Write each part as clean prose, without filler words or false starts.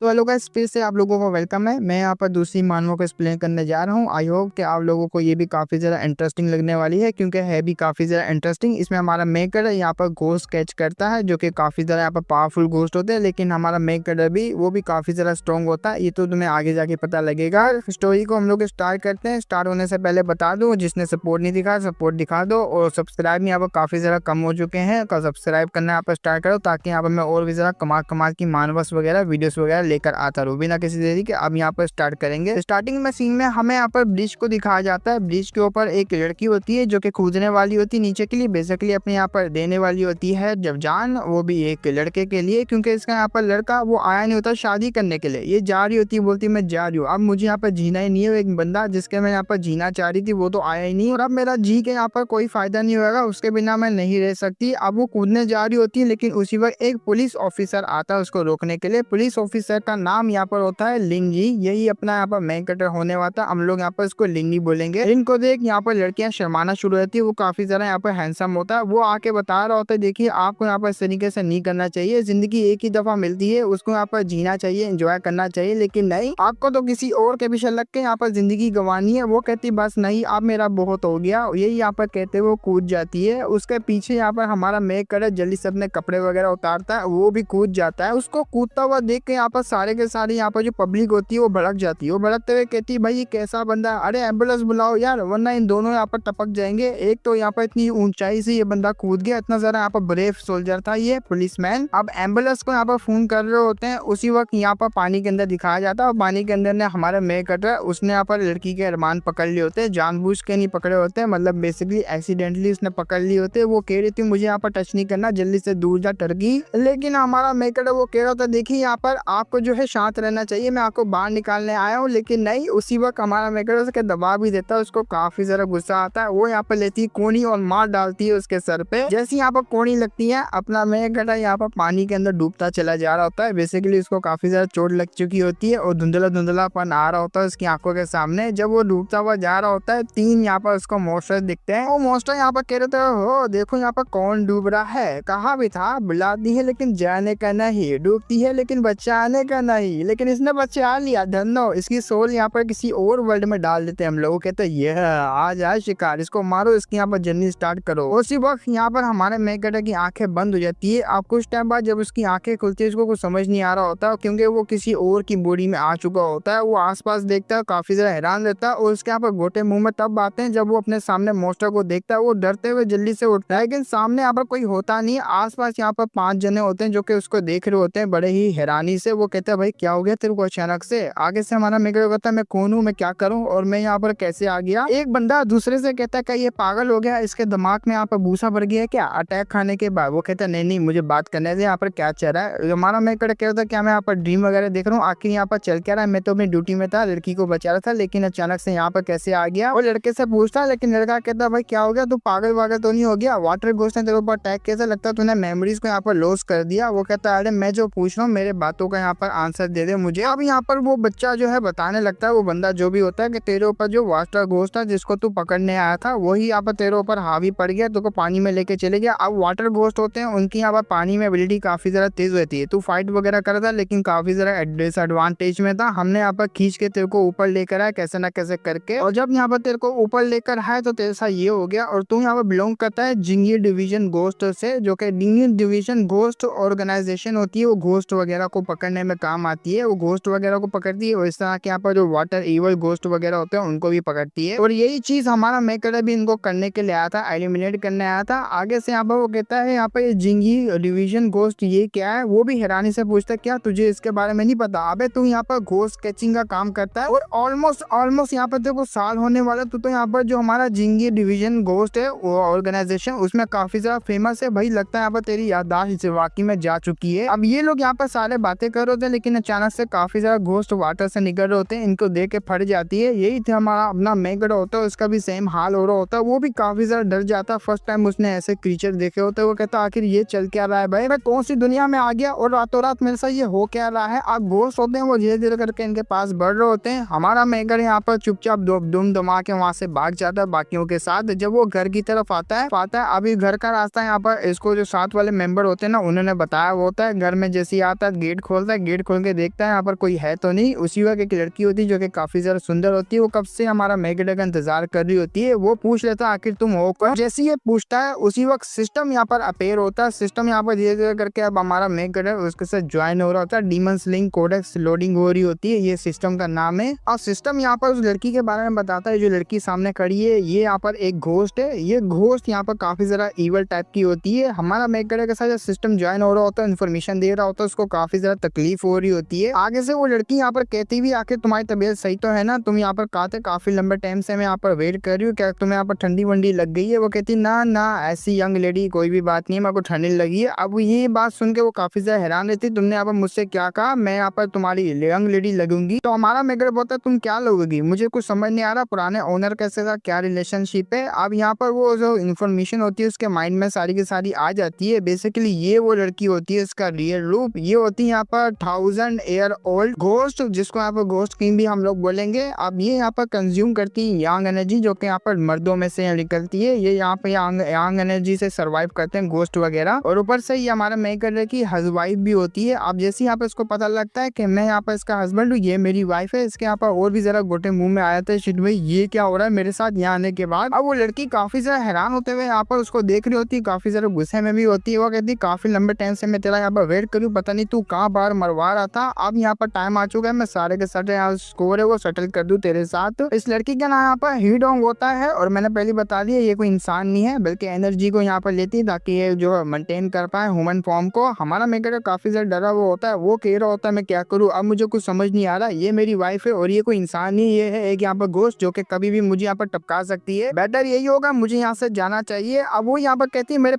तो hello guys, फिर से आप लोगों को वेलकम है। मैं यहाँ पर दूसरी मानवों को एक्सप्लेन करने जा रहा हूँ। आई होप कि आप लोगों को ये भी काफ़ी ज़्यादा इंटरेस्टिंग लगने वाली है, क्योंकि है भी काफ़ी ज़्यादा इंटरेस्टिंग। इसमें हमारा मेन कैरेक्टर यहाँ पर घोस्ट कैच करता है, जो कि काफ़ी ज़्यादा यहाँ पर पावरफुल घोस्ट होते हैं। लेकिन हमारा मेन कैरेक्टर भी वो भी काफ़ी ज़्यादा स्ट्रॉन्ग होता है। ये तो तुम्हें आगे जाके पता लगेगा। स्टोरी को हम लोग स्टार्ट करते हैं। स्टार्ट होने से पहले बता दो, जिसने सपोर्ट नहीं दिखा सपोर्ट दिखा दो, और सब्सक्राइब यहाँ पर काफ़ी ज़्यादा कम हो चुके हैं। सब्सक्राइब करना यहाँ पर स्टार्ट करो, ताकि यहाँ पर मैं और भी ज़्यादा कमाल की मानवस वगैरह वीडियोस वगैरह लेकर आता रहूँ। बिना किसी देरी के अब यहाँ पर स्टार्ट करेंगे। स्टार्टिंग में सीन में हमें यहाँ पर ब्रिज को दिखाया जाता है। ब्रिज के ऊपर एक लड़की होती है जो कि कूदने वाली होती है नीचे के लिए, बेसिकली अपने यहाँ पर देने वाली होती है जब जान, वो भी एक लड़के के लिए, क्योंकि इसका यहाँ पर लड़का वो आया नहीं होता शादी करने के लिए। ये जा रही होती है, बोलती मैं जा रही हूँ, अब मुझे यहाँ पर जीना ही नहीं है। एक बंदा जिसके मैं यहाँ पर जीना चाह रही थी वो तो आया ही नहीं, और अब मेरा जी के यहाँ पर कोई फायदा नहीं होगा, उसके बिना मैं नहीं रह सकती। अब वो कूदने जा रही होती है, लेकिन उसी वक्त एक पुलिस ऑफिसर आता है उसको रोकने के लिए। पुलिस ऑफिसर का नाम यहाँ पर होता है लिंगी। यही अपना यहाँ पर मेन कैरेक्टर होने वाला, हम लोग यहाँ पर इसको लिंगी बोलेंगे। इनको देख यहाँ पर लड़कियां शर्माना शुरू होती है। वो काफी ज्यादा यहाँ पर हैंडसम होता है। वो आके बता रहा होता है, देखिए आपको यहाँ पर इस तरीके से नहीं करना चाहिए, जिंदगी एक ही दफा मिलती है, उसको यहाँ पर जीना चाहिए, एंजॉय करना चाहिए, लेकिन नहीं, आपको तो किसी और के पीछे लग के यहाँ पर जिंदगी गंवानी है। वो कहती बस नहीं, अब मेरा बहुत हो गया। यही यहाँ पर कहते हुए कूद जाती है। उसके पीछे यहाँ पर हमारा मेक कैरेक्टर जल्दी से अपने कपड़े वगैरह उतारता है, वो भी कूद जाता है। उसको कूदता हुआ देख के यहाँ पर सारे के सारे यहाँ पर जो पब्लिक होती है वो भड़क जाती है। वो भड़कते हुए कहती है भाई ये कैसा बंदा, अरे एम्बुलेंस बुलाओ यार, वरना इन दोनों यहाँ पर टपक जाएंगे। एक तो यहाँ पर इतनी ऊंचाई से ये बंदा कूद गया, इतना ज्यादा यहाँ पर ब्रेव सोल्जर था ये पुलिसमैन। अब एम्बुलेंस को यहाँ पर फोन कर रहे होते हैं। उसी वक्त यहाँ पर पानी के अंदर दिखाया जाता है, और पानी के अंदर ने हमारा मेक कैरेक्टर उसने यहाँ पर लड़की के अरमान पकड़ लिए होते हैं। जानबूझ के नहीं पकड़े होते हैं, मतलब बेसिकली एक्सीडेंटली उसने पकड़ लिए होते हैं। वो कह रही थी मुझे यहाँ पर टच नहीं करना, जल्दी से दूर जा टर्की। लेकिन हमारा मेक कैरेक्टर वो कह रहा था देखिए यहाँ पर आपको जो है शांत रहना चाहिए, मैं आपको बाहर निकालने आया हूँ। लेकिन नहीं, उसी वक्त हमारा मेक कैरेक्टर उसके दबाव भी देता है। उसको काफी ज्यादा गुस्सा आता है। वो यहाँ पर लेती है कोनी और मार डालती है उसके सर पे। जैसे यहाँ पर कोनी लगती है, अपना मेक कैरेक्टर यहाँ पर पानी के अंदर डूबता चला जा रहा होता है। बेसिकली उसको काफी ज्यादा चोट लग चुकी होती है, और धुंधलापन आ रहा होता है उसकी आंखों के सामने। जब वो डूबता हुआ जा रहा होता है, तीन यहाँ पर उसको मॉन्स्टर दिखते हैं। वो मॉन्स्टर यहाँ पर कह रहे थे हो देखो यहाँ पर कौन डूब रहा है, कहा भी था बुलाती है लेकिन जाने का नहीं, डूबती है लेकिन बच्चा आने का नहीं, लेकिन इसने बच्चा आ लिया, धन्नो इसकी सोल यहाँ पर किसी और वर्ल्ड में डाल देते हैं हम लोग। कहते हैं ये आ जाए शिकार, इसको मारो, इसकी यहाँ पर जर्नी स्टार्ट करो। उसी वक्त यहाँ पर हमारे मेक कैरेक्टर की आंखें बंद हो जाती है। अब कुछ टाइम बाद जब उसकी आंखें खुलती है, उसको कुछ समझ नहीं आ रहा होता, क्योंकि वो किसी और की बॉडी में आ चुका होता है। वो आसपास देखता है, काफी ज्यादा हैरान रहता है, और उसके यहाँ पर गोटे मुंह में तब आते हैं जब वो अपने सामने मॉन्स्टर को देखता है। वो डरते हुए जल्दी से उठता है, लेकिन सामने यहाँ पर कोई होता नहीं। आसपास यहाँ पर 5 जने होते हैं जो कि उसको देख रहे होते हैं बड़े ही हैरानी से। वो कहते हैं भाई क्या हो गया तेरे को अचानक से। आगे से हमारा मेक कैरेक्टर कहता है मैं कौन हूँ, मैं क्या करूँ, और मैं यहाँ पर कैसे आ गया। एक बंदा दूसरे से कहता है कि ये पागल हो गया, इसके दिमाग में यहाँ पर भूसा भर गया क्या अटैक खाने के बाद। वो कहता है नहीं मुझे बात करने से यहाँ पर क्या चल रहा है। हमारा मेक कैरेक्टर कहता है क्या मैं यहाँ पर ड्रीम वगैरह देख रहा हूँ, आखिर यहाँ पर चल क्या रहा है। मैं तो अपनी ड्यूटी में था, लड़की को बचा रहा था, लेकिन अचानक से यहाँ पर कैसे आ गया। वो लड़के से पूछता है, लेकिन लड़का कहता है भाई क्या हो गया, तू पागल वागल तो नहीं हो गया, वाटर घोस्ट ने तेरे ऊपर अटैक कैसे, लगता है तूने मेमोरीज को यहाँ पर लॉस कर दिया। वो कहता है अरे मैं जो पूछ रहा हूँ मेरे बातों का यहाँ पर आंसर दे दे मुझे। अब यहाँ पर वो बच्चा जो है बताने लगता है, वो बंदा जो भी होता है, कि तेरे ऊपर जो वाटर घोस्ट था जिसको तू पकड़ने आया था, वही यहाँ पर तेरे ऊपर हावी पड़ गया, तो पानी में लेके चले गया। अब वाटर घोस्ट होते हैं, उनकी यहाँ पर पानी में एबिलिटी काफी ज्यादा तेज होती है। तू फाइट वगैरह कर रहा था, लेकिन काफी ज्यादा डिसएडवांटेज में था। हमने यहाँ पर खींच के तेरे को ऊपर लेकर आया कैसे ना कैसे करके, और जब यहाँ पर तेरे को ऊपर लेकर आए तो तेरे साथ ये हो गया। और तू यहाँ पर बिलोंग करता है जिंगी डिवीजन घोस्ट से, जो कि जिंगी डिवीजन घोस्ट ऑर्गेनाइजेशन होती है। वो घोस्ट वगैरह को पकड़ने में काम आती है। वो घोस्ट वगैरह को पकड़ती है, और इस तरह के यहाँ पर जो वाटर इवल घोस्ट वगैरह होते हैं उनको भी पकड़ती है। और यही चीज हमारा मेक कैरेक्टर भी इनको करने के लिए आया था, एलिमिनेट करने आया था। आगे से यहाँ पर वो कहता है यहाँ पर ये जिंगी डिवीजन घोस्ट ये क्या है। वो भी हैरानी से पूछता है क्या तुझे इसके बारे में नहीं पता, अबे तू यहाँ पर घोस्ट कैचिंग का काम करता है, और ऑलमोस्ट यहाँ पर देखो साल होने वाला। तो यहाँ पर जो हमारा जिंगी डिवीजन घोस्ट है वो ऑर्गेनाइजेशन, उसमें काफी ज्यादा फेमस है भाई। लगता है यहाँ पर तेरी याददाश्त वाकई में जा चुकी है। अब ये लोग यहाँ पर सारे बातें कर रहे होते हैं, लेकिन अचानक से काफी ज्यादा घोस्ट वाटर से निकल रहे होते हैं। इनको देख के फट जाती है। यही थे हमारा अपना मेक कैरेक्टर होता है, उसका भी सेम हाल हो रहा होता है। वो भी काफी ज्यादा डर जाता है, फर्स्ट टाइम उसने ऐसे क्रीचर देखे होते हैं। वो कहता आखिर ये चल क्या रहा है भाई, मैं कौन सी दुनिया में आ गया, और रातों रात मेरे साथ ये हो क्या रहा है। अब घोस्ट होते हैं वो धीरे धीरे करके इनके पास बढ़ रहे होते हैं। हमारा मेक कैरेक्टर यहाँ पर चुपचाप दुम दमा के वहां से भाग जाता है बाकियों के साथ। जब वो घर की तरफ आता है अभी घर का रास्ता यहाँ पर इसको जो साथ वाले मेंबर होते हैं ना उन्होंने बताया होता है। घर में जैसे आता है गेट खोलता है, गेट खोल के देखता है यहाँ पर कोई है तो नहीं। उसी वक्त एक लड़की होती है जो कि काफी ज्यादा सुंदर होती है, वो कब से हमारा मैगेडो का इंतजार कर रही होती है। वो पूछ लेता है आखिर तुम हो कौन। जैसे ये पूछता है उसी वक्त सिस्टम यहाँ पर अपेयर होता है। सिस्टम यहाँ पर धीरे धीरे करके अब हमारा मैगेडो उसके साथ ज्वाइन हो रहा होता है। डीमंस लिंक कोडेक्स लोडिंग हो रही होती है, ये सिस्टम का नाम है। और सिस्टम यहाँ पर उस लड़की के बारे में बताता है, जो लड़की सामने खड़ी है ये यहाँ पर एक घोस्ट है। ये घोस्ट यहाँ पर काफी ज्यादा ईवल टाइप की होती है। हमारा मैगेडो के साथ सिस्टम ज्वाइन हो रहा होता है, इन्फॉर्मेशन दे रहा होता है, उसको काफी ज्यादा तकलीफ हो रही होती है। आगे से वो लड़की यहाँ पर कहती भी आखिर तुम्हारी तबीयत सही तो है ना, तुम यहाँ पर कहा थे काफी लंबे टाइम से मैं यहाँ पर वेट कर रही हूँ, क्या तुम्हें यहाँ पर ठंडी वंडी लग गई है। वो कहती ना ना ऐसी यंग लेडी कोई भी बात नहीं है, मेरे को ठंडी लगी है। अब ये बात सुन के वो काफी ज्यादा हैरान रहती, तुमने यहाँ पर मुझसे क्या कहा, मैं यहाँ पर तुम्हारी यंग लेडी लगूंगी। तो हमारा मैगेडो बोलता है तुम क्या लगोगी, मुझे कुछ समझ नहीं आ रहा, पुराने ओनर कैसे का क्या रिलेशनशिप है। अब यहाँ पर वो जो इन्फॉर्मेशन होती है उसके माइंड में सारी की सारी आ जाती है। बेसिकली ये वो लड़की होती है, इसका रियल रूप ये होती है यहाँ पर 1000 ईयर ओल्ड घोस्ट, जिसको यहाँ पर घोस्ट किंग भी हम लोग बोलेंगे। अब ये यहाँ पर कंज्यूम करती है यंग एनर्जी, जो कि यहाँ पर मर्दों में से निकलती है। ये यहाँ पे यंग एनर्जी से सर्वाइव करते हैं घोस्ट वगैरह। और ऊपर से ये हमारा मैगेडो की हस्बैंड भी होती है। अब जैसे यहाँ पे इसको पता लगता है कि मैं यहाँ पर इसका हस्बैंड हूँ, ये मेरी वाइफ है, इसके यहाँ पर और भी जरा गोटे मुंह में आया था शिट भाई ये क्या हो रहा है मेरे साथ यहाँ आने के बाद। अब वो लड़की काफी ज्यादा हैरान होते हुए यहाँ पर उसको देख रही होती है, काफी ज्यादा गुस्से में भी होती है। वो कहती है काफी लंबे टाइम से मैं तेरा यहाँ पर वेट करूँ, पता नहीं तू कहाँ बार मरवा रहा था। अब यहाँ पर टाइम आ चुका है, मैं सारे के सारे यहाँ स्कोर है वो सेटल कर दूं तेरे साथ। इस लड़की का नाम यहाँ पर ही डोंग होता है। और मैंने पहले बता दिया ये कोई इंसान नहीं है, बल्कि एनर्जी को यहाँ पर लेती है ताकि ये जो मेंटेन कर पाए ह्यूमन फॉर्म को। हमारा मैगेडो काफी ज्यादा डरा हुआ होता है, वो कह रहा होता है मैं क्या करूँ, अब मुझे कुछ समझ नहीं आ रहा, ये मेरी वाइफ है और ये कोई इंसान नहीं, ये है एक यहाँ पर घोस्ट जो कि कभी भी मुझे यहाँ पर टपका सकती है। बेटर यही होगा मुझे यहाँ से जाना चाहिए। अब वो यहाँ पर कहती है मेरे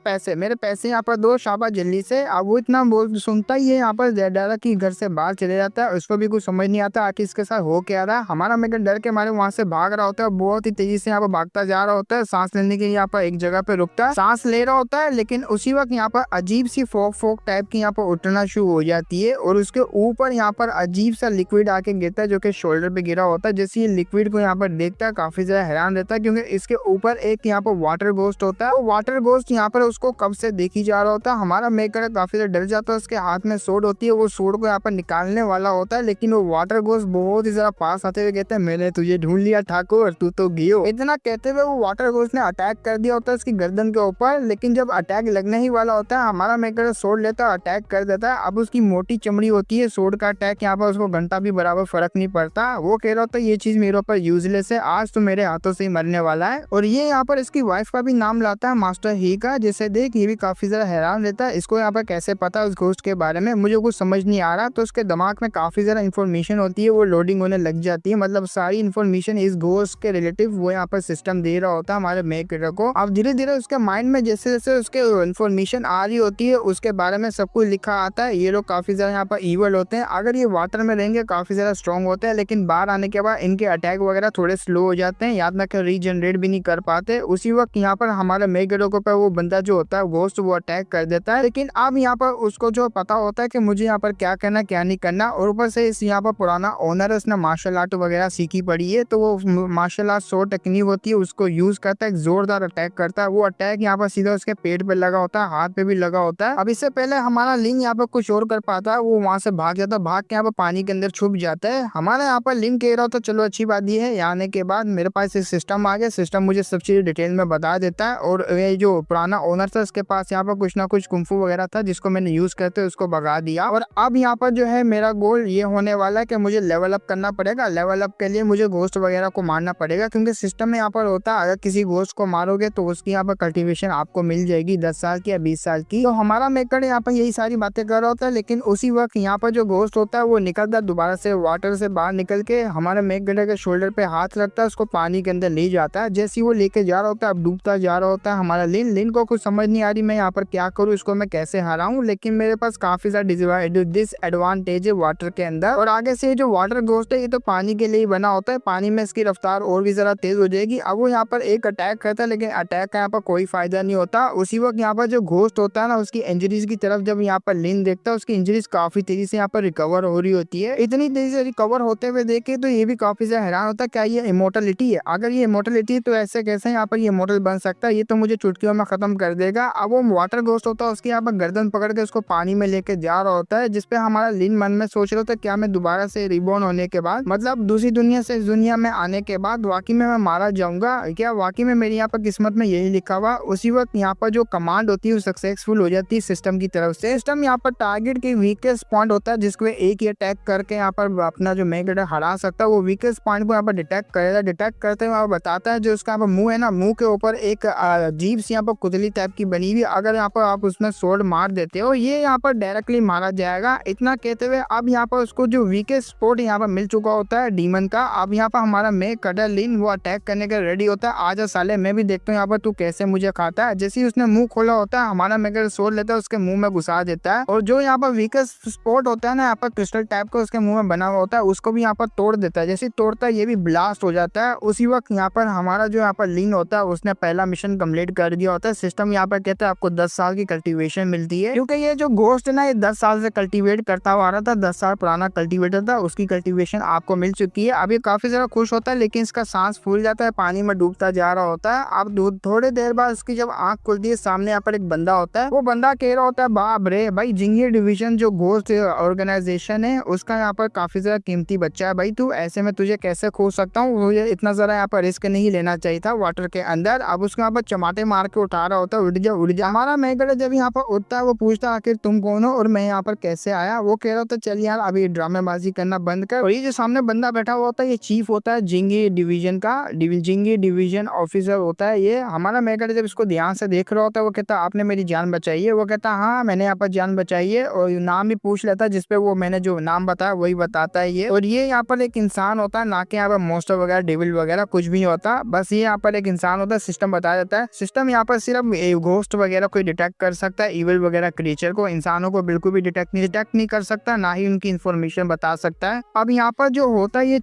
पैसे यहाँ पर दो शाबाश जल्दी से। अब वो इतना बोल सुनता ही है यहाँ पर डरा कि घर से बाहर चले जाता है, उसको भी कुछ समझ नहीं आता आखिर इसके साथ हो क्या रहा है। हमारा मैगेडो डर के मारे वहां से भाग रहा होता है, बहुत ही तेजी से यहाँ पर भागता जा रहा होता है। सांस लेने के लिए यहाँ पर एक जगह पे रुकता है, सांस ले रहा होता है, लेकिन उसी वक्त यहाँ पर अजीब सी फोक टाइप की यहाँ पर उठना शुरू हो जाती है और उसके ऊपर यहाँ पर अजीब सा लिक्विड आके गिरता है जो कि शोल्डर पे गिरा होता है। जैसे ये लिक्विड को यहाँ पर देखता है काफी ज्यादा हैरान रहता है, क्योंकि इसके ऊपर एक यहाँ पर वाटर घोस्ट होता है। वो वाटर घोस्ट यहाँ पर उसको कब से देखी जा रहा होता है। हमारा मैगेडो काफी ज्यादा डर जाता है, उसके हाथ में सोड होती है, वो सोड को यहाँ पर निकालने वाला होता है, लेकिन वो वाटर घोस्ट बहुत ही ज्यादा पास आते हुए कहते हैं मैंने तुझे ढूंढ लिया ठाकुर, तू तो गियो। इतना कहते हुए वो वाटर घोस्ट ने अटैक कर दिया होता है उसकी गर्दन के ऊपर। लेकिन जब अटैक लगने ही वाला होता है हमारा मैगेडो सोड लेता है, अटैक कर देता है। अब उसकी मोटी चमड़ी होती है, सोड का अटैक यहाँ पर उसको घंटा भी बराबर फर्क नहीं पड़ता। वो कह रहा होता है ये चीज मेरे ऊपर यूजलेस है, आज तो मेरे हाथों से ही मरने वाला है। और ये यहाँ पर इसकी वाइफ का भी नाम लाता है मास्टर ही का, जिसे देख ये भी काफी ज्यादा हैरान रहता है, इसको यहाँ पर कैसे पता उस घोस्ट के बारे में, मुझे कुछ समझ नहीं आ रहा। तो उसके दिमाग में काफी ज्यादा इन्फॉर्मेशन होती है, वो लोडिंग होने लग जाती है, मतलब सारी इन्फॉर्मेशन इस घोस्ट के रिलेटिव वो यहाँ पर सिस्टम दे रहा होता है हमारे मैगेडो को। अब धीरे धीरे उसके माइंड में जैसे जैसे उसके इन्फॉर्मेशन आ रही होती है उसके बारे में सब कुछ लिखा आता है। ये लोग काफी ज्यादा यहाँ पर ईवल होते हैं, अगर ये वाटर में रहेंगे काफी ज्यादा स्ट्रॉन्ग होते हैं, लेकिन बाहर आने के बाद इनके अटैक वगैरह थोड़े स्लो हो जाते हैं, याद ना कर रीजनरेट भी नहीं कर पाते। उसी वक्त यहाँ पर हमारे मैगेडो को वो बंदा जो होता है घोस्ट वो अटैक कर देता है। लेकिन अब यहाँ पर उसको जो पता होता है कि मुझे यहाँ पर क्या करना क्या नहीं करना, और ऊपर से इस यहाँ पर पुराना ओनर है, उसने मार्शल आर्ट वगैरह सीखी पड़ी है, तो वो मार्शल आर्ट शॉर्ट टेक्निक होती है उसको यूज करता है, जोरदार अटैक करता है। वो अटैक यहाँ पर सीधा उसके पेट पे लगा होता है, हाथ पे भी लगा होता है। अब इससे पहले हमारा लिंक यहाँ पर कुछ और कर पाता है, वो वहां से भाग जाता है, भाग के यहाँ पर पानी के अंदर छुप जाता है। हमारा यहाँ पर लिंक कह रहा होता है चलो अच्छी बात ये है, यहाँ आने के बाद मेरे पास एक सिस्टम आ गया, सिस्टम मुझे सब चीज डिटेल में बता देता है। और ये जो पुराना ओनर था उसके पास यहाँ पर कुछ ना कुछ कुंफू वगैरह था जिसको मैंने यूज करते उसको भगा दिया। और अब यहाँ पर जो है मेरा गोल ये होने वाला है कि मुझे लेवल अप करना पड़ेगा। लेवल अप के लिए मुझे घोस्ट वगैरह को मारना पड़ेगा, क्योंकि सिस्टम में यहाँ पर होता है अगर किसी घोस्ट को मारोगे तो उसकी यहाँ पर कल्टीवेशन आपको मिल जाएगी 10 साल की या 20 साल की। तो हमारा मैगेडो यहाँ पर यही सारी बातें कर रहा होता है, लेकिन उसी वक्त यहाँ पर जो घोस्ट होता है वो निकलता है दोबारा से वाटर से बाहर निकल के हमारे मैगेडो के शोल्डर पे हाथ रखता है, उसको पानी के अंदर ले जाता है। जैसे ही वो लेके जा रहा होता है अब डूबता जा रहा होता है हमारा लिन को कुछ समझ नहीं आ रही मैं यहाँ पर क्या करूँ, इसको मैं कैसे हराऊं, लेकिन मेरे पास काफी सारा डिसएडवांटेज है वाटर के अंदर। और आगे से जो वाटर घोस्ट है ये तो पानी के लिए ही बना होता है, पानी में इसकी रफ्तार और भी जरा तेज हो जाएगी। अब वो यहाँ पर एक अटैक करता है, लेकिन अटैक का यहाँ पर कोई फायदा नहीं होता। उसी वक्त यहाँ पर जो घोस्ट होता है ना उसकी इंजरीज की तरफ जब यहाँ पर लिन देखता है, उसकी इंजरीज काफी तेजी से यहाँ पर रिकवर हो रही होती है। इतनी तेजी से रिकवर होते हुए देखे तो ये भी काफी ज्यादा हैरान होता है, क्या ये इमोर्टलिटी है? अगर ये इमोर्टलिटी है तो ऐसे कैसे यहाँ पर ये इमोर्टल बन सकता है, ये तो मुझे चुटकियों में खत्म कर देगा। अब वो वाटर घोस्ट होता है उसके यहाँ पर गर्दन पकड़ के उसको पानी में लेके जा रहा होता है, जिसपे हमारा लिन मन में सोच रहा था क्या मैं दोबारा से रिबॉर्न होने के बाद, मतलब दूसरी दुनिया से इस दुनिया में आने के बाद वाकई में मैं मारा जाऊंगा क्या, वाकई में मेरी यहाँ पर किस्मत में यही लिखा हुआ। उसी वक्त यहाँ पर जो कमांड होती है वो सक्सेसफुल हो जाती है सिस्टम की तरफ से। सिस्टम यहाँ पर टारगेट के वीकेस्ट पॉइंट होता है जिसको एक ही अटैक करके यहाँ पर अपना जो मेन कैरेक्टर हरा सकता है। वो वीकेस्ट पॉइंट को यहाँ पर डिटेक्ट करेगा, डिटेक्ट करते हुए बताता है जो उसका यहाँ पर मुंह है ना, मुंह के ऊपर एक अजीब सी यहाँ पर कुतली टाइप की बनी हुई, अगर यहाँ पर आप उसमें सोल्ड मार देते हो ये यहाँ पर डायरेक्टली मारा जाएगा। इतना कहते हुए अब यहाँ पर उसको जो वीकेस्ट स्पॉट यहाँ पर मिल चुका होता है डीमन का। अब यहाँ पर हमारा मेन कैरेक्टर लिन वो अटैक करने के रेडी होता है। आजा साले मैं भी देखता हूँ यहाँ पर तू कैसे मुझे खाता है। जैसे ही उसने मुंह खोला होता है हमारा मेन कैरेक्टर सोल लेता है, उसके मुंह में घुसा देता है, और जो यहाँ पर वीकेस्ट स्पॉट होता है ना यहाँ पर क्रिस्टल टाइप का उसके मुंह में बना हुआ होता है उसको भी यहाँ पर तोड़ देता है। जैसे तोड़ता है ये भी ब्लास्ट हो जाता है। उसी वक्त यहाँ पर हमारा जो यहाँ पर लिन होता है उसने पहला मिशन कंप्लीट कर दिया होता है। सिस्टम यहाँ पर कहता है आपको 10 साल की कल्टीवेशन मिलती है, क्योंकि ये जो घोस्ट है ना ये 10 साल से कल्टीवेट करता हुआ आ रहा था, 10 साल पुराना कल्टीवेटर था, उसकी कल्टीवेशन आपको मिल चुकी है। अब ये काफी ज्यादा खुश होता है लेकिन इसका सांस फूल जाता है, पानी में डूबता जा रहा होता है। अब थोड़ी देर बाद उसकी जब आंख खुलती है सामने यहाँ पर एक बंदा होता है। वो बंदा कह रहा होता है बाप रे भाई जिंगी डिवीजन जो घोस्ट ऑर्गेनाइजेशन है उसका यहाँ पर काफी ज्यादा कीमती बच्चा है भाई, तू ऐसे में तुझे कैसे खो सकता हूँ, मुझे इतना ज्यादा यहाँ पर रिस्क नहीं लेना चाहिए था वाटर के अंदर। अब उसको यहाँ पर चमाटे मार के उठा रहा होता है, उड़ जा उड़ जा। हमारा मेगड़ जब यहाँ पर उठता है वो पूछता है आखिर तुम कौन हो और मैं यहाँ पर कैसे आया। वो कह रहा होता है चल यार अभी ड्रामेबाजी करना बंद कर। और ये जो सामने बंदा बैठा हुआ होता है ये चीफ होता है जिंगी डिवीजन का, जिंगी डिवीजन ऑफिसर होता है ये। हमारा मेगड़ जब इसको ध्यान से देख रहा होता है वो कहता है आपने मेरी जान बचाई है। वो कहता है हाँ मैंने यहाँ पर जान बचाई है, और नाम भी पूछ लेता है जिसपे वो मैंने जो नाम बताया वही बताता है ये। और ये यहाँ पर एक इंसान होता है, ना कि यहाँ पर मोस्टर वगैरह डेविल वगैरह कुछ भी होता, बस ये यहाँ पर एक इंसान होता है। सिस्टम बता देता है, सिस्टम यहाँ पर सिर्फ घोस्ट वगैरह को डिटेक्ट कर सकता है, इविल वगैरह क्रिएचर को, इंसानों को बिल्कुल भी डिटेक्ट नहीं कर सकता, ना ही उनकी इन्फॉर्मेशन बता सकता है। अब यहाँ पर जो होता है ये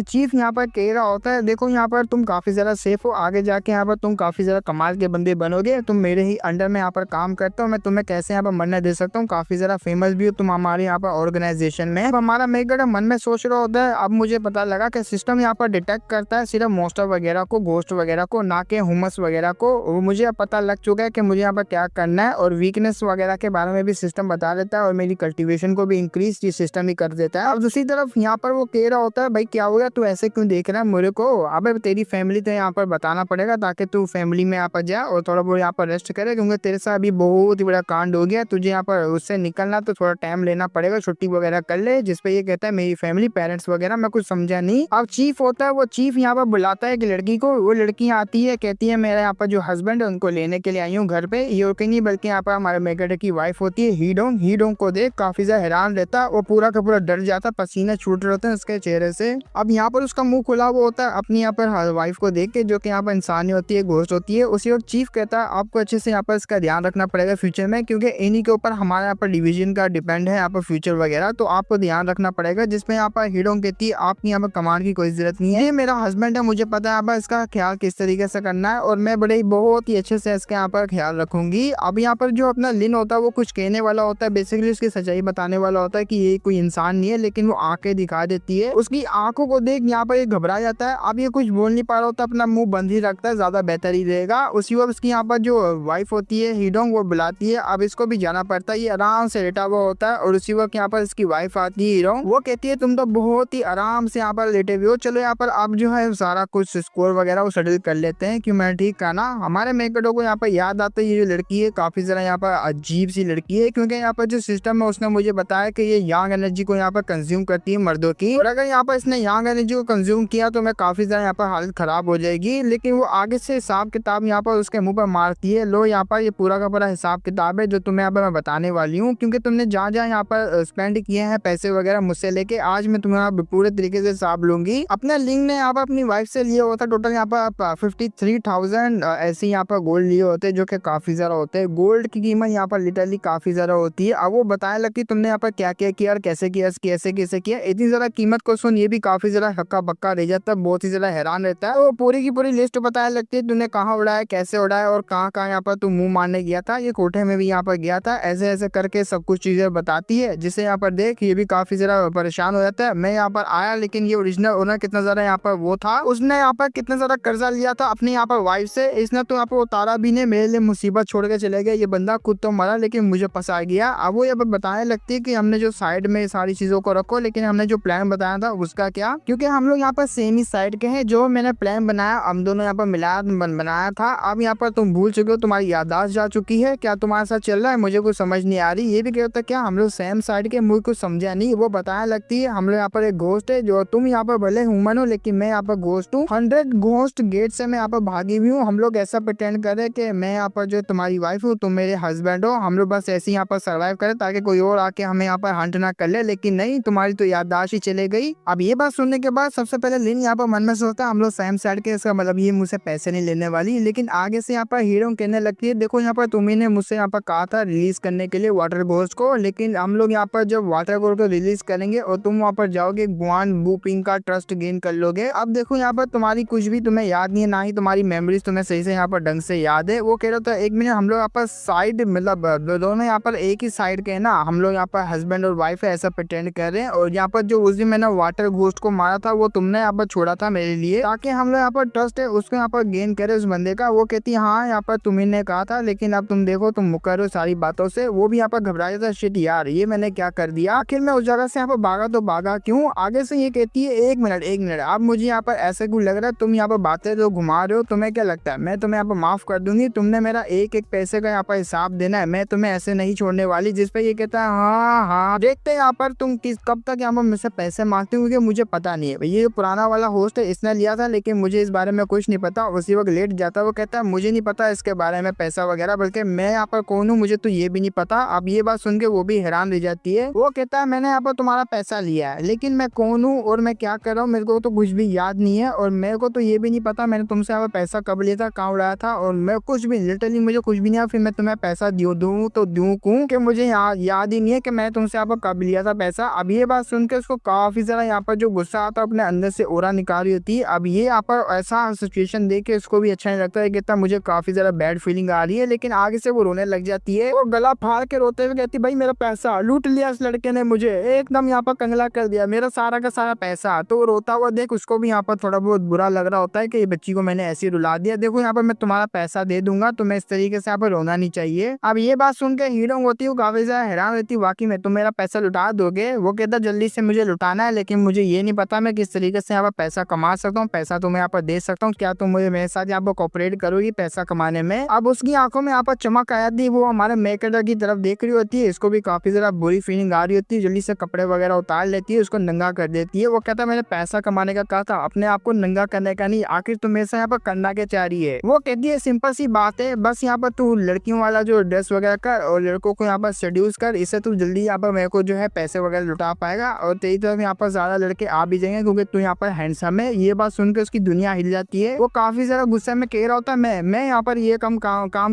चीफ यहाँ पर कह रहा होता है देखो यहाँ पर तुम काफी ज्यादा सेफ हो, आगे जाके यहाँ पर तुम काफी ज्यादा कमाल के बंदे बनोगे, तुम मेरे ही अंडर में यहाँ पर काम करते हो, मैं तुम्हें कैसे यहाँ पर मरने दे सकता हूँ, काफी ज्यादा फेमस भी हो तुम हमारे यहाँ पर ऑर्गेनाइजेशन में। अब हमारा मेगड़ मन में सोच रहा होता है अब मुझे पता लगा कि सिस्टम यहाँ पर डिटेक्ट करता है सिर्फ मोस्टर वगैरह को, घोस्ट वगैरह को, ना के ह्यूमस वगैरह को। वो मुझे पता लग चुका है कि मुझे यहाँ पर क्या करना है, और वीकनेस वगैरह के बारे में भी सिस्टम बता देता है, और मेरी कल्टीवेशन को भी इंक्रीज सिस्टम ही कर देता है। अब दूसरी तरफ यहाँ पर वो कह रहा होता है भाई क्या हो गया तू ऐसे क्यों देख रहा है मेरे को, अब तेरी फैमिली तो यहाँ पर बताना पड़ेगा ताकि तू फैमिली में यहाँ पर जा और थोड़ा बहुत यहाँ पर रेस्ट करे, क्योंकि तेरे साथ अभी बहुत ही बड़ा कांड हो गया, तुझे यहाँ पर उससे निकलना तो थोड़ा टाइम लेना पड़ेगा, छुट्टी वगैरह कर ले। जिसपे ये कहता है मेरी फैमिली पेरेंट्स वगैरह मैं कुछ समझा नहीं। अब चीफ होता है वो चीफ यहाँ पर बुलाता है एक लड़की को, वो लड़की आती है कहती है मेरा यहाँ पर जो हस्बैंड है उनको लेने के लिए आई हूँ घर पे, ये नहीं बल्कि यहाँ पर हमारे मेगड़ की वाइफ होती है हीडोंग को देख काफी ज्यादा हैरान रहता है, वो पूरा का पूरा डर जाता, पसीने छूट रहे होते हैं उसके चेहरे से। अब यहाँ पर उसका मुंह खुला हुआ होता है अपनी यहाँ पर वाइफ को देख के, जो कि यहाँ पर इंसान होती है, घोस्ट होती है। उसी वक्त चीफ कहता है आपको अच्छे से यहाँ पर इसका ध्यान रखना पड़ेगा फ्यूचर में, क्योंकि इन्हीं के ऊपर हमारे यहाँ पर डिवीजन का डिपेंड है यहाँ पर फ्यूचर वगैरह, तो आपको ध्यान रखना पड़ेगा। जिसमें यहाँ पर हीडोंग कहती है आपकी यहाँ पर कमांड की कोई जरूरत नहीं है, ये मेरा हस्बैंड है, मुझे पता है यहाँ पर इसका ख्याल किस तरीके से करना है, और मैं बड़े बहुत ही अच्छे से इसका यहाँ पर ख्याल रखूंगी। अब यहाँ पर जो अपना लिन होता है वो कुछ कहने वाला होता है, बेसिकली उसकी सच्चाई बताने वाला होता है कि ये कोई इंसान नहीं है, लेकिन वो आंखें दिखा देती है। उसकी आंखों को देख यहाँ पर ये घबरा जाता है। अब ये कुछ बोल नहीं पा रहा होता, अपना मुंह बंद ही रखता है, ज्यादा बेहतर ही रहेगा। उसी वक्त उसकी यहाँ पर जो वाइफ होती है हीडोंग वो बुलाती है, अब इसको भी जाना पड़ता है, ये आराम से लेटा हुआ होता है। और उसी वक्त यहाँ पर इसकी वाइफ आती है हीडोंग, वो कहती है तुम तो बहुत ही आराम से यहाँ पर लेटे हुए हो, चलो यहाँ पर अब जो है सारा कुछ स्कोर वगैरह वो सेटल कर लेते हैं, क्यों मैं ठीक कहा ना। हमारे मेगड़ों को यहाँ पर याद आता है ये जो लड़की है काफी ज्यादा यहाँ पर अजीब सी लड़की है, क्योंकि यहाँ पर जो सिस्टम है उसने मुझे बताया कि ये यंग एनर्जी को यहाँ पर कंज्यूम करती है मर्दों की, और अगर यहाँ पर इसने यंग एनर्जी को कंज्यूम किया तो मैं काफी ज्यादा यहाँ पर हालत खराब हो जाएगी। लेकिन वो आगे से हिसाब किताब यहाँ पर उसके मुंह पर मारती है, लो यहाँ पर ये पूरा का पूरा हिसाब किताब है जो तुम्हें यहाँ पर मैं बताने वाली हूँ, क्योंकि तुमने जहाँ जहाँ यहाँ पर स्पेंड किए हैं पैसे वगैरह मुझसे लेके, आज मैं तुम्हें पूरे तरीके से हिसाब लूंगी। अपने लिंक ने यहाँ पर अपनी वाइफ से लिए होता टोटल यहाँ पर 53,000 ऐसे यहाँ पर गोल्ड लिए होते हैं, जो कि काफी ज्यादा होते हैं। गोल्ड की कीमत यहाँ पर लिटरली काफी ज्यादा होती है। अब वो बताने लगी तुमने यहाँ पर क्या क्या किया और कैसे किया, कैसे कैसे किया। इतनी ज्यादा कीमत को सुन ये भी काफी ज्यादा हक्का बक्का रह जाता है, बहुत ही ज्यादा हैरान रहता है। वो पूरी की पूरी लिस्ट बताने लगती है तुमने कहाँ उड़ाया, कैसे उड़ाया और कहाँ कहाँ यहाँ पर तुम मुंह मारने गया था, ये कोठे में भी यहाँ पर गया था, ऐसे ऐसे करके सब कुछ चीजें बताती है। जिसे यहाँ पर देख ये भी काफी ज्यादा परेशान हो जाता है, मैं यहाँ पर आया लेकिन ये ओरिजिनल ओनर कितना ज्यादा यहाँ पर वो था, उसने यहाँ पर कितना ज्यादा कर्जा लिया था अपनी यहाँ पर वाइफ से, इसने तो यहाँ पर उतारा भी नहीं, मेरे लिए मुसीबत छोड़ के चले गए, ये बंदा खुद तो मरा लेकिन मुझे फंसा गया। अब वो यहाँ पर बताने लगती है कि हमने जो साइड में सारी चीजों को रखो, लेकिन हमने जो प्लान बताया था उसका क्या, क्योंकि हम लोग यहाँ पर सेम ही साइड के हैं। जो मैंने प्लान बनाया हम दोनों यहाँ पर मिला बनाया था, अब यहाँ पर तुम भूल चुके हो, तुम्हारी याददाश्त जा चुकी है। क्या तुम्हारे साथ चल रहा है, मुझे कुछ समझ नहीं आ रही। ये भी कहता क्या हम लोग सेम साइड के, मुझे कुछ समझा नहीं। वो बताया लगती है हम लोग यहाँ पर एक घोस्ट है, जो तुम यहाँ पर भले ह्यूमन हो लेकिन मैं यहाँ पर घोस्ट हूँ। 100 घोस्ट गेट से मैं यहाँ पर भागी हुई हूँ। हम लोग ऐसा प्रिटेंड करे कि मैं यहाँ पर जो तुम्हारी वाइफ हूँ, तुम मेरे हस्बैंड हो। हम लोग बस ऐसे ही यहाँ पर सर्वाइव करें ताकि कोई और आके हमें यहाँ पर हंट ना कर ले, लेकिन नहीं, तुम्हारी तो याददाश्त ही चले गई। अब ये बात सुनने के बाद सबसे पहले लिन यहाँ पर मन में सोचता हम लोग सेम साइड के, इसका मतलब ये मुझसे पैसे नहीं लेने वाली। लेकिन आगे से यहाँ पर हीरो कहने लगती है देखो यहाँ पर तुम्ही ने मुझसे यहाँ पर कहा था रिलीज करने के लिए वाटर घोस्ट को, लेकिन हम लोग यहाँ पर जब वाटर घोस्ट को रिलीज करेंगे और तुम वहाँ पर जाओगे, गुआन वूपिंग का ट्रस्ट गेन कर लोगे। अब देखो यहाँ पर तुम्हारी कुछ भी तुम्हें याद नहीं है, ना ही तुम्हारी मेमोरीज तुम्हें सही से यहाँ पर ढंग से याद है। वो कह रहा था एक मिनट, हम लोग यहाँ पर साइड मतलब दोनों यहाँ पर एक ही साइड के है ना, हम लोग यहाँ पर हस्बैंड और वाइफ है ऐसा प्रिटेंड कर रहे हैं। और यहाँ पर जो उस दिन मैंने वाटर घोस्ट को मारा था वो तुमने यहाँ पर छोड़ा था मेरे लिए, ताकि हम लोग यहाँ पर ट्रस्ट है उसको यहाँ पर गेन करे उस बंदे का। वो कहती हाँ यहाँ पर तुम्ही ने कहा था, लेकिन अब तुम देखो तुम मुकर हो सारी बातों से। वो भी यहाँ पर घबरा जाता है, शिट यार ये मैंने क्या कर दिया, आखिर मैं उस जगह से यहाँ पर भागा तो भागा क्यों। आगे से ये कहती है एक मिनट अब मुझे यहाँ पर ऐसे क्यों लग रहा है, तुम यहाँ पर बातें जो घुमा रहे हो, तुम्हें क्या लगता है मैं तुम्हें यहाँ पर माफ कर दूंगी, तुमने मेरा एक एक पैसे का यहाँ पर हिसाब देना है, मैं तुम्हें ऐसे नहीं छोड़ने वाली। जिस पे ये कहता है हाँ देखते हैं यहाँ पर तुम कब तक यहाँ पर मुझसे पैसे मांगते हो, क्योंकि मुझे पता नहीं है। ये पुराना वाला होस्ट है इसने लिया था, लेकिन मुझे इस बारे में कुछ नहीं पता। उसी वक्त लेट जाता है। वो कहता है मुझे नहीं पता इसके बारे में पैसा वगैरह, बल्कि मैं यहाँ पर कौन हूँ मुझे तो ये भी नहीं पता। अब ये बात सुन के वो भी हैरान रह जाती है। वो कहता है मैंने यहाँ पर तुम्हारा पैसा लिया है, लेकिन मैं कौन हूँ और मैं क्या कर रहा हूँ मेरे को तो कुछ भी याद नहीं है, और मेरे को तो ये भी नहीं पता मैंने तुमसे यहाँ पर पैसा कब लिया था, कहाँ उड़ाया था, और मैं कुछ भी लिटरली मुझे कुछ भी नहीं। फिर मैं तुम्हें पैसा दूँ तो दूँ क्यों, कि मुझे याद ही नहीं है कि मैं तुमसे यहाँ पर कब लिया था पैसा। अब ये बात सुन के उसको काफी ज्यादा यहाँ पर जो गुस्सा आता है अपने अंदर से ओरा निकाल रही होती है। अब ये यहाँ पर ऐसा सिचुएशन देख के उसको भी अच्छा नहीं लगता है, कहता मुझे काफी ज्यादा बैड फीलिंग आ रही है। लेकिन आगे से वो रोने लग जाती है। वो गला फाड़ के रोते हुए कहती भाई मेरा पैसा लूट लिया इस लड़के ने, मुझे एकदम यहाँ पर कंगला कर दिया, मेरा सारा का सारा पैसा। तो वो रोता हुआ देख उसको भी यहाँ पर थोड़ा बहुत बुरा लग रहा होता है कि ये बच्ची को मैंने ऐसे रुला दिया। देखो यहाँ पर मैं तुम्हारा पैसा दे दूंगा, तुम्हें इस तरीके से यहाँ पर रोना नहीं चाहिए। अब ये बात सुन के हीरो होती है काफी ज्यादा हैरान रहती है, वाकई में तुम मेरा पैसा लुटा दोगे। वो कहता जल्दी से मुझे लुटाना है, लेकिन मुझे ये नहीं पता मैं किस तरीके से यहाँ पर पैसा कमा सकता हूँ, पैसा तुम्हें यहाँ पर दे सकता हूँ, क्या तुम मुझे मेरे साथ यहाँ पर कोऑपरेट करोगी पैसा कमाने में। अब उसकी आंखों में यहाँ पर चमक आया थी, वो हमारे मेकर की तरफ देख रही होती है। इसको भी काफी ज्यादा बुरी फीलिंग आ रही होती है, जल्दी से कपड़े वगैरह उतार लेती है, उसको नंगा कर देती है। वो कहता मैंने पैसा कमाने का कहा था, अपने आप को नंगा करने का नहीं, आखिर तुम मेरे से यहाँ पर करना क्या चाह रही है। वो कहती है सिंपल सी बात है, बस यहाँ पर तू लड़कियों वाला जो ड्रेस वगैरह कर और लड़कों को यहाँ पर सेड्यूस कर, इससे तू जल्दी यहाँ पर मेरे को जो है पैसे वगैरह लुटा पाएगा, और तेरी तरफ यहाँ पर ज्यादा लड़के आ भी जाएंगे क्योंकि तू यहाँ पर हैंडसम है। ये बात सुनकर उसकी दुनिया हिल जाती है। वो काफी ज्यादा गुस्से में कह रहा होता है मैं यहाँ पर ये काम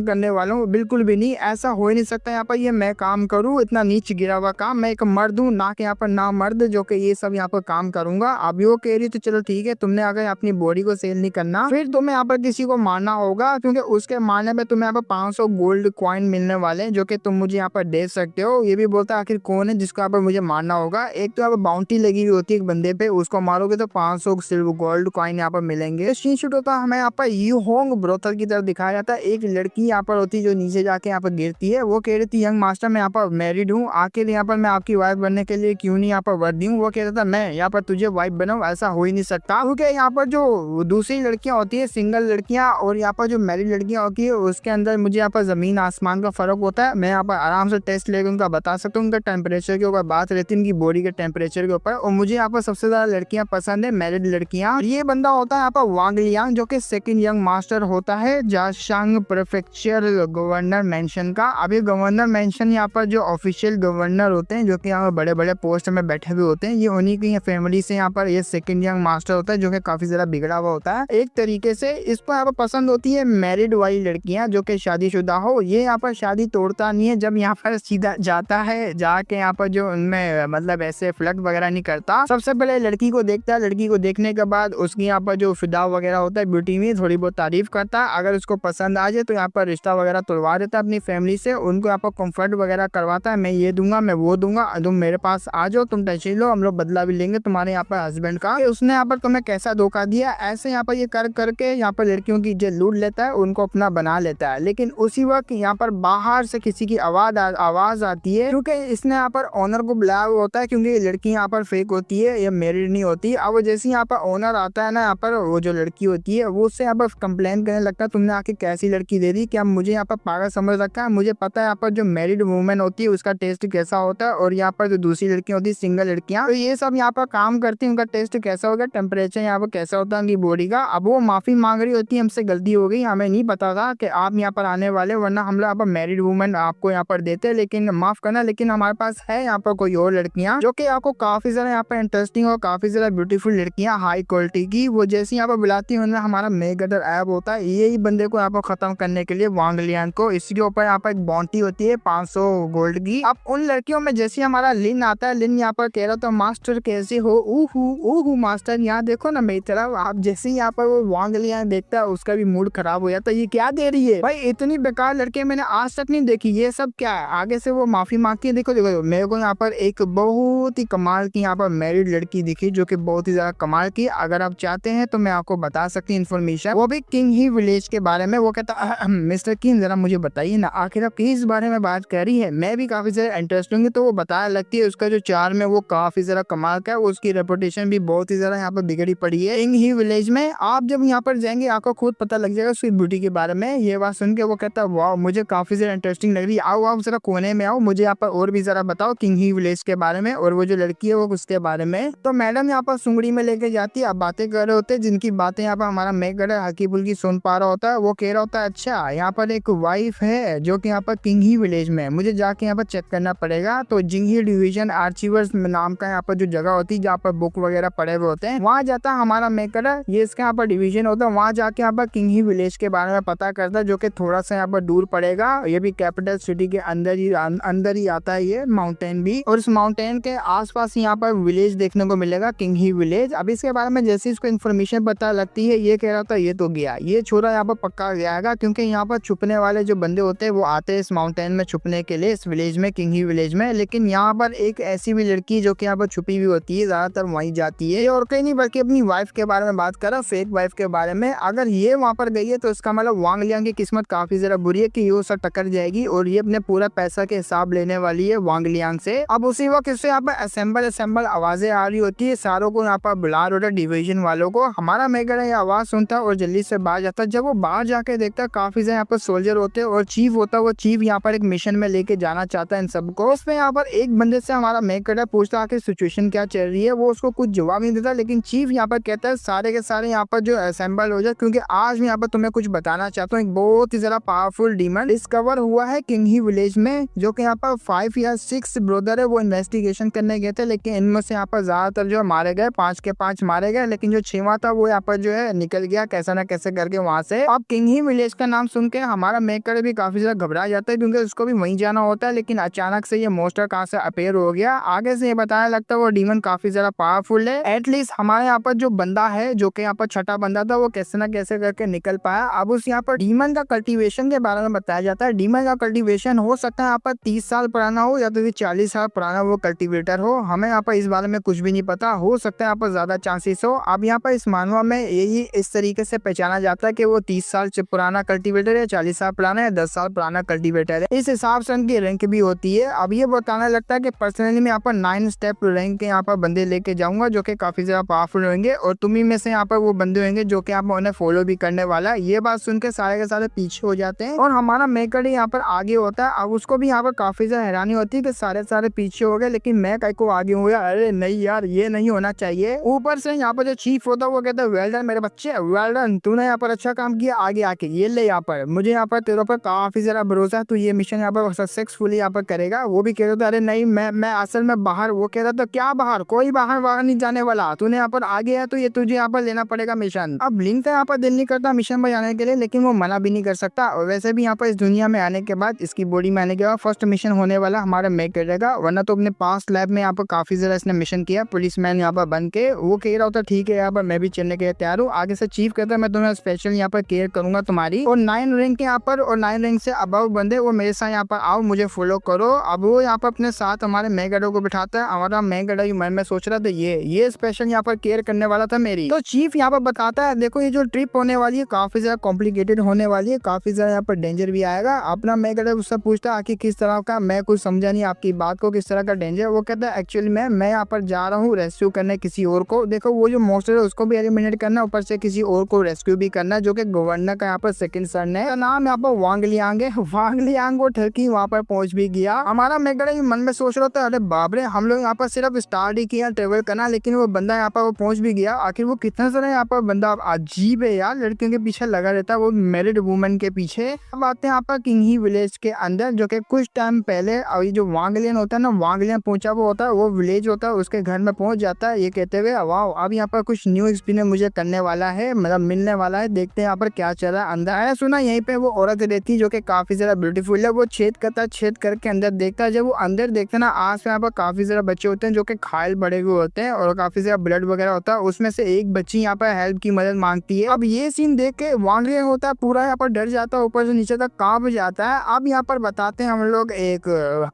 करने वाला हूँ, बिल्कुल भी नहीं, ऐसा हो ही नहीं सकता यहाँ पर ये मैं काम करूँ, इतना नीच गिरा हुआ काम। मैं एक मर्द हूँ ना कि यहाँ पर ना मर्द जो कि ये सब यहाँ पर काम करूंगा। अभी वो कह रही तो चलो ठीक है, तुमने अगर अपनी बॉडी को सेल नहीं करना फिर तुम्हें यहाँ पर किसी को मारना होगा, क्योंकि उसके मारने में तुम्हें यहाँ पर 500 गोल्ड कॉइन मिलने वाले हैं जो कि तुम मुझे यहाँ पर दे सकते हो। ये भी बोलता है आखिर कौन है जिसको यहाँ पर मुझे मारना होगा। एक तो यहाँ पर बाउंटी लगी हुई होती है एक बंदे पे, उसको मारोगे तो 500 सिल्वर गोल्ड कॉइन यहाँ पर मिलेंगे। सीन शूट होता है हमें यहाँ पर यू होंग ब्रोथल की तरफ दिखाया जाता है। एक लड़की यहाँ पर होती है जो नीचे जाके यहाँ पर गिरती है। वो कह रही थी यंग मास्टर मैं यहाँ पर मैरिड हूँ, आखिर यहाँ पर मैं आपकी वाइफ बनने के लिए क्यों नहीं यहाँ पर वर्दी हूँ। वो कह रहा था मैं यहाँ पर तुझे वाइफ बनाऊँ, ऐसा हो ही नहीं सकता, क्योंकि यहाँ पर जो दूसरी लड़कियां होती है सिंगल लड़कियां और यहाँ पर जो मैरिड लड़कियां होती है उसके अंदर मुझे यहाँ पर जमीन आसमान का फर्क होता है। मैं यहाँ पर आराम से टेस्ट लेकर उनका बता सकता हूँ, उनका टेम्परेचर के ऊपर बात रहती है, उनकी बॉडी के टेम्परेचर के ऊपर। और मुझे यहाँ पर सबसे ज्यादा लड़कियां पसंद है, मैरिड लड़कियां। ये बंदा होता है यहाँ पर वांग लियांग जो कि सेकंड यंग मास्टर होता है जाशांग प्रेफेक्चर गवर्नर मेंशन का। अभी गवर्नर मेंशन यहाँ पर जो ऑफिशियल गवर्नर होते हैं जो कि यहाँ पर बड़े बड़े पोस्ट में बैठे हुए होते हैं, ये उन्हीं की फैमिली से यहाँ पर ये सेकंड यंग मास्टर होता है जो कि काफी ज्यादा बिगड़ा हुआ होता है एक तरीके से। इसको यहाँ पर पसंद होती है मैरिड वाली लड़कियां जो कि शादीशुदा हो। ये यहाँ पर शादी तोड़ता नहीं है, जब यहाँ पर सीधा जाता है जाके यहाँ पर जो उनमें मतलब ऐसे फ्लर्ट वगैरह नहीं करता। सबसे पहले लड़की को देखता है, लड़की को देखने के बाद उसकी यहाँ पर जो फिदा वगैरह होता है ब्यूटी में थोड़ी बहुत तारीफ करता है। अगर उसको पसंद आ जाए तो यहाँ पर रिश्ता वगैरह तोड़वा देता है अपनी फैमिली से, उनको यहाँ पर कंफर्ट वगैरह करवाता है, मैं ये दूंगा मैं वो दूंगा, तुम मेरे पास आ जाओ, तुम टेंशन लो, हम लोग बदला भी लेंगे तुम्हारे यहाँ पर हस्बैंड का, उसने यहाँ पर तुम्हें कैसा धोखा दिया। ऐसे यहाँ पर ये कर करके यहाँ पर लड़कियों की इज्जत लूट लेता है, उनको अपना बना लेता है। लेकिन उसी वक्त यहाँ पर बाहर से किसी की आवाज आती है क्योंकि इसने यहाँ पर ओनर को बुलाया हुआ होता है, क्योंकि ये लड़की यहाँ पर फेक होती है, ये मैरिड नहीं होती। अब वो जैसे यहाँ पर ओनर आता है ना, यहाँ पर वो जो लड़की होती है वो उससे यहाँ पर कंप्लेन करने लगता है, तुमने आके कैसी लड़की दे दी, क्या मुझे यहाँ पर पागल समझ रखा है, मुझे पता है यहाँ पर जो मैरिड वुमेन होती है उसका टेस्ट कैसा होता है, और यहाँ पर जो दूसरी लड़कियां होती है सिंगल लड़कियां, तो ये सब यहाँ पर काम करती है, उनका टेस्ट कैसा होगा, टेम्परेचर यहाँ पर कैसा होता है उनकी बॉडी का। अब वो माफी मांग रही होती है, हमसे गलती हो गई, हमें नहीं पता था कि आप यहाँ पर आने वाले, वरना हम लोग यहाँ पर मैरिड वुमेन आपको यहाँ पर देते, लेकिन माफ करना, लेकिन हमारे पास है यहाँ पर कोई और लड़कियां जो कि आपको काफी ज्यादा यहाँ पर इंटरेस्टिंग और काफी ज्यादा ब्यूटीफुल लड़कियां हाई क्वालिटी की, वो जैसे यहाँ पर बुलाती है हमारा मेगाडर ऐप होता है, यही बंदे को यहाँ पर खत्म करने के लिए वांग लियान को, इसके ऊपर यहाँ पर एक बाउंटी होती है 500 गोल्ड की। अब उन लड़कियों में जैसे हमारा लिन आता है, लिन यहाँ पर कह रहा था मास्टर कैसे हो, ऊहू मास्टर, यहाँ देखो ना मेरी तरफ। आप जैसे यहाँ पर वो वांग लियान देखता है उसका भी मूड खराब हो जाता है, ये क्या दे रही है भाई, इतनी बेकार लड़के मैंने आज तक नहीं देखी, ये सब क्या है। आगे से वो माफी मांगती है, देखो देखो मेरे को यहाँ पर एक बहुत ही कमाल की यहाँ पर मैरिड लड़की दिखी, जो कि बहुत ही ज्यादा कमाल की। अगर आप चाहते हैं तो मैं आपको बता सकती हूँ इन्फॉर्मेशन, वो भी किंग ही विलेज के बारे में। वो कहता मिस्टर किंग जरा मुझे बताइए ना, आखिर आप किस बारे में बात कर रही है, मैं भी काफी ज्यादा इंटरेस्ट होंगे। तो वो बताया लगती है उसका जो चार्म है वो काफी ज्यादा कमाल का है, उसकी रेपुटेशन भी बहुत ही ज्यादा यहाँ पर बिगड़ी पड़ी है किंग ही विलेज में। आप जब यहाँ पर जाएंगे आपको खुद पता लग जाएगा उसकी ब्यूटी के बारे में। ये बात सुन के वो कहता है वाह मुझे काफी ज्यादा इंटरेस्टिंग लग रही है, आओ आप जरा कोने में आओ, मुझे यहाँ पर और भी जरा बताओ किंग ही विलेज के बारे में और वो जो लड़की है वो उसके बारे में। तो मैडम यहाँ पर सुंगड़ी में लेके जाती है, अब बातें कर रहे होते हैं, जिनकी बातें यहाँ पर हमारा मेगड़ हल्की फुल्की सुन पा रहा होता है। वो कह रहा होता है अच्छा यहाँ पर एक वाइफ है जो कि यहाँ पर किंग ही विलेज में, मुझे जाके यहाँ पर चेक करना पड़ेगा। तो जिंग ही डिवीजन आर्चीवर्स नाम का यहाँ पर जो जगह होती है जहाँ पर बुक वगैरह पड़े हुए होते हैं, वहाँ जाता है हमारा मेकर, ये इसका यहाँ पर डिवीजन होता है। वहाँ जाके यहाँ पर किंग ही विलेज के बारे में पता करता है, जो कि थोड़ा सा यहाँ पर दूर पड़ेगा, ये भी कैपिटल सिटी के अंदर ही आता है ये माउंटेन भी, और इस माउंटेन के आसपास यहाँ पर विलेज देखने को मिलेगा किंग ही विलेज। अब इसके बारे में जैसे इसको इन्फॉर्मेशन पता लगती है, ये कह रहा था ये तो गया, ये छोरा यहाँ पर पक्का गया, क्योंकि यहाँ पर छुपने वाले जो बंदे होते हैं वो आते हैं इस माउंटेन में छुपने के लिए, इस विलेज में, किंग ही विलेज में। लेकिन यहाँ पर एक ऐसी भी लड़की जो कि यहाँ पर छुपी हुई होती है, ज्यादातर वहीं जाती है, और कहीं नहीं बल्कि अपनी वाइफ के बारे में बात कर रहा, फेक वाइफ के बारे में। अगर ये वहाँ पर गई है तो इसका मतलब वांग लियांग की किस्मत काफी ज्यादा बुरी है कि ये उससे टक्कर जाएगी और ये अपने पूरा पैसा के हिसाब लेने वाली है वांग लियांग से। अब उसी वक्त इससे यहाँ पर असेंबल आवाजें आ रही होती है, सारों को यहाँ पर बुला रहा होता है डिवीजन वालों को। हमारा मेगर ये आवाज सुनता है और जल्दी से बाहर जाता है। जब वो बाहर जाके देखता है काफी ज्यादा यहाँ पर सोल्जर होते हैं और चीफ होता है, वो चीफ यहाँ पर एक मिशन में लेके जाना चाहता है इन सबको। उसमें यहाँ पर एक बंदे से हमारा मेकर पूछता है कि सिचुएशन क्या चल रही है, वो उसको कुछ जवाब नहीं देता, लेकिन चीफ यहाँ पर कहता है सारे के सारे यहाँ पर जो असेंबल हो जाए, क्योंकि आज मैं यहाँ पर तुम्हें कुछ बताना चाहता हूँ। एक बहुत ही ज्यादा पावरफुल डीमन डिस्कवर हुआ है किंग ही विलेज में, जो कि यहाँ पर 5 या 6 ब्रदर है, वो इन्वेस्टिगेशन करने गए थे, लेकिन इनमें से यहाँ पर ज्यादातर जो मारे गए, 5 के 5 मारे गए, लेकिन जो 6वां था वो यहाँ पर जो है निकल गया कैसा ना कैसे करके वहां से। अब किंग ही विलेज का नाम सुन के हमारा मेकर भी काफी ज्यादा घबरा जाता है, क्योंकि उसको भी वहीं जाना होता है, लेकिन अचानक से ये मोस्टर कहाँ से अपेयर हो गया। आगे से ये बताया लगता है वो डीमन काफी ज्यादा पावरफुल है। एटलीस्ट हमारे यहाँ पर जो बंदा है, जो कि यहाँ पर छठा बंदा था, वो कैसे ना कैसे करके निकल पाया। अब उस यहाँ पर डीमन का कल्टीवेशन के बारे में बताया जाता है। डीमन का कल्टीवेशन हो सकता है यहाँ पर 30 साल पुराना हो या तो 40 साल पुराना वो कल्टीवेटर हो, हमें यहाँ पर इस बारे में कुछ भी नहीं पता, हो सकता है यहाँ पर ज्यादा चांसेस हो। अब यहाँ पर इस मानवा में यही इस तरीके से पहचाना जाता है कि वो 30 साल से पुराना कल्टीवेटर है, 40 साल पुराना है, 10 साल पुराना कल्टीवेटर है। इस हिसाब से उनकी रैंक भी होती है। अब ये बताना लगता है कि पर्सनली मैं यहाँ पर 9 स्टेप रैंक के यहाँ पर बंदे लेके जाऊंगा, जो कि काफी ज्यादा पावरफुल होंगे, और तुम्ही में से यहाँ पर वो बंदे होंगे जो कि आप उन्हें फॉलो भी करने वाला है। ये बात सुन के सारे के सारे पीछे हो जाते हैं और हमारा मेकर यहाँ पर आगे होता है। अब उसको भी यहाँ पर काफी ज्यादा हैरानी होती है कि सारे पीछे हो गए, लेकिन मैं कहीं को आगे हूँ यार, अरे नहीं यार ये नहीं होना चाहिए। ऊपर से यहाँ पर जो चीफ होता है वो कहता है वेल डन मेरे बच्चे, वेल डन, तूने यहाँ पर अच्छा काम किया, आगे आके ये ले यहाँ पर, मुझे यहाँ पर तेरे पर काफी ज्यादा भरोसा है, तू ये मिशन यहाँ पर सक्सेसफुली यहाँ पर करेगा। वो भी कह रहा था अरे नहीं मैं असल में बाहर, वो कह रहा था क्या बाहर, कोई बाहर नहीं जाने वाला, तूने यहाँ पर आगे है तो ये तुझे यहाँ पर लेना पड़ेगा मिशन। अब लिंक यहाँ पर दिल नहीं करता मिशन पर जाने के लिए, लेकिन वो मना भी नहीं कर सकता। और वैसे भी यहाँ पर इस दुनिया में आने के बाद, इसकी बॉडी में आने के बाद फर्स्ट मिशन होने वाला हमारा मेक करेगा, वरना तो अपने पास्ट लाइफ में यहाँ पर काफी ज्यादा इसने मिशन किया पुलिसमैन यहाँ पर बन के। वो कह रहा होता ठीक है यहाँ पर मैं भी चलने के लिए तैयार हूँ। आगे से चीफ कहता है मैं तुम्हें स्पेशल यहाँ पर केयर करूंगा तुम्हारी, और 9 रैंक यहाँ पर और 9 रैंक से अबव बंदे वो मेरे साथ यहाँ पर आओ, मुझे फॉलो करो। अब वो यहाँ पर अपने साथ हमारे मेगडो को बिठाता है। हमारा मेगडो मन में सोच रहा था ये स्पेशल यहाँ पर केयर करने वाला था मेरी। तो चीफ यहाँ पर बताता है देखो ये जो ट्रिप होने वाली है काफी ज्यादा कॉम्प्लिकेटेड होने वाली है, काफी ज्यादा यहाँ पर डेंजर भी आएगा। अपना मेगडो उससे पूछता है कि किस तरह का। मैं मैं कुछ समझा नहीं आपकी बात को, किस तरह का डेंजर। वो कहता है एक्चुअली मैं यहाँ पर जा रहा हूँ रेस्क्यू करने किसी और को। देखो वो जो मॉन्स्टर है उसको भी एलिमिनेट करना, ऊपर से किसी और को रेस्क्यू भी करना, जो कि गवर्नर का यहाँ पर सेकंड सन है, नाम यहाँ पर वांग लियांग है। वांग लियांग वो ठरकी वहाँ पर पहुंच भी गया। हमारा मेगड़ा मन में सोच रहा था अरे बाप रे, हम लोग यहाँ पर सिर्फ स्टार्ट ही किया ट्रेवल करना, लेकिन वो बंदा यहाँ पर वो पहुंच भी गया। आखिर वो कितना सारा यहाँ पर बंदा अजीब है यार, लड़कियों के पीछे लगा रहता है, वो मैरिड वुमेन के पीछे। अब आते हैं यहाँ पर किंग ही विलेज के अंदर, जो कि कुछ टाइम पहले अभी जो वांगलियन होता है ना, वांगलियन पहुंचा वो होता है, वो विलेज होता है, उसके घर में पहुंच जाता है ये कहते हुए वाओ अब यहाँ पर कुछ न्यू एक्सपीरियंस मुझे करने वाला है, मतलब मिलने वाला है, देखते हैं यहाँ पर क्या चल रहा है। अंदर आया सुना यहीं पे वो औरत रहती है जो कि काफी ज्यादा ब्यूटीफुल है। वो छेद करता है, छेद करके अंदर देखता है। जब वो अंदर देखता है ना, आस में यहाँ पर काफी ज्यादा बच्चे होते हैं जो कि घायल बड़े हुए होते हैं और काफी ज्यादा ब्लड वगैरह होता है। उसमें से एक बच्ची यहाँ पर हेल्प की मदद मांगती है। अब ये सीन देख के वांगलियन होता है पूरा यहाँ पर डर जाता है, ऊपर से नीचे तक कांप जाता है। अब यहाँ पर बताते हैं हम लोग एक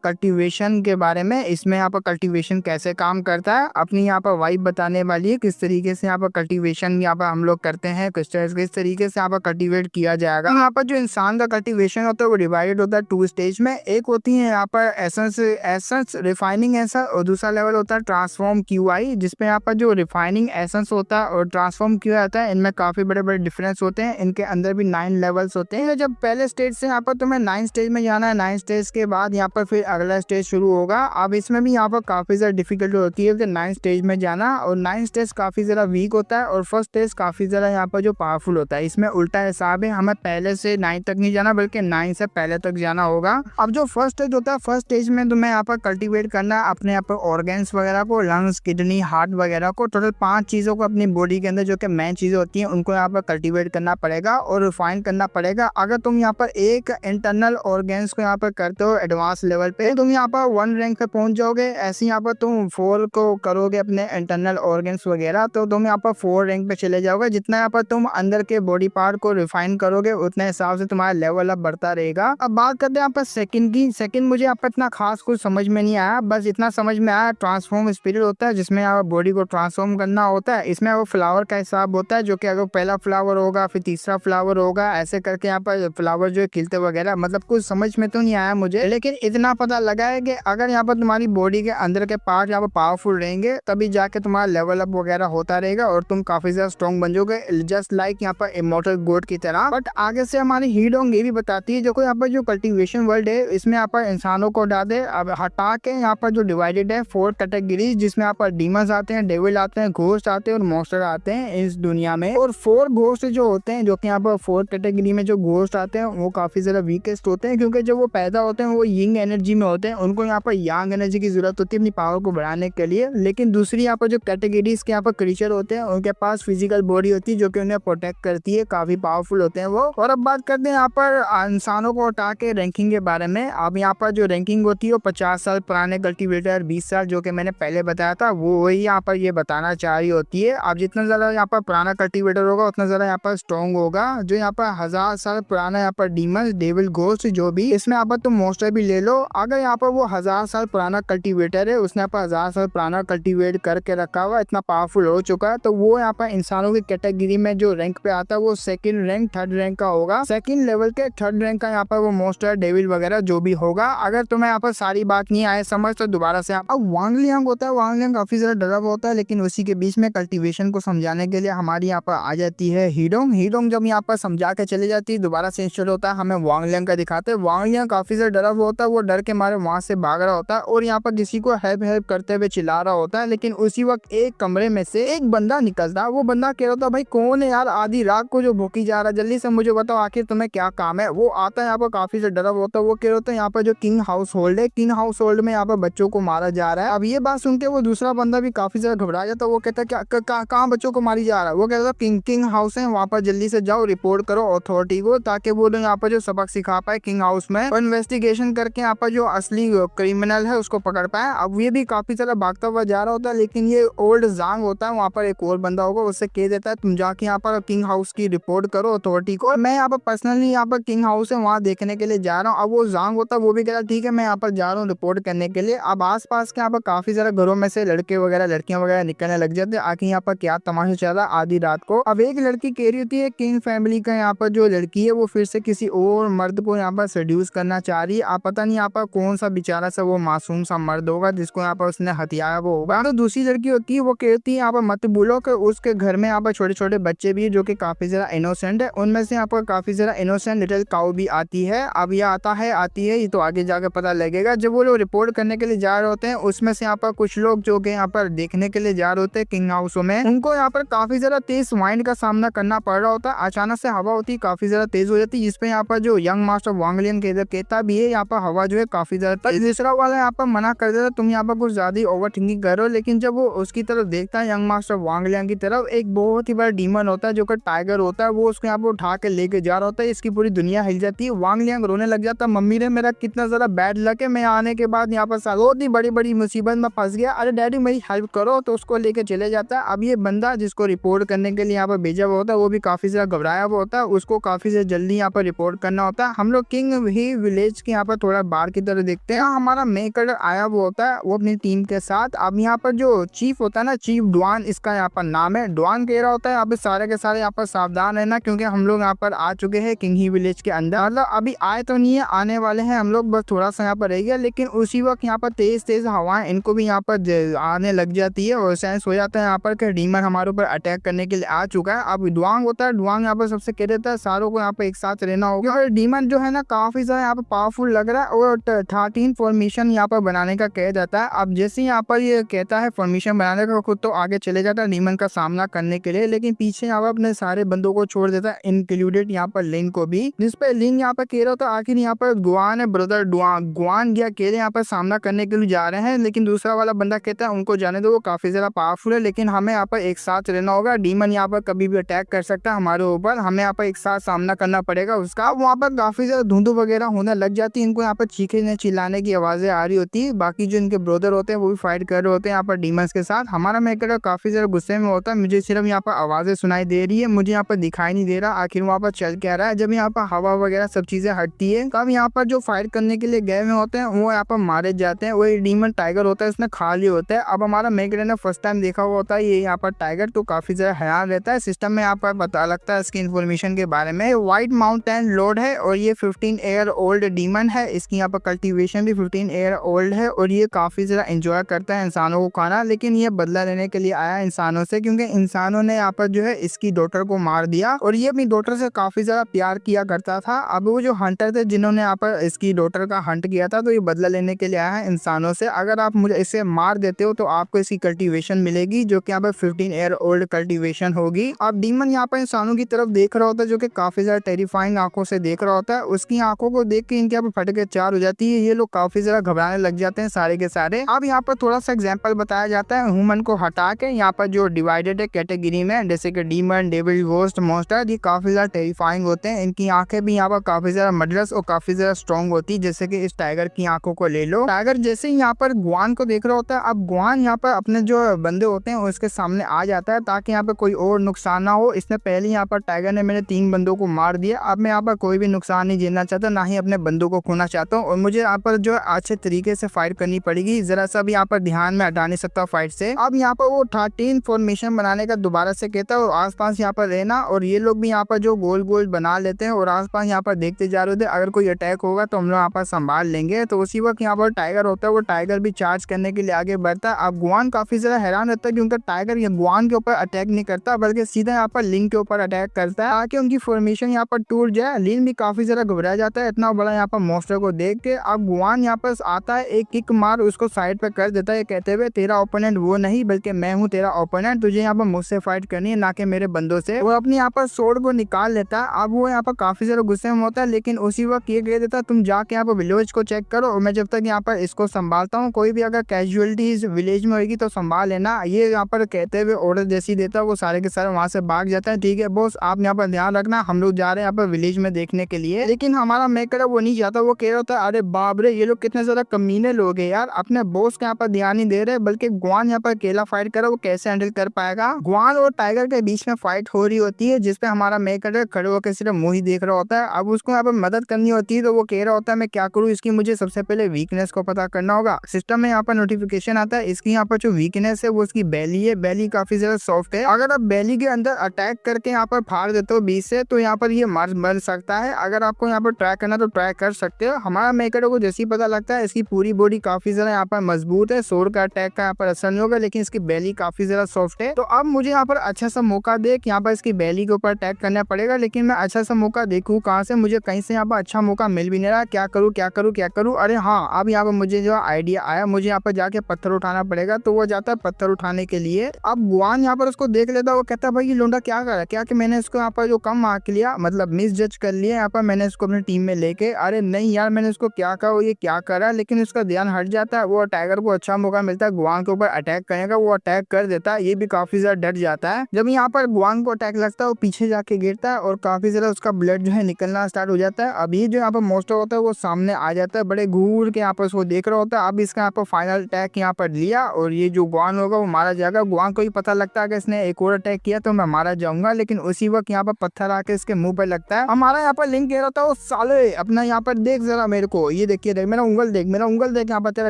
कल्टीवेशन के बारे में। इसमें यहाँ पर कल्टीवेशन कैसे काम करता है, अपनी यहाँ पर वाइफ बताने वाली है किस तरीके से यहाँ पर कल्टीवेशन यहाँ पर हम लोग करते हैं, किस तरीके से यहाँ पर कल्टीवेट किया जाएगा। यहाँ पर जो इंसान का कल्टीवेशन होता है वो डिवाइडेड होता है 2 स्टेज में। एक होती है यहाँ पर एसेंस रिफाइनिंग एसेंस, और दूसरा लेवल होता है ट्रांसफॉर्म क्यूआई, जिसपे यहाँ पर जो रिफाइनिंग एसेंस होता है और ट्रांसफॉर्म क्यूआई होता है, इनमें काफी बड़े बड़े डिफरेंस होते हैं। इनके अंदर भी 9 लेवल्स होते हैं। जब पहले स्टेज से यहाँ पर तुम्हें 9 स्टेज में जाना है, 9 स्टेज के बाद यहाँ पर फिर अगला स्टेज शुरू होगा। अब इसमें भी यहाँ पर काफी ज्यादा डिफिकल्टी होती है 9 स्टेज में जाना, और 9 स्टेज काफी ज्यादा वीक होता है और फर्स्ट स्टेज काफी ज्यादा यहाँ पर जो पावरफुल होता है। इसमें उल्टा हिसाब है, हमें पहले से 9 तक नहीं जाना बल्कि 9 से पहले तक जाना होगा। अब जो फर्स्ट स्टेज होता है, फर्स्ट स्टेज में तुम्हें यहाँ पर कल्टीवेट करना है अपने यहाँ पर ऑर्गन्स वगैरह को, लंग्स, किडनी, हार्ट वगैरह को, टोटल 5 चीजों को अपनी बॉडी के अंदर जो कि मेन चीजें होती हैं उनको यहाँ पर कल्टीवेट करना पड़ेगा और रिफाइन करना पड़ेगा। अगर तुम यहाँ पर एक इंटरनल ऑर्गन्स को यहाँ पर करते हो एडवांस लेवल पे, तुम यहाँ पर 1 रैंक पे पहुंच जाओगे। ऐसे यहाँ पर तुम 4 को करोगे अपने इंटरनल ऑर्गन्स वगैरह, तो तुम यहाँ पर 4 रैंक पे चले जाओगे। जितना यहाँ पर तुम अंदर के बॉडी पार्ट को रिफाइन करोगे उतने हिसाब से तुम्हारा लेवल अब बढ़ता रहेगा। अब बात करते हैं यहाँ पर सेकंड की। सेकंड मुझे यहाँ पर इतना खास कुछ समझ में नहीं आया, बस इतना समझ में आया ट्रांसफॉर्म स्पिरिट होता है, जिसमें यहाँ बॉडी को ट्रांसफॉर्म करना होता है। इसमें वो फ्लावर का हिसाब होता है, जो कि अगर पहला फ्लावर होगा फिर तीसरा फ्लावर होगा, ऐसे करके यहाँ पर फ्लावर जो खिलते वगैरह, मतलब कुछ समझ में तो नहीं आया मुझे, लेकिन इतना पता लगा है कि अगर यहाँ पर तुम्हारी बॉडी के अंदर के पार्ट यहाँ पर पावरफुल रहेंगे तभी जाके तुम्हारा लेवल अप वगैरह होता रहेगा और तुम काफी ज्यादा स्ट्रॉन्ग बन जाओगे, जस्ट लाइक यहाँ पर इमॉर्टल गॉड की तरह। बट आगे से हमारी हीरोंग ये भी बताती है, जो यहाँ पर जो कल्टीवेशन वर्ल्ड है इसमें यहाँ पर इंसानों को डाले अब हटा के यहाँ पर जो डिवाइडेड है 4 कैटेगरीज, जिसमें यहाँ पर डीमंस आते हैं, डेविल आते हैं, घोस्ट आते हैं और मॉन्स्टर आते हैं इस दुनिया में। और 4 घोस्ट जो होते हैं, जो कि यहाँ पर 4 कैटेगरी में जो घोस्ट आते हैं वो काफी ज्यादा वीकेस्ट होते हैं, क्योंकि जब वो पैदा होते हैं वो यंग एनर्जी में होते हैं, उनको यहाँ पर यंग एनर्जी की जरूरत होती है अपनी पावर को बढ़ाने के लिए। लेकिन दूसरी यहाँ पर जो कैटेगरीज के यहाँ पर क्रीचर होते हैं उनके पास फिजिकल बॉडी होती है जो कि उन्हें प्रोटेक्ट करती है, काफी पावरफुल होते हैं वो। और अब बात करते हैं यहाँ पर इंसानों को हटा के रैंकिंग के बारे में। अब यहाँ पर जो रैंकिंग होती है वो 50 साल पुराने कल्टीवेटर, 20 साल जो कि मैंने पहले बताया था वो वही यहाँ पर ये बताना चाह रही होती है। अब जितना ज्यादा यहाँ पर पुराना कल्टीवेटर होगा उतना ज्यादा यहाँ पर स्ट्रॉन्ग होगा। जो यहाँ पर 1000 साल पुराना यहाँ पर डीमन, डेविल, घोस्ट जो भी, इसमें यहाँ पर तुम मॉन्स्टर भी ले लो। अगर यहाँ पर वो 1000 साल पुराना कल्टीवेटर है, उसने यहाँ पर 1000 साल पुराना कल्टीवेट करके रखा हुआ, इतना पावरफुल हो चुका है, तो वो यहाँ पर इंसानों की कैटेगरी में जो रैंक पे आता है वो 2nd रैंक 3rd रैंक का होगा। 2nd लेवल के 3rd रैंक का यहाँ पर वो मॉन्स्टर, डेविल वगैरह जो भी होगा। अगर तुम्हें यहाँ पर सारी बात नहीं आए समझ तो दोबारा से अब वांग लियांग होता है। वांग लियांग काफी ज्यादा डरा हुआ होता है, लेकिन उसी के बीच में कल्टीवेशन को समझाने के लिए हमारी यहाँ पर आ जाती है हीरोंग। हीरोंग जब यहाँ पर समझा के चले जाती है, दोबारा से इंस्टॉल होता है, हमें वांग लियांग का दिखाते हैं। वांग लियांग काफी ज्यादा डरा हुआ होता है, वो डर के मारे वहां से भाग रहा होता है और यहाँ पर किसी को हेल्प करते हुए चिल्ला रहा होता है। लेकिन उसी वक्त एक कमरे में से एक बंदा निकलता है। वो बंदा कह रहा था भाई कौन है यार आधी रात को जो भूखी जा रहा है, जल्दी से मुझे बताओ आखिर तुम्हें क्या काम है। वो आता है यहाँ पर काफी से डरा हुआ होता है। वो कह रहा होता है यहाँ पर जो किंग हाउस होल्ड है, किंग हाउस होल्ड में यहाँ पर बच्चों को मारा जा रहा है। अब ये बात सुन के वो दूसरा बंदा भी काफी ज्यादा घबरा जाता है। वो कहता है कहाँ बच्चों को मारी जा रहा है। वो कहता है किंग हाउस है, वहाँ पर जल्दी से जाओ, रिपोर्ट करो अथॉरिटी को, ताकि वो लोग यहाँ पर जो सबक सिखा पाए किंग हाउस में और इन्वेस्टिगेशन करके यहाँ पर जो असली क्रिमिनल है उसको पकड़ पाए। अब ये भी काफी ज्यादा भागता हुआ जा रहा होता है, लेकिन ये ओल्ड जांग होता है, वहाँ पर एक और बंदा होगा, उससे कह देता है तुम जाके यहाँ पर किंग हाउस की रिपोर्ट करो अथॉरिटी को। मैं यहाँ पर पर्सनली यहाँ पर किंग हाउस है वहाँ देखने के लिए जा रहा हूँ। अब वो जांग होता है वो भी कहता है ठीक है मैं यहाँ पर जा रहा हूँ रिपोर्ट करने के लिए। अब आस पास के यहाँ पर काफी सारे घरों में से लड़के वगैरह लड़कियां वगैरह निकलने लग जाते हैं। आखिर यहाँ पर क्या तमाशा चल रहा है आधी रात को। अब एक लड़की कह रही होती है किंग फैमिली का यहाँ पर जो लड़की है वो फिर से किसी और मर्द को यहाँ पर सेड्यूस करना चाह रही है। आप पता नहीं यहाँ पर कौन सा बेचारा सा वो मासूम सा मर्द होगा जिसको यहाँ पर उसने हथियाया वो होगा। तो दूसरी लड़की होती है वो कहती है यहाँ पर मत बोलो कि उसके घर में यहाँ पर छोटे छोटे बच्चे भी है जो कि काफी ज्यादा इनोसेंट है। उनमें से यहाँ पर काफी ज्यादा इनोसेंट लिटिल काऊ भी आती है। अब ये आती है ये तो आगे जाकर पता लगेगा। जब वो लोग रिपोर्ट करने के लिए जा रहे होते हैं उसमें से यहाँ पर कुछ लोग जो कि यहाँ पर देखने के लिए जा रहे होते हैं किंग हाउस में, उनको यहाँ पर काफी ज्यादा तेज वाइंड का सामना करना पड़ रहा होता है। अचानक से हवा होती है काफी ज्यादा तेज हो जाती है जिसपे यहाँ पर जो यंग मास्टर वांग लियन कहता भी है यहाँ पर हवा जो है काफी ज्यादा। दूसरा वाला यहाँ पर मना कर देता तुम यहाँ पर कुछ ज्यादा ओवर थिंकिंग करो। लेकिन जब वो उसकी तरफ देखता है यंग मास्टर वांग लियन की तरफ, एक बहुत ही बड़ा डीमन होता है जो कि टाइगर होता है, वो उसको यहाँ पर उठा के लेके जा रहा होता है। इसकी पूरी दुनिया हिल जाती है। वांग लियन रोने लग जाता है, मम्मी ने मेरा कितना ज्यादा बैड लक है, मैं आने के बाद यहाँ पर बहुत ही बड़ी बड़ी मुसीबत में फंस गया, अरे डैडी मेरी हेल्प करो। तो उसको लेके चले जाता है। अब ये बंदा जिसको रिपोर्ट करने के लिए यहाँ पर भेजा हुआ होता है वो भी काफी ज्यादा घबराया हुआ होता है, उसको काफी ज्यादा जल्दी यहाँ पर रिपोर्ट करना होता है। हम लोग किंग ही विलेज के यहाँ पर थोड़ा बाहर की तरह देखते हैं। हमारा मेकर आया हुआ होता है वो अपनी टीम के साथ। अब यहाँ पर जो चीफ होता है ना, चीफ डुआन इसका यहाँ पर नाम है, डुआन कह रहा होता है अब सारे के सारे यहाँ पर सावधान रहना क्योंकि हम लोग यहाँ पर आ चुके हैं किंग ही विलेज के अंदर। मतलब अभी आए तो नहीं है, आने वाले हैं हम लोग, बस थोड़ा सा यहाँ पर रह गया। लेकिन उसी वक्त यहाँ पर तेज तेज हवाएं इनको भी यहाँ पर आने लग जाती है और सेंस हो जाता है यहाँ पर कि डीमन हमारे ऊपर अटैक करने के लिए आ चुका है। अब डुआंग होता है, डुआंग यहाँ पर सबसे कह देता है सारों को यहाँ पर एक साथ रहना होगा। और डीमन जो है ना काफी ज्यादा यहाँ पर पावरफुल लग रहा है और 13 फॉर्मेशन यहाँ पर बनाने का कह जाता है। अब जैसे यहाँ पर ये कहता है फॉर्मेशन बनाने का, खुद तो आगे चले जाता है डीमन का सामना करने के लिए, लेकिन पीछे यहाँ पर अपने सारे बंदों को छोड़ देता है, इंक्लूडेड यहाँ पर लिन को भी। जिसपे लिन यहाँ पर कह रहा था आखिर यहाँ पर गुआन है ब्रदर गुआन या अकेले यहाँ पर सामना करने के लिए जा रहे हैं। लेकिन दूसरा वाला बंदा कहता है उनको जाने दो, वो काफी ज्यादा पावरफुल है, लेकिन हमें यहाँ पर एक साथ रहना होगा। डीमन यहाँ पर कभी भी अटैक कर सकता है हमारे ऊपर, हमें यहाँ पर एक साथ सामना करना पड़ेगा उसका। वहाँ पर काफी ज्यादा धुंध वगैरह होने लग जाती है, इनको यहाँ पर चीखने चिल्लाने की आवाजें आ रही होती है। बाकी जो इनके ब्रदर होते हैं वो भी फाइट कर रहे होते हैं यहाँ पर डीमंस के साथ। हमारा मेकर काफी ज्यादा गुस्से में होता है, मुझे सिर्फ यहाँ पर आवाजें सुनाई दे रही है, मुझे यहाँ पर दिखाई नहीं दे रहा आखिर वहाँ पर चल क्या रहा है। जब यहाँ पर हवा वगैरह सब चीजें हटती है तब यहाँ पर जो फाइट करने के लिए गए हुए होते हैं वो यहाँ पर मारे जाते हैं। वो डीमन टाइगर होता है, इसने खा लिया होता है। अब हमारा मेकर ने फर्स्ट टाइम देखा हुआ होता है ये यहाँ पर टाइगर, तो काफी ज्यादा हैरान रहता है। सिस्टम में यहाँ पर पता लगता है इसकी इन्फॉर्मेशन के बारे में। व्हाइट माउंटेन लॉर्ड है और ये 15 ईयर ओल्ड डीमन है, इसकी यहाँ पर कल्टीवेशन भी 15 ईयर ओल्ड है और ये काफी ज्यादा एंजॉय करता है इंसानों को खाना। लेकिन ये बदला लेने के लिए आया इंसानों से क्योंकि इंसानों ने यहाँ पर जो है इसकी डॉटर को मार दिया और ये अपनी डॉटर से काफी ज्यादा प्यार किया करता था। अब वो जो हंटर थे जिन्होंने यहाँ पर इसकी डॉटर का हंट किया था, तो ये बदला लेने के लिए आया है इंसानों से। अगर आप मुझे इसे मार देते हो तो आपको इसकी कल्टीवेशन मिलेगी जो कि यहाँ पर 15 ईयर ओल्ड कल्टीवेशन होगी। अब डीमन यहाँ पर इंसानों की तरफ देख रहा होता है जो कि काफी ज्यादा टेरिफाइंग आंखों से देख रहा होता है। उसकी आंखों को देख के इनके यहाँ पर फटके चार हो जाती है, ये लोग काफी ज्यादा घबराने लग जाते हैं सारे के सारे। अब यहाँ पर थोड़ा सा एग्जाम्पल बताया जाता है ह्यूमन को हटा के, यहाँ पर जो डिवाइडेड है कैटेगरी में, जैसे कि डीमन, डेविल, घोस्ट, मॉन्स्टर, ये काफी ज्यादा टेरिफाइंग होते हैं। इनकी आंखें भी यहाँ पर काफी ज्यादा मर्डरस और काफी ज्यादा स्ट्रॉन्ग होती है, जैसे कि इस टाइगर की आंखों को ले लो। टाइगर जैसे ही यहाँ पर गुआन को देख रहा होता है, अब गुआन यहाँ पर अपने जो बंदे होते हैं उसके सामने आ जाता है ताकि यहाँ पर कोई और नुकसान ना हो। इसने पहले यहाँ पर टाइगर ने मेरे 3 बंदों को मार दिया, अब मैं यहाँ पर कोई भी नुकसान नहीं झेलना चाहता, ना ही अपने बंदों को खोना चाहता हूँ और मुझे यहाँ पर जो अच्छे तरीके से फाइट करनी पड़ेगी, जरा सा भी यहाँ पर ध्यान में हटा नहीं सकता फाइट से। अब यहाँ पर वो 13 फॉर्मेशन बनाने का दोबारा से कहता है और आसपास यहाँ पर रहना, और ये लोग भी यहाँ पर जो गोल गोल बना लेते हैं और आसपास यहाँ पर देखते जा रहे थे, अगर कोई अटैक होगा तो हम लोग यहाँ पर संभाल लेंगे। तो उसी वक्त यहाँ पर टाइगर होता है, वो टाइगर भी चार्ज करने के लिए आगे बढ़ता है। अब गुआन काफी ज्यादा हैरान रहता है क्योंकि टाइगर ये गुआन के ऊपर अटैक नहीं करता बल्कि सीधा यहाँ पर लिन के ऊपर अटैक करता है ताकि उनकी फॉर्मेशन यहाँ पर टूट जाए। लिन भी काफी ज्यादा घबरा जाता है इतना बड़ा यहाँ पर मॉन्स्टर को देख के। अब गुआन यहाँ पर आता है, एक किक मार उसको साइड पे कर देता है कहते हुए तेरा ओपोनेंट वो नहीं बल्कि मैं हूँ तेरा ओपोनेंट, तुझे यहाँ पर मुझसे फाइट करनी है ना कि मेरे बंदों से। वो अपनी यहाँ पर सोर्ड को निकाल लेता है। अब वो यहाँ पर काफी ज्यादा गुस्से में होता है, लेकिन उसी वक्त ये कह देता है तुम जाके यहाँ पर विलेज को चेक करो और मैं जब तक यहाँ पर इसको संभालता हूँ, कोई भी अगर कैजुअलिटीज विलेज में होगी तो संभाल लेना। ये यहाँ पर कहते हुए ऑर्डर जैसी देता है, वो सारे के सारे वहां से भाग जाता है। ठीक है बॉस, आप यहाँ पर ध्यान रखना, हम लोग जा रहे हैं यहाँ पर विलेज में देखने के लिए। लेकिन हमारा मेकर वो नहीं चाहता, वो कह रहा था अरे बाप रे ये लोग कितने ज्यादा कमीने लोग हैं यार, अपने बॉस के यहाँ पर ध्यान नहीं दे रहे, बल्कि गुआन यहाँ पर अकेला फाइट कर रहा, वो कैसे हैंडल कर पाएगा। गुआन और टाइगर के बीच में फाइट हो रही होती है जिसपे हमारा मेकर खड़े होकर सिर्फ मुंह ही देख रहा होता है। अब उसको यहाँ पर मदद करनी होती है तो वो कह रहा होता है मैं क्या करूँ इसकी, मुझे सबसे पहले वीकनेस को पता करना होगा। सिस्टम में यहाँ पर नोटिफिकेशन आता है इसकी यहाँ पर जो वीकनेस है वो उसकी बेली है, बेली काफी ज्यादा सॉफ्ट है। अगर आप बेली के अंदर अटैक करके यहाँ पर फाड़ देते हो बीच से तो यहाँ पर ये मर सकता है। अगर आपको यहाँ पर ट्राई करना तो ट्राई कर सकते हो। हमारा हमारा मेकरो को जैसे ही पता लगता है इसकी पूरी बॉडी काफी ज्यादा यहाँ पर मजबूत है, सोर का अटैक का यहाँ पर असर नहीं होगा, लेकिन इसकी बेली काफी ज्यादा सॉफ्ट है। तो अब मुझे यहाँ पर अच्छा सा मौका देख यहाँ पर इसकी बेली के ऊपर अटैक करना पड़ेगा, लेकिन मैं अच्छा सा मौका देखूँ कहाँ से, मुझे कहीं से यहाँ पर अच्छा मौका मिल भी नहीं रहा। क्या करूँ क्या करूँ क्या करूँ। अरे हाँ, अब यहाँ पर मुझे जो आइडिया आया, मुझे यहाँ पर जाके पत्थर उठाना पड़ेगा। तो वो जाता है पत्थर उठाने के लिए। अब गुआन यहाँ पर उसको देख लेता है, वो कहता है भाई ये लोंडा क्या कर रहा है, क्या कि मैंने इसको यहाँ पर जो कम मार्क लिया, मतलब मिस जज कर लिया यहाँ पर मैंने इसको अपनी टीम में लेके। अरे नहीं यार, मैंने इसको क्या कहा, ये क्या कर रहा है, लेकिन उसका ध्यान हट जाता है। वो टाइगर को अच्छा मौका मिलता है गुआन के ऊपर अटैक करने का, वो अटैक कर देता है। ये भी काफी ज्यादा डर जाता है। जब यहाँ पर गुआन को अटैक लगता है वो पीछे जाके गिरता है और काफी ज्यादा उसका ब्लड जो है निकलना स्टार्ट हो जाता है। अभी जो यहाँ पर मोस्टर होता है वो सामने आ जाता है, बड़े घूर के यहाँ पर उसको देख रहा होता है। अब इसका यहाँ पर फाइनल अटैक यहाँ पर लिया और ये जो गुआन होगा वो मारा जाएगा। गुआन को भी पता लगता है कि इसने एक और अटैक किया तो मैं मारा जाऊंगा, लेकिन उसी वक्त यहाँ पर पत्थर आके इसके मुंह पर लगता है। हमारा यहाँ पर लिंक कह रहा था वो साले अपना यहाँ पर देख जरा मेरे को, ये देखिए देख मेरा उंगल देख, मेरा उंगल देख, यहाँ पर तेरा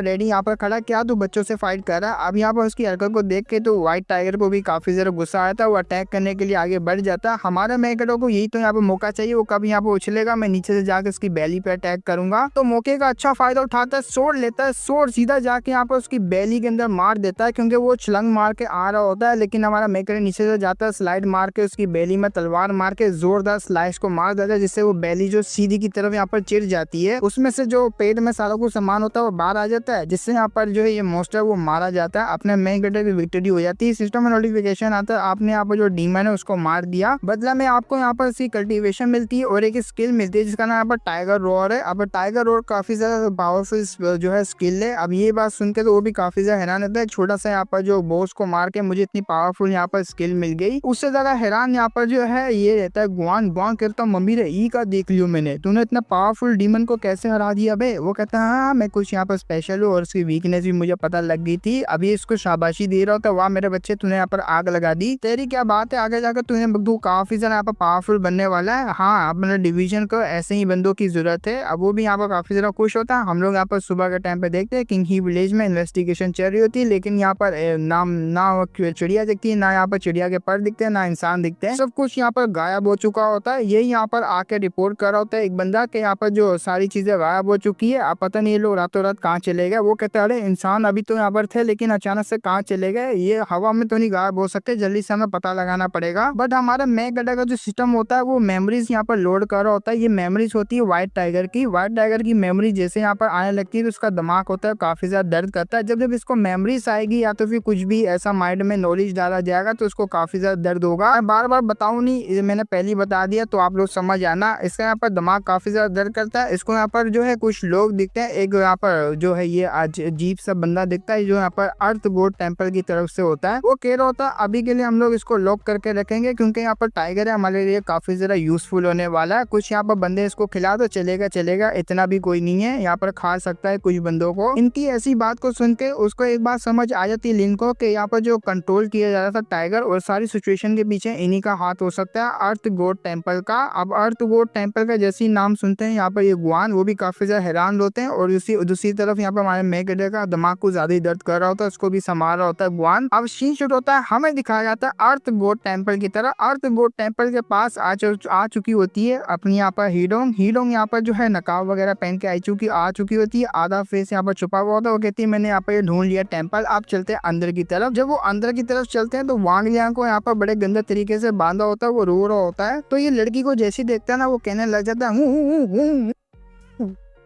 डैडी यहाँ पर खड़ा, क्या तू बच्चों से फाइट कर रहा है। अब यहाँ पर उसकी हरकत को देख के तो व्हाइट टाइगर को भी काफी ज्यादा गुस्सा आया था, वो अटैक करने के लिए आगे बढ़ जाता है। हमारे मैकेडो को यही तो यहाँ पर मौका चाहिए, वो कब यहाँ पर उछलेगा, मैं नीचे से जाकर उसकी बैली पे अटैक करूंगा। तो मौके का अच्छा फायदा उठाता है, सोड लेता है, सोड सीधा जाके यहाँ पर उसकी बैली के अंदर मार देता है, क्योंकि वो छलंग मार के आ रहा होता है। लेकिन हमारा मैकेडो नीचे से जाता है, स्लाइड मार के उसकी बैली में तलवार मार के जोरदार स्लाइस को मार देता है, जिससे वो बैली जो सीधी की तरफ यहाँ पर चिर जाती है। उसमें से जो पेट में सारा कुछ सामान होता है वो बाहर आ जाता है, जिससे यहाँ पर जो है ये मोस्टर वो मारा जाता है। अपने मेन कैरेक्टर की विक्ट्री हो जाती है। सिस्टम में नोटिफिकेशन आता है आपने यहाँ पर जो डीमन है उसको मार दिया, बदला में आपको यहाँ पर इसकी कल्टीवेशन मिलती है और एक स्किल मिलती है जिसका नाम यहाँ पर टाइगर रोर है। अब टाइगर रोर काफी ज्यादा पावरफुल जो है स्किल है। अब ये बात सुन के तो वो भी काफी ज्यादा हैरान होता है, छोटा सा यहाँ पर जो बॉस को मार के मुझे इतनी पावरफुल यहाँ पर स्किल मिल गई। उससे ज्यादा हैरान यहाँ पर जो है ये रहता है गुआन। गुआन कहता है मम्मी रे ई का देख लियो मैंने, तूने इतना पावरफुल डीमन को कैसे हरा दिया बे। वो कहता है हाँ मैं कुछ यहाँ पर स्पेशल हूँ और उसकी वीकनेस भी मुझे पता लग गई थी, अभी इसको शाबाशी दे रहा था, वाह मेरे बच्चे तूने यहाँ पर आग लगा दी, तेरी क्या बात है, आगे जाकर तूने बंदूक काफी ज्यादा यहाँ पर पावरफुल बनने वाला है। हाँ अपने डिवीजन को ऐसे ही बंदों की जरूरत है। अब वो भी यहाँ पर काफी ज्यादा खुश होता है। हम लोग यहाँ पर सुबह के टाइम पे देखते हैं किंग ही विलेज में इन्वेस्टिगेशन चल रही होती है, लेकिन यहाँ पर ना चिड़िया दिखती है, ना यहाँ पर चिड़िया के पर दिखते हैं, ना इंसान दिखते हैं, सब कुछ यहाँ पर गायब हो चुका होता है। यही यहाँ पर आके रिपोर्ट कर रहा होता है एक बंदा कि यहाँ पर जो सारी चीजें गायब हो चुकी है, अब पता नहीं ये लोग रातों रात कहाँ चले गए। वो कहते हैं अरे इंसान अभी तो यहाँ पर थे लेकिन अचानक से कहाँ चले गए, ये हवा में तो नहीं गायब हो सकते, जल्दी से हमें पता लगाना पड़ेगा। बट हमारा मैकगडा का जो सिस्टम होता है वो मेमोरीज यहाँ पर लोड कर रहा होता है। ये मेमोरीज होती है व्हाइट टाइगर की। व्हाइट टाइगर की मेमोरी जैसे यहाँ पर आने लगती है तो उसका दिमाग होता है काफी ज्यादा दर्द करता है। जब जब इसको मेमोरीज आएगी या तो फिर कुछ भी ऐसा माइंड में नॉलेज डाला जाएगा तो उसको काफी ज्यादा दर्द होगा। मैं बार बार बताऊं नहीं, मैंने पहले बता दिया तो आप लोग समझ आना। इसका यहाँ पर दिमाग काफी ज्यादा दर्द करता है। इसको यहाँ पर जो है कुछ लोग दिखते हैं, एक यहाँ पर जो है ये अजीब सा बंदा दिखता है जो यहाँ पर अर्थ गोड टेम्पल की तरफ से होता है। वो कह रहा होता है अभी के लिए हम लोग इसको लॉक करके रखेंगे क्योंकि यहाँ पर टाइगर है हमारे लिए काफी ज्यादा यूजफुल होने वाला है। कुछ यहाँ पर बंदे इसको खिला दो, चलेगा चलेगा, इतना भी कोई नहीं है, यहाँ पर खा सकता है कुछ बंदों को। इनकी ऐसी बात को सुन के उसको एक बात समझ आ जाती है लिंक को कि यहाँ पर जो कंट्रोल किया जा रहा था टाइगर और सारी सिचुएशन के पीछे इन्हीं का हाथ हो सकता है, अर्थ गोड टेम्पल का। अब अर्थ गोड टेम्पल का जैसे ही नाम सुनते हैं यहाँ पर ये गुआन वो भी काफी ज्यादा हैरान होते हैं और दूसरी तरफ यहाँ पर हमारे मैकगडा का दिमाग को ज्यादा ही दर्द कर रहा होता है, उसको भी संभाल रहा होता है गुआन। अब सीन शूट होता है, हमें दिखाया जाता है अर्थ गोड टेम्पल की तरह। अर्थ गोड टेम्पल के पास आ चुकी होती है अपनी यहाँ पर हीडोंग। हीडोंग यहाँ पर जो है नकाब वगैरह पहन के आ चुकी होती है, आधा फेस यहाँ पर छुपा हुआ होता है। वो कहती है मैंने यहाँ पर ढूंढ लिया टेम्पल, आप चलते हैं अंदर की तरफ। जब वो अंदर की तरफ चलते हैं तो वांग लियांग को यहाँ पर बड़े गंदे तरीके से बांधा होता है, वो रो रहा होता है। तो ये लड़की को जैसे ही देखता है ना वो कहने लग जाता है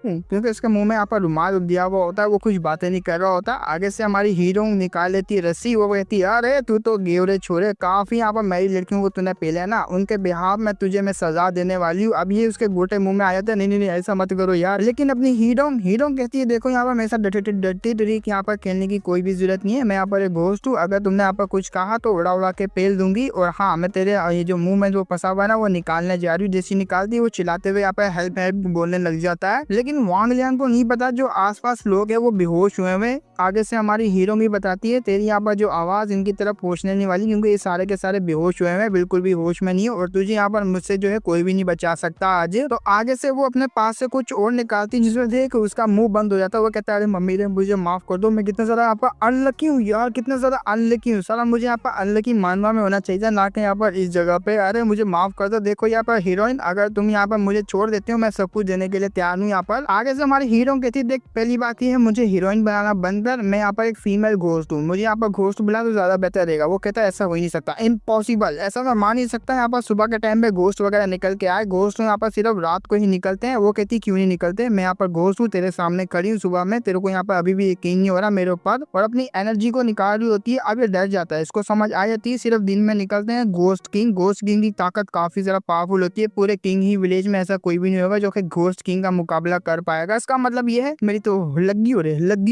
क्योंकि इसके मुंह में यहाँ पर रुमाल दिया हुआ होता है, वो कुछ बातें नहीं कर रहा होता। आगे से हमारी हीरो निकाल लेती है रस्सी, वो कहती है अरे तू तो गेवरे छोरे, काफी यहाँ पर मेरी लड़कियों को तूने पेला ना, उनके बिहाफ में तुझे मैं सजा देने वाली हूँ। अब ये उसके गोटे मुंह में आ जाता है, नहीं नहीं ऐसा मत करो यार। लेकिन अपनी हीरो कहती है देखो यहाँ पर मेरे साथ डटी डरी यहाँ पर खेलने की कोई भी जरूरत नहीं है, मैं यहाँ पर एक घोस्ट हूँ, अगर तुमने यहाँ पर कुछ कहा तो उड़ा उड़ा के पेल दूंगी। और हाँ मैं तेरे ये जो मुंह में जो फंसा हुआ है ना वो निकालने जा रही हूँ। जैसी निकालती है वो चिल्लाते हुए यहाँ पर हेल्प हेल्प बोलने लग जाता है। लेकिन वांग लियांग को नहीं पता जो आसपास लोग हैं वो बेहोश हुए हुए। आगे से हमारी हीरो भी बताती है तेरी यहाँ पर जो आवाज इनकी तरफ पहुंचने नहीं वाली, क्योंकि ये सारे के सारे बेहोश हुए हैं, बिल्कुल भी होश में नहीं है और तुझे यहाँ पर मुझसे जो है कोई भी नहीं बचा सकता आज। तो आगे से वो अपने पास से कुछ और निकालती जिसमें देख उसका मुंह बंद हो जाता है। वो कहता है अरे मम्मी रे मुझे माफ कर दो, मैं कितना ज्यादा यहाँ पर अनलकी हूँ यार, कितना ज्यादा अनलकी हूँ साला, मुझे यहाँ पर अनलकी मानवा में होना चाहिए ना कि यहाँ पर इस जगह पे। अरे मुझे माफ कर दो। देखो यहाँ पर हीरोइन अगर तुम यहाँ पर मुझे छोड़ देते हो मैं सब कुछ देने के लिए तैयार हूँ यहाँ पर, पर आगे से हमारे हीरो कहती देख पहली बात ये है मुझे हीरोइन बनाना बंद कर, मैं यहाँ पर एक फीमेल घोस्ट हूँ, मुझे यहाँ पर घोस्ट बुला तो ज्यादा बेहतर रहेगा। वो कहता है ऐसा हो ही नहीं सकता, इम्पॉसिबल, ऐसा मैं मान नहीं सकता। यहाँ पर सुबह के टाइम पे घोस्ट वगैरह निकल के आए, घोस्ट यहाँ पर सिर्फ रात को ही निकलते हैं। वो कहती क्यों नहीं निकलते, मैं यहाँ पर घोस्ट हूँ, तेरे सामने खड़ी हूँ सुबह में, तेरे को यहाँ पर अभी भी यकीन नहीं हो रहा मेरे ऊपर, और अपनी एनर्जी को निकाल रही होती है। अब ये डर जाता है, इसको समझ आ जाती है सिर्फ दिन में निकलते हैं घोस्ट किंग। घोस्ट किंग की ताकत काफी ज्यादा पावरफुल होती है, पूरे किंग ही विलेज में ऐसा कोई भी नहीं होगा जो कि घोस्ट किंग का मुकाबला कर पाएगा। इसका मतलब ये है मेरी तो लगी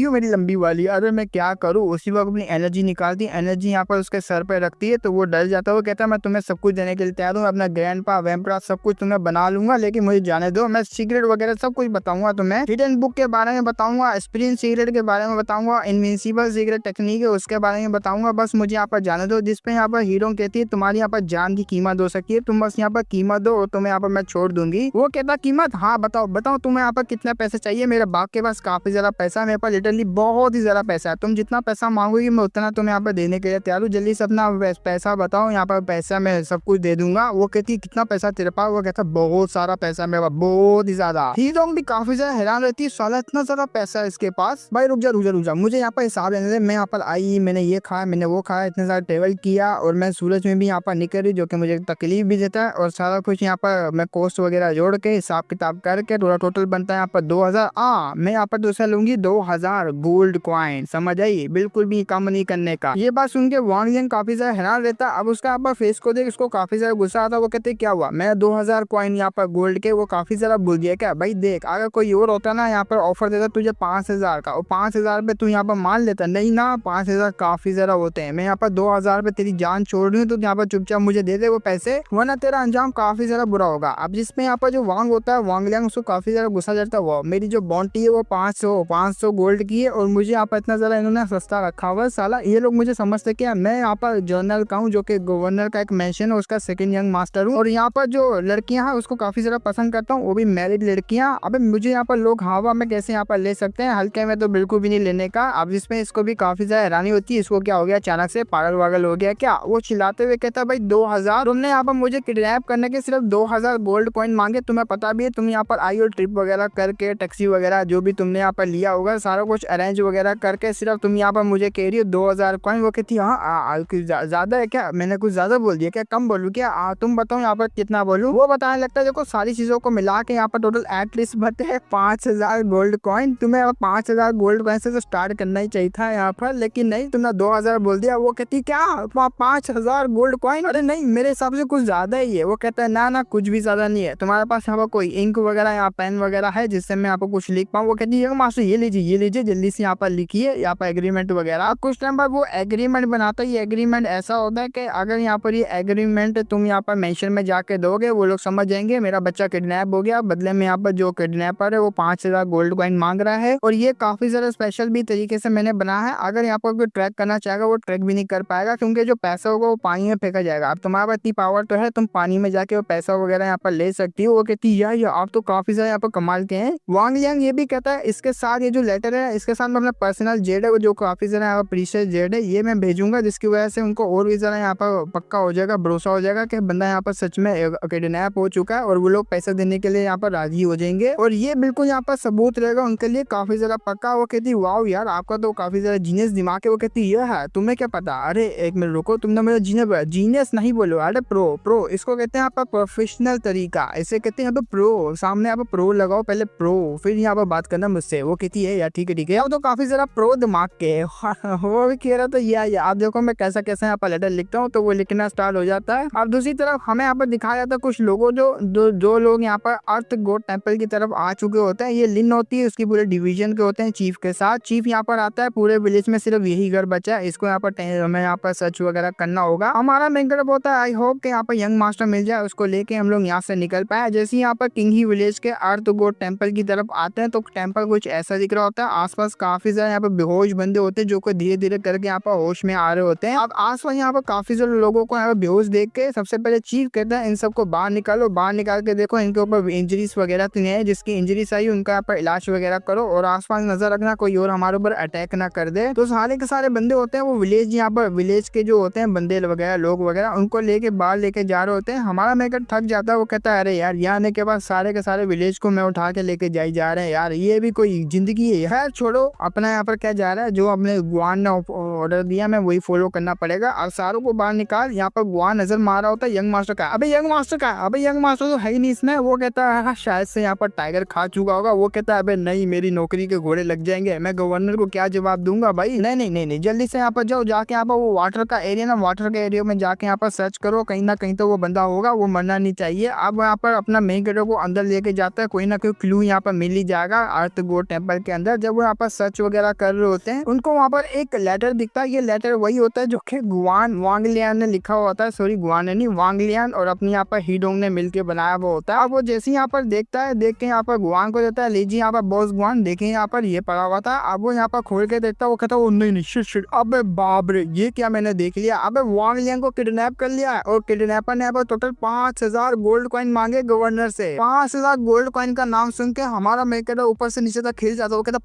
हो मेरी लंबी वाली, अरे मैं क्या करूँ। उसी वक्त अपनी एनर्जी निकालती है, एनर्जी यहाँ पर उसके सर पे रखती है तो वो डर जाता है। वो कहता है मैं तुम्हें सब कुछ देने के लिए तैयार हूँ, अपना ग्रैंडपा वैम्परा सब कुछ तुम्हें बना लूंगा, लेकिन मुझे जाने दो, मैं सीक्रेट वगैरह सब कुछ बताऊंगा तुम्हें, हिडन बुक के बारे में बताऊंगा, स्प्रिंग सीक्रेट के बारे में बताऊंगा, इनविंसिबल सीक्रेट टेक्निक है उसके बारे में बताऊंगा, बस मुझे यहाँ पर जाने दो। जिसपे यहाँ पर हीरो कहती है तुम्हारी यहाँ पर जान की कीमत हो सकती है, तुम बस यहाँ पर कीमत दो और तुम्हें यहाँ पर मैं छोड़ दूंगी। वो कहता कीमत, हाँ बताओ बताओ तुम्हें यहाँ पर कितना पैसा चाहिए। मेरे बाप के पास काफी ज्यादा पैसा है, मेरे पास लिटरली बहुत ही ज्यादा पैसा है, तुम जितना पैसा मांगोगी मैं उतना तुम्हें यहाँ पर देने के लिए तैयार हूँ, जल्दी से अपना पैसा बताओ, यहाँ पर पैसा मैं सब कुछ दे दूंगा। वो कहती कितना पैसा तेरे पास, वो कहता बहुत सारा पैसा मेरे पास, बहुत ही ज्यादा। हीरो भी काफी ज्यादा हैरान रहती है, साला इतना ज्यादा पैसा है इसके पास। भाई रुक जा मुझे यहाँ पर हिसाब लेने दे, मैं यहाँ पर आई, मैंने ये खाया, मैंने वो खाया, इतने सारा ट्रेवल किया, और मैं सूरज में भी यहाँ पर निकल रही जो कि मुझे तकलीफ भी देता है, और सारा कुछ यहाँ पर मैं कॉस्ट वगैरह जोड़ के हिसाब किताब करके थोड़ा टोटल बनता है यहाँ पर 2000। मैं यहाँ पर दूसरा लूंगी 2000 गोल्ड कॉइन, समझ आई, बिल्कुल भी कम नहीं करने का। ये बात सुन के वांग लियांग काफी ज्यादा हैरान रहता। अब उसका यहाँ पर फेस को देख उसको काफी ज्यादा गुस्सा आता। वो कहते क्या हुआ, मैं 2000 कॉइन यहाँ पर गोल्ड के, वो काफी ज्यादा भूल गया क्या। भाई देख अगर कोई और होता ना यहाँ पर ऑफर देता तुझे 5000 का, और 5000 पे तू यहाँ पर मान लेता, नहीं ना 5000 काफी ज्यादा होते हैं, मैं यहाँ पर 2000 पे तेरी जान छोड़ रही हूँ, तो यहाँ पर चुपचाप मुझे दे दे वो पैसे, वरना तेरा अंजाम काफी ज्यादा बुरा होगा। अब जिसमें यहाँ पर जो वांग होता है, वांग लियांग उसको काफी ज्यादा गुस्सा चढ़ता है, वो मेरी जो बाउंटी है वो 500 गोल्ड की है, और मुझे यहाँ पर इतना ज्यादा इन्होंने सस्ता रखा हुआ है। साला ये लोग मुझे समझते क्या, मैं यहाँ पर जर्नल का हूँ जो कि गवर्नर का एक मेंशन है, उसका सेकंड यंग मास्टर हूँ, और यहाँ पर जो लड़कियां हैं उसको काफी ज्यादा पसंद करता हूँ, वो भी मैरिड लड़कियां। अब मुझे यहाँ पर लोग हवा में कैसे यहाँ पर ले सकते हैं, हल्के में तो बिल्कुल भी नहीं लेने का। अब जिसमें इसको भी काफी ज्यादा हैरानी होती है, इसको क्या हो गया अचानक से पागल वागल हो गया क्या। वो चिल्लाते हुए कहता भाई 2000, तुमने यहाँ पर मुझे किडनैप करने के सिर्फ 2000 गोल्ड कॉइन मांगे, तुम्हें पता भी है तुम यहाँ पर आई हो ट्रिप वगैरह करके, टैक्सी वगैरह जो भी तुमने यहाँ पर लिया होगा सारा कुछ अरेंज वगैरह करके, सिर्फ तुम यहाँ पर मुझे कह रही हो 2000 कॉइन। वो कहती हाँ ज्यादा है क्या, मैंने कुछ ज्यादा बोल दिया क्या, कम बोलूँ क्या, तुम बताओ यहाँ पर कितना बोलूँ। वो बताने लगता है देखो सारी चीजों को मिला के यहाँ पर टोटल एटलीस्ट बनते हैं 5000 गोल्ड कॉइन, तुम्हें 5000 गोल्ड कॉइन से तो स्टार्ट करना ही चाहिए था यहाँ पर, लेकिन नहीं तुमने 2000 बोल दिया। वो कहती क्या 5000 गोल्ड कॉइन, अरे नहीं मेरे हिसाब से कुछ ज्यादा ही है। वो कहता है ना कुछ भी ज्यादा नहीं है, तुम्हारे पास यहाँ पर कोई इंक वगैरह या पेन वगैरह है जिससे मैं यहाँ पर कुछ लिख पाऊँ। वो कहती है मास्टर ये लीजिए जल्दी से यहाँ पर लिखिए, यहाँ पर एग्रीमेंट वगैरह। कुछ टाइम बाद वो एग्रीमेंट बनाता है। ये एग्रीमेंट ऐसा होता है कि अगर यहाँ पर ये एग्रीमेंट तुम यहाँ पर मेंशन में जाके दोगे, वो लोग समझ जाएंगे मेरा बच्चा किडनैप हो गया, बदले में यहाँ पर जो किडनैपर है वो 5000 गोल्ड कॉइन मांग रहा है। और ये काफी ज्यादा स्पेशल भी तरीके से मैंने बनाया है, अगर यहाँ पर कोई ट्रैक करना चाहेगा वो ट्रैक भी नहीं कर पाएगा, क्योंकि जो पैसा होगा वो पानी में फेंका जाएगा। अब तुम्हारे पास इतनी पावर तो है, तुम पानी में जाके वो पैसा वगैरह यहाँ पर ले सकती हो। वो कहती है यार आप तो काफी ज्यादा यहाँ पर कमाल के हैं। वांग लियांग ये भी कहता है इसके साथ ये जो लेटर है इसके साथ मैं अपना पर्सनल जेड है जो काफी ज्यादा यहाँ पर प्रीशियस जेड है, ये मैं भेजूंगा, जिसकी वजह से उनको और भी ज्यादा यहाँ पर पक्का हो जाएगा, भरोसा हो जाएगा कि बंदा यहाँ पर सच में किडनैप हो चुका है, और वो लोग पैसा देने के लिए यहाँ पर राजी हो जाएंगे, और ये बिल्कुल यहाँ पर सबूत रहेगा उनके लिए काफी ज्यादा पक्का। वो कहती वाओ यार आपका तो काफी ज्यादा जीनियस दिमाग है। वो कहती ये है तुम्हें क्या पता, अरे एक मिनट रुको, तुमने मेरा जीनियस नहीं बोलो, अरे प्रो इसको कहते हैं यहाँ पर प्रोफेशनल तरीका, इसे कहते हैं यहाँ पर प्रो, सामने यहाँ पर प्रो लगाओ पहले प्रो, फिर यहाँ पर बात करना मुझसे। वो कहती है यार ठीक है अब तो काफी ज्यादा प्रो दिमाग के वो भी कह रहा था यार आप देखो मैं कैसा यहाँ पर लेटर लिखता हूँ, तो वो लिखना स्टार्ट हो जाता है। अब दूसरी तरफ हमें यहाँ पर दिखाया जाता है कुछ लोगों जो लोग यहाँ पर अर्थ गॉड टेंपल की तरफ आ चुके होते हैं। ये लिन होती है उसकी पूरे डिवीजन के होते हैं चीफ के साथ। चीफ यहाँ पर आता है, पूरे विलेज में सिर्फ यही घर बचा है, इसको यहाँ पर हमें यहाँ पर सर्च वगैरह करना होगा। हमारा मेन गर्व होता है आई होप कि यहाँ पर यंग मास्टर मिल जाए, उसको लेके हम लोग यहाँ से निकल पाए। जैसे यहाँ पर किंग ही विलेज के अर्थ गॉड टेंपल की तरफ आते हैं तो टेंपल कुछ ऐसा दिख रहा होता है, आसपास काफी ज्यादा यहाँ पर बेहोश बंदे होते हैं जो को धीरे धीरे करके यहाँ पर होश में आ रहे होते हैं। अब आसपास यहाँ पर काफी सारे लोगों को यहाँ पर बेहोश देख के सबसे पहले चीफ कहता है इन सबको बाहर निकालो, बाहर निकाल के देखो इनके ऊपर इंजरीज वगैरह तो नहीं है, जिसकी इंजरीज आई उनका यहाँ पर इलाज वगैरह करो, और आसपास नजर रखना कोई और हमारे ऊपर अटैक ना कर दे। तो सारे के सारे बंदे होते हैं वो विलेज यहाँ पर विलेज के जो होते हैं बंदे वगैरह लोग वगैरह उनको लेके बाहर लेके जा रहे होते हैं। हमारा मेकर थक जाता है, वो कहता है अरे यार यहाँ आने के बाद सारे के सारे विलेज को मैं उठा के लेके जाई जा रहे हैं यार, ये भी कोई जिंदगी है यार। छोड़ो, अपना यहाँ पर क्या जा रहा है, जो हमने गुआन ने ऑर्डर दिया मैं वही फॉलो करना पड़ेगा। और सारों को बाहर निकाल। यहाँ पर गुआन नजर मार रहा होता है यंग मास्टर का, अबे यंग मास्टर का, अबे यंग मास्टर तो है ही नहीं इसमें। वो कहता है शायद से यहाँ पर टाइगर खा चुका होगा। वो कहता है अबे नहीं, मेरी नौकरी के घोड़े लग जाएंगे, मैं गवर्नर को क्या जवाब दूंगा भाई। नहीं नहीं नहीं नहीं, जल्दी से यहाँ पर जाओ, जाके यहाँ पर वो वाटर का एरिया ना, वाटर के एरिया में जाके यहाँ पर सर्च करो, कहीं ना कहीं तो वो बंदा होगा, वो मरना नहीं चाहिए। अब यहाँ पर अपना मेन कैरेक्टर को अंदर लेके जाता है, कोई ना कोई क्लू यहाँ पर मिल ही जाएगा अर्थ गोड टेम्पल के अंदर। जब वो यहाँ पर सर्च वगैरह कर रहे होते हैं, उनको वहाँ पर एक लेटर दिखता है। ये लेटर वही होता है जो कि गुआन वांगलियान ने लिखा हुआ होता है, सॉरी गुआन ने नहीं, वांगलियान और अपनी यहाँ पर हीडोंग ने मिलकर बनाया हुआ होता है। अब वो जैसे यहाँ पर देखता है, देख के यहाँ पर गुआन को देता है, लीजिए यहाँ पर बॉस गुआन, देखें यहाँ पर ये पड़ा हुआ था। अब वो यहाँ पर खोल के देखता है, वो कहता है नहीं नहीं शिट शिट, अबे बाप रे ये क्या मैंने देख लिया। अबे वांगलियान को किडनैप कर लिया है और किडनैपर ने अब टोटल 5000 गोल्ड कॉइन मांगे गवर्नर से। 5000 गोल्ड कॉइन का नाम सुन के हमारा मेकर ऊपर से नीचे तक खिल जाता है। वो कहता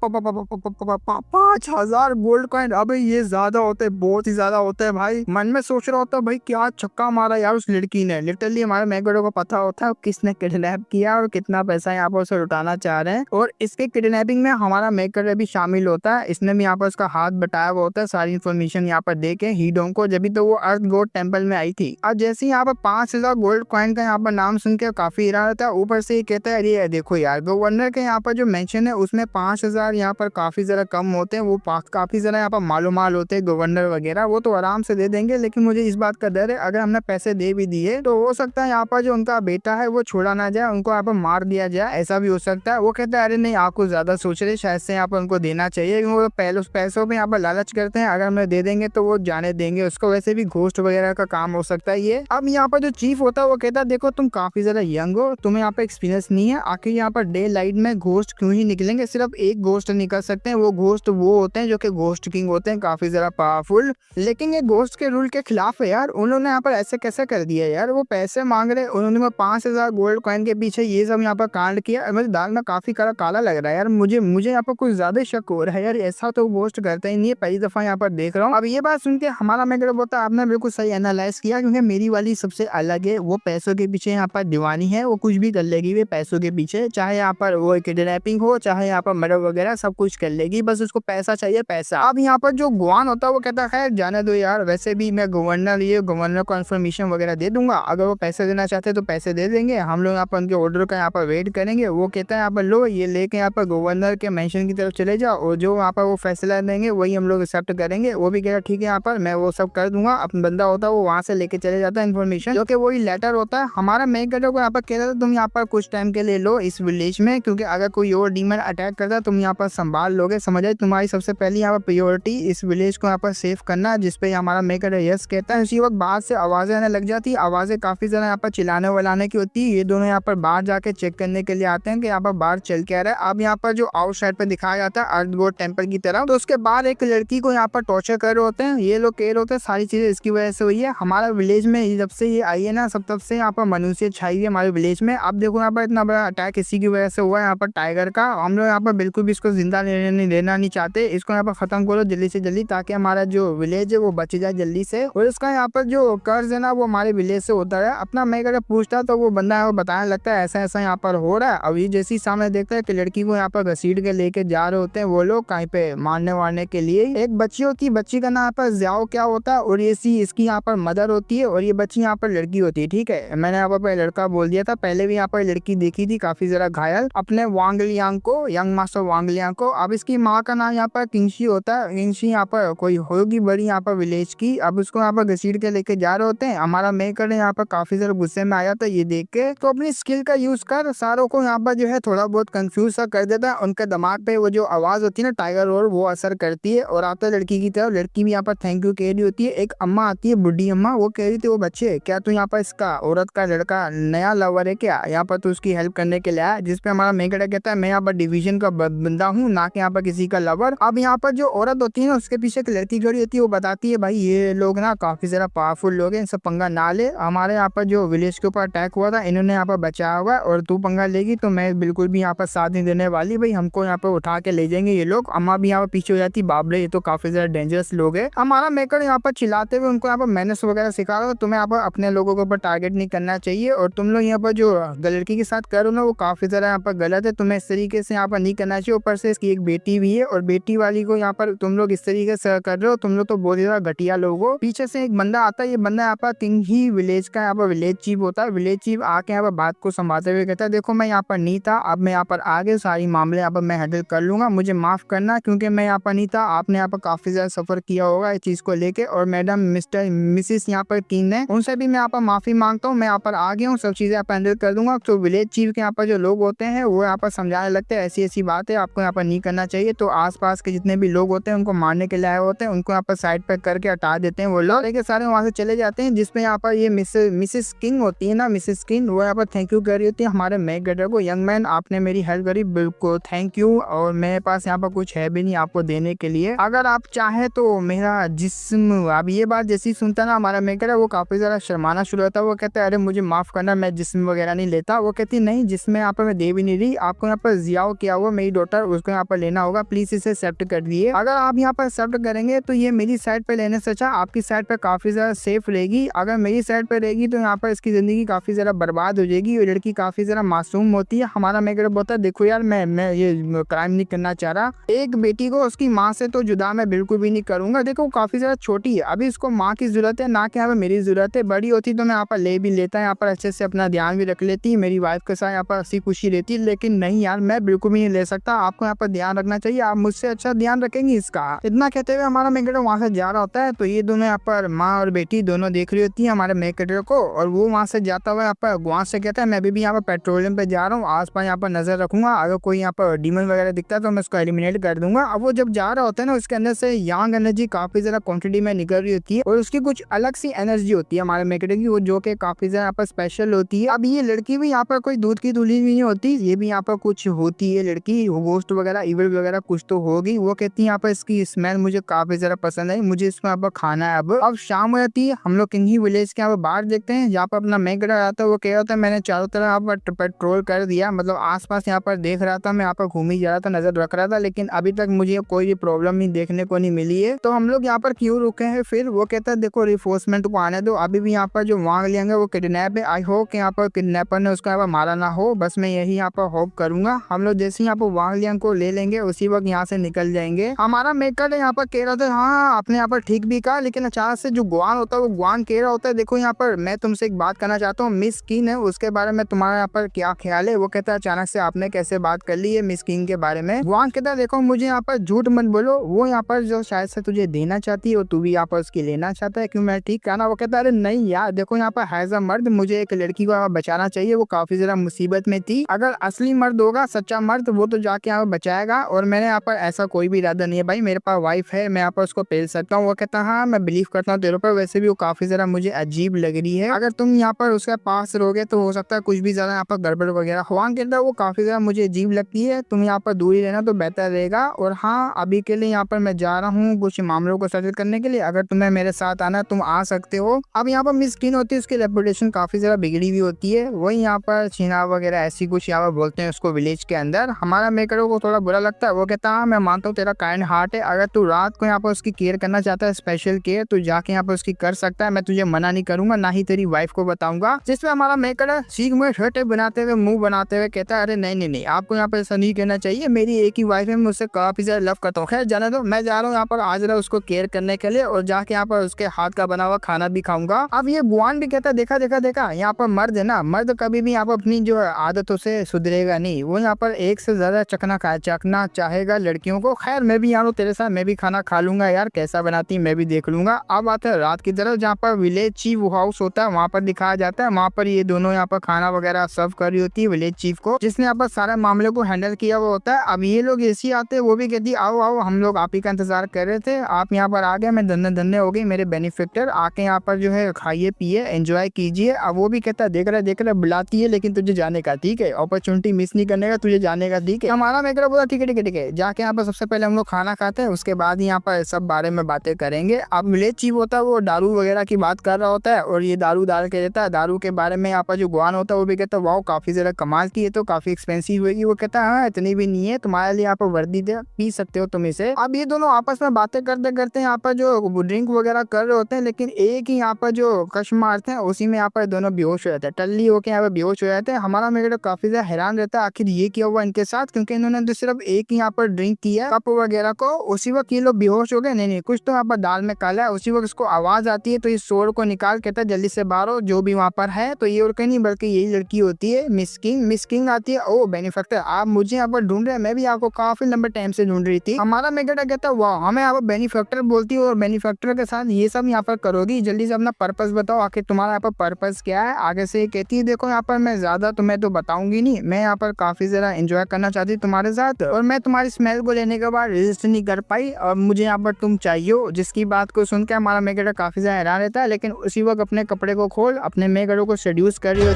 5000 गोल्ड कॉइन, अबे ये ज्यादा होते, बहुत ही ज्यादा होते हैं भाई। मन में सोच रहा होता है भाई क्या छक्का मारा यार उस लड़की ने। लिटरली हमारे मेकर को पता होता है किसने किडनैप किया और कितना पैसा यहाँ पर उसे लुटाना चाह रहे हैं। और इसके किडनैपिंग में हमारा मेकर भी शामिल होता है, इसने भी यहाँ पर उसका हाथ बटाया हुआ होता है। सारी इन्फॉर्मेशन यहाँ पर देके हीडोंग को, जब भी तो वो अर्थ गोड टेम्पल में आई थी। अब जैसे यहाँ पर 5000 गोल्ड कॉइन का यहाँ पर नाम सुन के काफी इरादा था। ऊपर से ये कहता है अरे देखो यार, गवर्नर के यहाँ पर जो मेंशन है उसमें 5000 यहाँ पर काफी जरा कम होते हैं, वो काफी जरा यहाँ पर मालूमाल होते हैं गवर्नर वगैरह, वो तो आराम से दे देंगे। लेकिन मुझे इस बात का डर है अगर हमने पैसे दे भी दिए तो हो सकता है यहाँ पर जो उनका बेटा है वो छोड़ा ना जाए, उनको यहाँ पर मार दिया जाए, ऐसा भी हो सकता है। वो कहता है अरे नहीं, आपको ज्यादा सोच रहे, शायद से यहाँ पर उनको देना चाहिए, क्योंकि वो पहले उस पैसों पे यहाँ पर लालच करते हैं। अगर हमें दे देंगे तो वो जाने देंगे उसको, वैसे भी घोस्ट वगैरह का काम हो सकता है ये। अब यहाँ पर जो चीफ होता है वो कहता है देखो तुम काफी ज्यादा यंग हो, तुम्हें यहाँ पर एक्सपीरियंस नहीं है, आखिर यहाँ पर डे लाइट में घोस्ट क्यों ही निकलेंगे, सिर्फ एक घोस्ट निकल सकते हैं। वो घोस्ट वो होते हैं जो कि घोस्ट किंग होते हैं, काफी ज्यादा पावरफुल। लेकिन ये घोस्ट के रूल के खिलाफ है यार, उन्होंने यहाँ पर ऐसे कैसे कर दिया यार। वो पैसे मांग रहे, उन्होंने 5000 गोल्ड कॉइन के पीछे ये सब यहाँ पर कांड किया। मुझे दाल में काफी काला लग रहा है यार, मुझे यहाँ पर कुछ ज्यादा शक हो रहा है यार, ऐसा तो घोस्ट करता ही नहीं है, पहली दफा यहाँ पर देख रहा हूँ। अब ये बात सुन के हमारा मेकर बोलता है आपने बिल्कुल सही एनालाइज किया, क्योंकि मेरी वाली सबसे अलग है, वो पैसों के पीछे यहाँ पर दीवानी है, वो कुछ भी कर लेगी वे पैसों के पीछे, चाहे यहाँ पर वो किडनैपिंग हो, चाहे यहाँ पर मर्डर वगैरह, सब कुछ कर लेगी, बस उसको पैसा चाहिए, पैसा। अब यहाँ पर जो गुआन होता है वो कहता है खैर जाने दो यार, वैसे भी मैं गवर्नर को इन्फॉर्मेशन वगैरह दे दूंगा, अगर वो पैसे देना चाहते तो पैसे दे देंगे, हम लोग यहाँ पर उनके ऑर्डर का यहाँ पर वेट करेंगे। वो कहता है यहाँ पर लो ये लेके यहाँ पर गवर्नर के मेंशन की तरफ चले जाओ, और जो वहाँ पर वो फैसला देंगे वही हम लोग एक्सेप्ट करेंगे। वो भी कह रहा ठीक है यहाँ पर मैं वो सब कर दूंगा। अपना बंदा होता है वो वहाँ से लेके चले जाता है इन्फॉर्मेशन, जो कि वही लेटर होता है। हमारा मेन कैरेक्टर को यहाँ पर कह रहा था तुम यहाँ पर कुछ टाइम के लिए लो इस विलेज में, क्योंकि अगर कोई और डीमन अटैक करता है तुम यहाँ पर संभाल लोगे, समझ आए, तुम्हारी सबसे पहले यहाँ पर प्रायोरिटी इस विलेज को यहाँ पर सेव करना। जिसपे हमारा मेन कैरेक्टर यस कहता है। उसी वक्त बाहर से आवाजें आने लग जाती, आवाजें काफी ज्यादा यहाँ पर चिल्लाने वलाने की होती है। ये दोनों यहाँ पर बाहर जाके चेक करने के लिए आते हैं कि यहाँ पर बाहर चल क्या रहा है। अब यहाँ पर जो आउटसाइड पे दिखाया जाता है अर्थ गोड टेम्पल की तरफ, तो उसके बाद एक लड़की को यहाँ पर टॉर्चर कर रहे होते हैं। ये लोग कह रहे होते हैं सारी चीजें इसकी वजह से हुई है, हमारा विलेज में जब से ये आई है ना सब तब से यहाँ पर मनुष्य छाई है हमारे विलेज में। अब देखो यहाँ पर इतना बड़ा अटैक इसी की वजह से हुआ है यहाँ पर टाइगर का। हम लोग यहाँ पर बिल्कुल भी इसको जिंदा लेना नहीं चाहते, इसको यहाँ पर खत्म करो जल्दी से जल्दी, ताकि हमारा जो विलेज है वो बच जाए जल्दी से। और इसका यहाँ पर जो कर्ज है ना वो हमारे विलेज से होता है। अपना मैं अगर पूछता तो वो बंदा है वो बताने लगता है ऐसा ऐसा यहाँ पर हो रहा है। अब ये जैसी सामने देखता है कि लड़की को यहाँ पर घसीट के लेके जा रहे होते हैं वो लोग कहीं पे मारने वारने के लिए। एक बच्ची होती है, बच्ची का नाम यहाँ पर ज्याओ क्या होता है, और ये इसकी यहाँ पर मदर होती है, और ये बच्ची यहाँ पर लड़की होती है। ठीक है, मैंने यहाँ पर लड़का बोल दिया था, पहले भी यहाँ पर लड़की देखी थी काफी जरा घायल, अपने वांगलियांग को, यंग मास्टर वांगलियांग को। अब इसकी माँ का नाम यहाँ पर किंगशी होता है। किंगशी यहाँ पर कोई होगी बड़ी यहाँ पर विलेज की। अब उसको यहाँ पर घसीट के लेके जा रहे होते हैं। हमारा मेकर यहाँ पर काफी जरा गुस्से में आया था ये देख के, तो अपनी स्किल का यूज कर सारों को यहाँ पर जो है थोड़ा बहुत कंफ्यूज सा कर देता है। उनके दिमाग पे वो जो आवाज होती है ना टाइगर रोर, वो असर करती है और आता है लड़की की तरफ। लड़की भी यहाँ पर थैंक यू कह रही होती है। एक अम्मा आती है, बुढ़ी अम्मा, वो कह रही थी वो बच्चे क्या तू यहाँ पर इसका औरत का लड़का नया लवर है क्या, यहाँ पर तू उसकी हेल्प करने के लिए आया। जिसपे हमारा मेकर कहता है मैं यहाँ पर डिवीजन का बंदा हूँ, ना कि यहाँ पर किसी का लवर। अब यहाँ पर जो औरत होती है ना उसके पीछे एक लड़की खड़ी होती है, वो बताती है भाई ये लोग ना काफी जरा पावरफुल लोग हैं, इनसे पंगा ना ले। हमारे यहाँ पर जो विलेज के ऊपर अटैक हुआ था इन्होंने यहाँ पर बचाया हुआ, और तू पंगा लेगी तो मैं बिल्कुल भी यहाँ पर साथ नहीं देने वाली, भाई हमको यहाँ पर उठा के ले जाएंगे ये लोग। अम्मा भी यहाँ पर पीछे हो जाती, बाबरे ये तो काफी ज्यादा डेंजरस लोग है। हमारा मेकर यहाँ पर चिल्लाते हुए उनको यहाँ पर मैनेज वगैरह सिखा रहा, तुम्हें यहाँ पर अपने लोगों के ऊपर टारगेट नहीं करना चाहिए, और तुम लोग यहाँ पर जो लड़की के साथ करो ना वो काफी ज्यादा ज़्यादा यहाँ पर गलत है, तुम्हें इस तरीके से यहाँ पर नहीं करना चाहिए। ऊपर से इसकी एक बेटी भी है और बेटी वाली को यहाँ पर तुम लोग इस तरीके से कर रहे हो, तुम लोग तो बहुत ज़्यादा घटिया लोग हो। पीछे से एक बंदा आता है, ये बंदा यहाँ पर किंग ही विलेज का यहाँ पर विलेज चीफ होता है। विलेज चीफ आके यहाँ पर बात को संभालते हुए कहता है देखो मैं यहाँ पर नहीं था, अब मैं यहाँ पर आगे सारी मामले यहाँ पर मैं हैंडल कर लूंगा, मुझे माफ करना क्योंकि मैं यहाँ पर नहीं था। आपने यहाँ पर काफी ज्यादा सफर किया होगा इस चीज को लेके, और मैडम मिस्टर मिसिस यहाँ पर किंग है उनसे भी मैं यहाँ पर माफी मांगता हूँ, मैं यहाँ पर आ गया हूँ, सब चीजें यहाँ पर हैंडल कर दूंगा। तो विलेज चीफ के यहाँ पर जो लोग होते हैं वो यहाँ पर समझाने लगते हैं ऐसी ऐसी बात है, आपको यहाँ पर नहीं करना चाहिए। तो आसपास के जितने भी लोग होते हैं उनको मारने के लिए आए होते हैं, उनको यहाँ पर साइड पे करके हटा देते हैं वो लोग, लेकिन सारे वहां से चले जाते हैं। जिसमें यहाँ पर ये मिसेस किंग होती है ना, मिसेस किंग, वो यहाँ पर थैंक यू कर रही होती है हमारे मैकग्रेगर को, यंग मैन आपने मेरी हेल्प करी, बिल्कुल थैंक यू, और मेरे पास यहाँ पर कुछ है भी नहीं आपको देने के लिए, अगर आप चाहे तो मेरा जिस्म। अब ये बात जैसी सुनता ना हमारा मैकग्रेगर वो काफी ज्यादा शर्माना शुरू होता है, वो कहता है अरे मुझे माफ करना, मैं जिस्म वगैरह नहीं लेता। वो कहती नहीं जिसमें यहाँ पर मैं दे भी नहीं रही, आपको यहाँ पर जियाओ किया हुआ मेरी डॉटर, उसको यहाँ पर लेना होगा, प्लीज इसे एक्सेप्ट कर दिए। अगर आप यहाँ पर एक्सेप्ट करेंगे तो ये मेरी साइड पे लेने से अच्छा आपकी साइड पे काफी ज्यादा सेफ रहेगी, अगर मेरी साइड पे रहेगी तो यहाँ पर इसकी जिंदगी काफी ज्यादा बर्बाद हो जाएगी। ये लड़की काफी ज्यादा मासूम होती है। हमारा मैकग्रेगर बोलता है देखो यार मैं ये क्राइम नहीं करना चाह रहा, एक बेटी को उसकी माँ से तो जुदा मैं बिल्कुल भी नहीं करूंगा, देखो वो काफी ज्यादा छोटी है, अभी इसको माँ की जरूरत है ना कि यहाँ पर मेरी जरूरत है, बड़ी होती तो मैं यहाँ पर ले भी लेता, यहाँ पर अच्छे से अपना ध्यान भी रख लेती, मेरी वाइफ के साथ यहाँ पर हंसी खुशी रहती, लेकिन नहीं यार मैं बिल्कुल भी नहीं ले सकता, आपको यहाँ पर ध्यान रखना चाहिए, आप मुझसे अच्छा ध्यान रखेंगे इसका। इतना कहते हुए हमारा मैकग्रेगर वहां से जा रहा होता है, तो ये दोनों यहाँ पर माँ और बेटी दोनों देख रही होती है हमारे मैकग्रेगर को, और वो वहां से जाता हुआ यहाँ पर गुआं से कहता है मैं भी यहाँ पर पेट्रोलियम पे जा रहा हूँ, आस पास यहाँ पर नजर रखूंगा, अगर कोई यहाँ पर डीमन वगैरह दिखता है तो मैं उसको एलिमिनेट कर दूंगा। अब वो जब जा रहा होता है ना उसके अंदर से यंग एनर्जी काफी ज्यादा क्वांटिटी में निकल रही होती है, और उसकी कुछ अलग सी एनर्जी होती है हमारे मैकग्रेगर की, वो जो कि काफी ज्यादा यहाँ पर स्पेशल होती है। अब ये लड़की भी यहाँ पर कोई दूध की दूली भी नहीं होती, ये भी यहाँ पर कुछ होती है लड़की, गोस्ट वगैरह इविल वगैरह कुछ तो होगी। वो कहती है यहाँ पर इसकी स्मेल मुझे काफी ज्यादा पसंद है, मुझे इसमें यहाँ पर खाना है। अब शाम हो जाती है, हम लोग किंग ही विलेज के यहाँ पर बाहर देखते हैं जहाँ पर अपना मैकग्रेगर आता है, वो कह रहा था मैंने चारों तरफ यहाँ पर पेट्रोल कर दिया, मतलब आसपास यहाँ पर देख रहा था, मैं यहाँ पर घूम ही जा रहा था, नजर रख रहा था, लेकिन अभी तक मुझे कोई भी प्रॉब्लम नहीं देखने को नहीं मिली है। तो हम लोग यहाँ पर क्यों रुके हैं फिर? वो कहता है देखो रिफोर्समेंट को आने दो, अभी भी यहाँ पर जो वांग लियांग है वो किडनैप है, आई होप कि यहाँ पर किडनैपर ने उसको यहाँ पर मारा ना हो, बस मैं यही यहाँ पर होप करूंगा। हम लोग जैसे यहाँ पर वांग लियांग को ले लेंगे उसी वक्त यहाँ से निकल जाएंगे। हमारा मैकग्रेगर यहाँ पर कह रहा था हाँ आपने यहाँ पर ठीक भी कहा, लेकिन अचानक से जो गुआन होता है वो गुआन कह रहा होता है देखो यहाँ पर मैं तुमसे एक बात करना चाहता हूँ, मिस किंग है उसके बारे में तुम्हारा यहाँ पर क्या ख्याल है? वो कहता है अचानक से आपने कैसे बात कर ली है मिस किंग के बारे में? गुआन कहता है देखो मुझे यहाँ पर झूठ मत बोलो, वो यहाँ पर जो शायद से तुझे देना चाहती है तू भी यहाँ पर उसकी लेना चाहता है, क्यों मैं ठीक कहना? वो कहता है अरे नहीं यार देखो यहाँ पर हैज अ मर्द, मुझे एक लड़की को बचाना चाहिए, वो काफी ज्यादा मुसीबत में थी, अगर असली मर्द होगा सच्चा मर्द वो तो जाके यहाँ पर बचाएगा, और मैंने यहाँ पर ऐसा कोई भी इरादा नहीं है भाई, मेरे पास वाइफ है, मैं यहाँ पर उसको पेल सकता हूँ। वो कहता है हाँ मैं बिलीव करता हूँ तेरे पर, वैसे भी वो काफी ज्यादा मुझे अजीब लग रही है, अगर तुम यहाँ पर उसके पास रहोगे तो हो सकता है कुछ भी ज्यादा यहाँ पर गड़बड़ वगैरह। हुआंग कहता है वो काफी ज्यादा मुझे अजीब लगती है, तुम यहाँ पर दूरी रहना तो बेहतर रहेगा, और हाँ अभी के लिए यहाँ पर मैं जा रहा हूँ कुछ मामलों को सेटल करने के लिए, अगर तुम्हें मेरे साथ आना तुम आ सकते हो। अब यहाँ पर मिस किंग होती है, उसकी रेपुटेशन काफी ज्यादा बिगड़ी हुई होती है, वही यहाँ पर चीना वगैरह ऐसी कुछ यहाँ पर बोलते हैं उसको विलेज के अंदर। हमारा मैकग्रेगर को थोड़ा बुरा लगता है, वो कहता है मैं मानता हूँ तेरा काइंड हार्ट है, अगर तू रात को यहाँ पर उसकी केयर करना चाहता है स्पेशल केयर तो जाके यहाँ पर उसकी कर सकता है, मैं तुझे मना नहीं करूंगा, ना ही तेरी वाइफ को बताऊंगा। जिसमें हमारा मैकग्रेगर सीख में छोटे बनाते हुए मुंह बनाते हुए कहता है अरे नहीं नहीं नहीं आपको यहाँ पर ऐसा नहीं कहना चाहिए, मेरी एक ही वाइफ है, मैं उससे काफी ज्यादा लव करता हूँ। खैर जाने दो, मैं जा रहा हूँ यहाँ पर आज रात उसको केयर करने के लिए, और जाके यहाँ पर उसके हाथ का बना हुआ खाना भी खाऊंगा। अब ये गुआन भी कहता है देखा देखा देखा यहाँ पर मर्द है ना, मर्द कभी भी यहाँ पर अपनी जो आदतों से सुधरेगा नहीं, वो यहाँ पर एक से ज्यादा चखना चाहेगा लड़कियों को। खैर मैं भी यहाँ हूँ तेरे साथ, मैं भी खाना खा लूंगा यार, कैसा बनाती मैं भी देख लूंगा। अब आते हैं रात की तरफ जहाँ पर विलेज चीफ हाउस होता है, वहाँ पर दिखाया जाता है, वहाँ पर ये दोनों यहाँ पर खाना वगैरह सर्व कर रही होती है विलेज चीफ को, जिसने यहाँ पर सारे मामले को हैंडल किया हुआ होता है। अब ये लोग ऐसी आते हैं, वो भी कहती आओ आओ हम लोग आप ही का इंतजार कर रहे थे, आप यहाँ पर आ गए, मैं धन्य धन्य हो गई, मेरे बेनिफिटर आके यहाँ पर जो है खाइए पिए एंजॉय कीजिए। अब वो भी कहता है देख रहे बुलाती है लेकिन तुझे जाने का ठीक है, अपॉर्चुनिटी मिस नहीं करने का, तुझे जाने का ठीक है। हमारा मैकग्रेगर बोला ठीक है ठीक है ठीक है, जाके यहाँ पर सबसे पहले हम लोग खाना खाते हैं, उसके बाद यहाँ पर सब बारे में बातें करेंगे। अब विलेज चीफ होता है वो दारू वगैरह की बात कर रहा होता है, और ये दारू डाल के देता है, दारू के बारे में यहाँ पर जो गुआन होता है वो भी कहता है वाह काफी ज्यादा कमाल की है, तो काफी एक्सपेंसिव होगी। वो कहता है हाँ इतनी भी नहीं है, तुम्हारे लिए यहाँ पर वर्दी दे, पी सकते हो तुम इसे। अब ये दोनों आपस में बातें करते करते यहाँ पर जो ड्रिंक वगैरह कर रहे होते हैं, लेकिन एक ही यहाँ पर जो कश मारते हैं उसी में यहाँ पर दोनों बेहोश हो जाते हैं, टल्ली होकर यहाँ पर बेहोश हो जाते हैं। हमारा मैकग्रेगर काफी ज्यादा हैरान रहता है आखिर ये क्या हुआ इनके साथ, क्योंकि इन्होंने तो सिर्फ एक यहाँ पर ड्रिंक किया कप वगैरह को, उसी वक्त ये लोग बेहोश हो गए। नहीं कुछ तो यहाँ पर दाल में काला है। उसी वक्त इसको आवाज आती है तो इस शोर को निकाल कहता है जल्दी से बाहर हो जो भी वहाँ पर है। तो ये और कहीं नहीं बल्कि यही लड़की होती है मिस किंग। मिस किंग आती है, ओ बेनिफैक्टर आप मुझे यहाँ पर ढूंढ रहे हैं, मैं भी आपको काफी लंबे टाइम से ढूंढ रही थी। हमारा मेगेटा कहता है वाह हमें यहाँ पर बेनिफैक्टर बोलती है और बेनिफैक्टर के साथ ये सब यहाँ पर करोगी, जल्दी से अपना पर्पस बताओ आखिर तुम्हारा यहाँ पर पर्पस क्या है। आगे से ये कहती है देखो यहाँ पर मैं ज्यादा तुम्हें तो बताऊंगी नहीं, मैं यहाँ पर काफी ज्यादा एंजॉय करना चाहती हूँ तुम्हारे साथ और मैं तुम्हारी स्मेल को लेने के बाद रेजिस्ट नहीं कर पाई और मुझे यहाँ पर तुम चाहिए हो। जिसकी बात को सुन के हमारा मेगेटा काफी ज्यादा हैरान रहता है, लेकिन उसी वक्त अपने कपड़े को खोल अपने मेगेटो को सेड्यूस कर रही हो।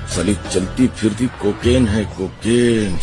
साली चलती फिरती कोकेन है कोकेन।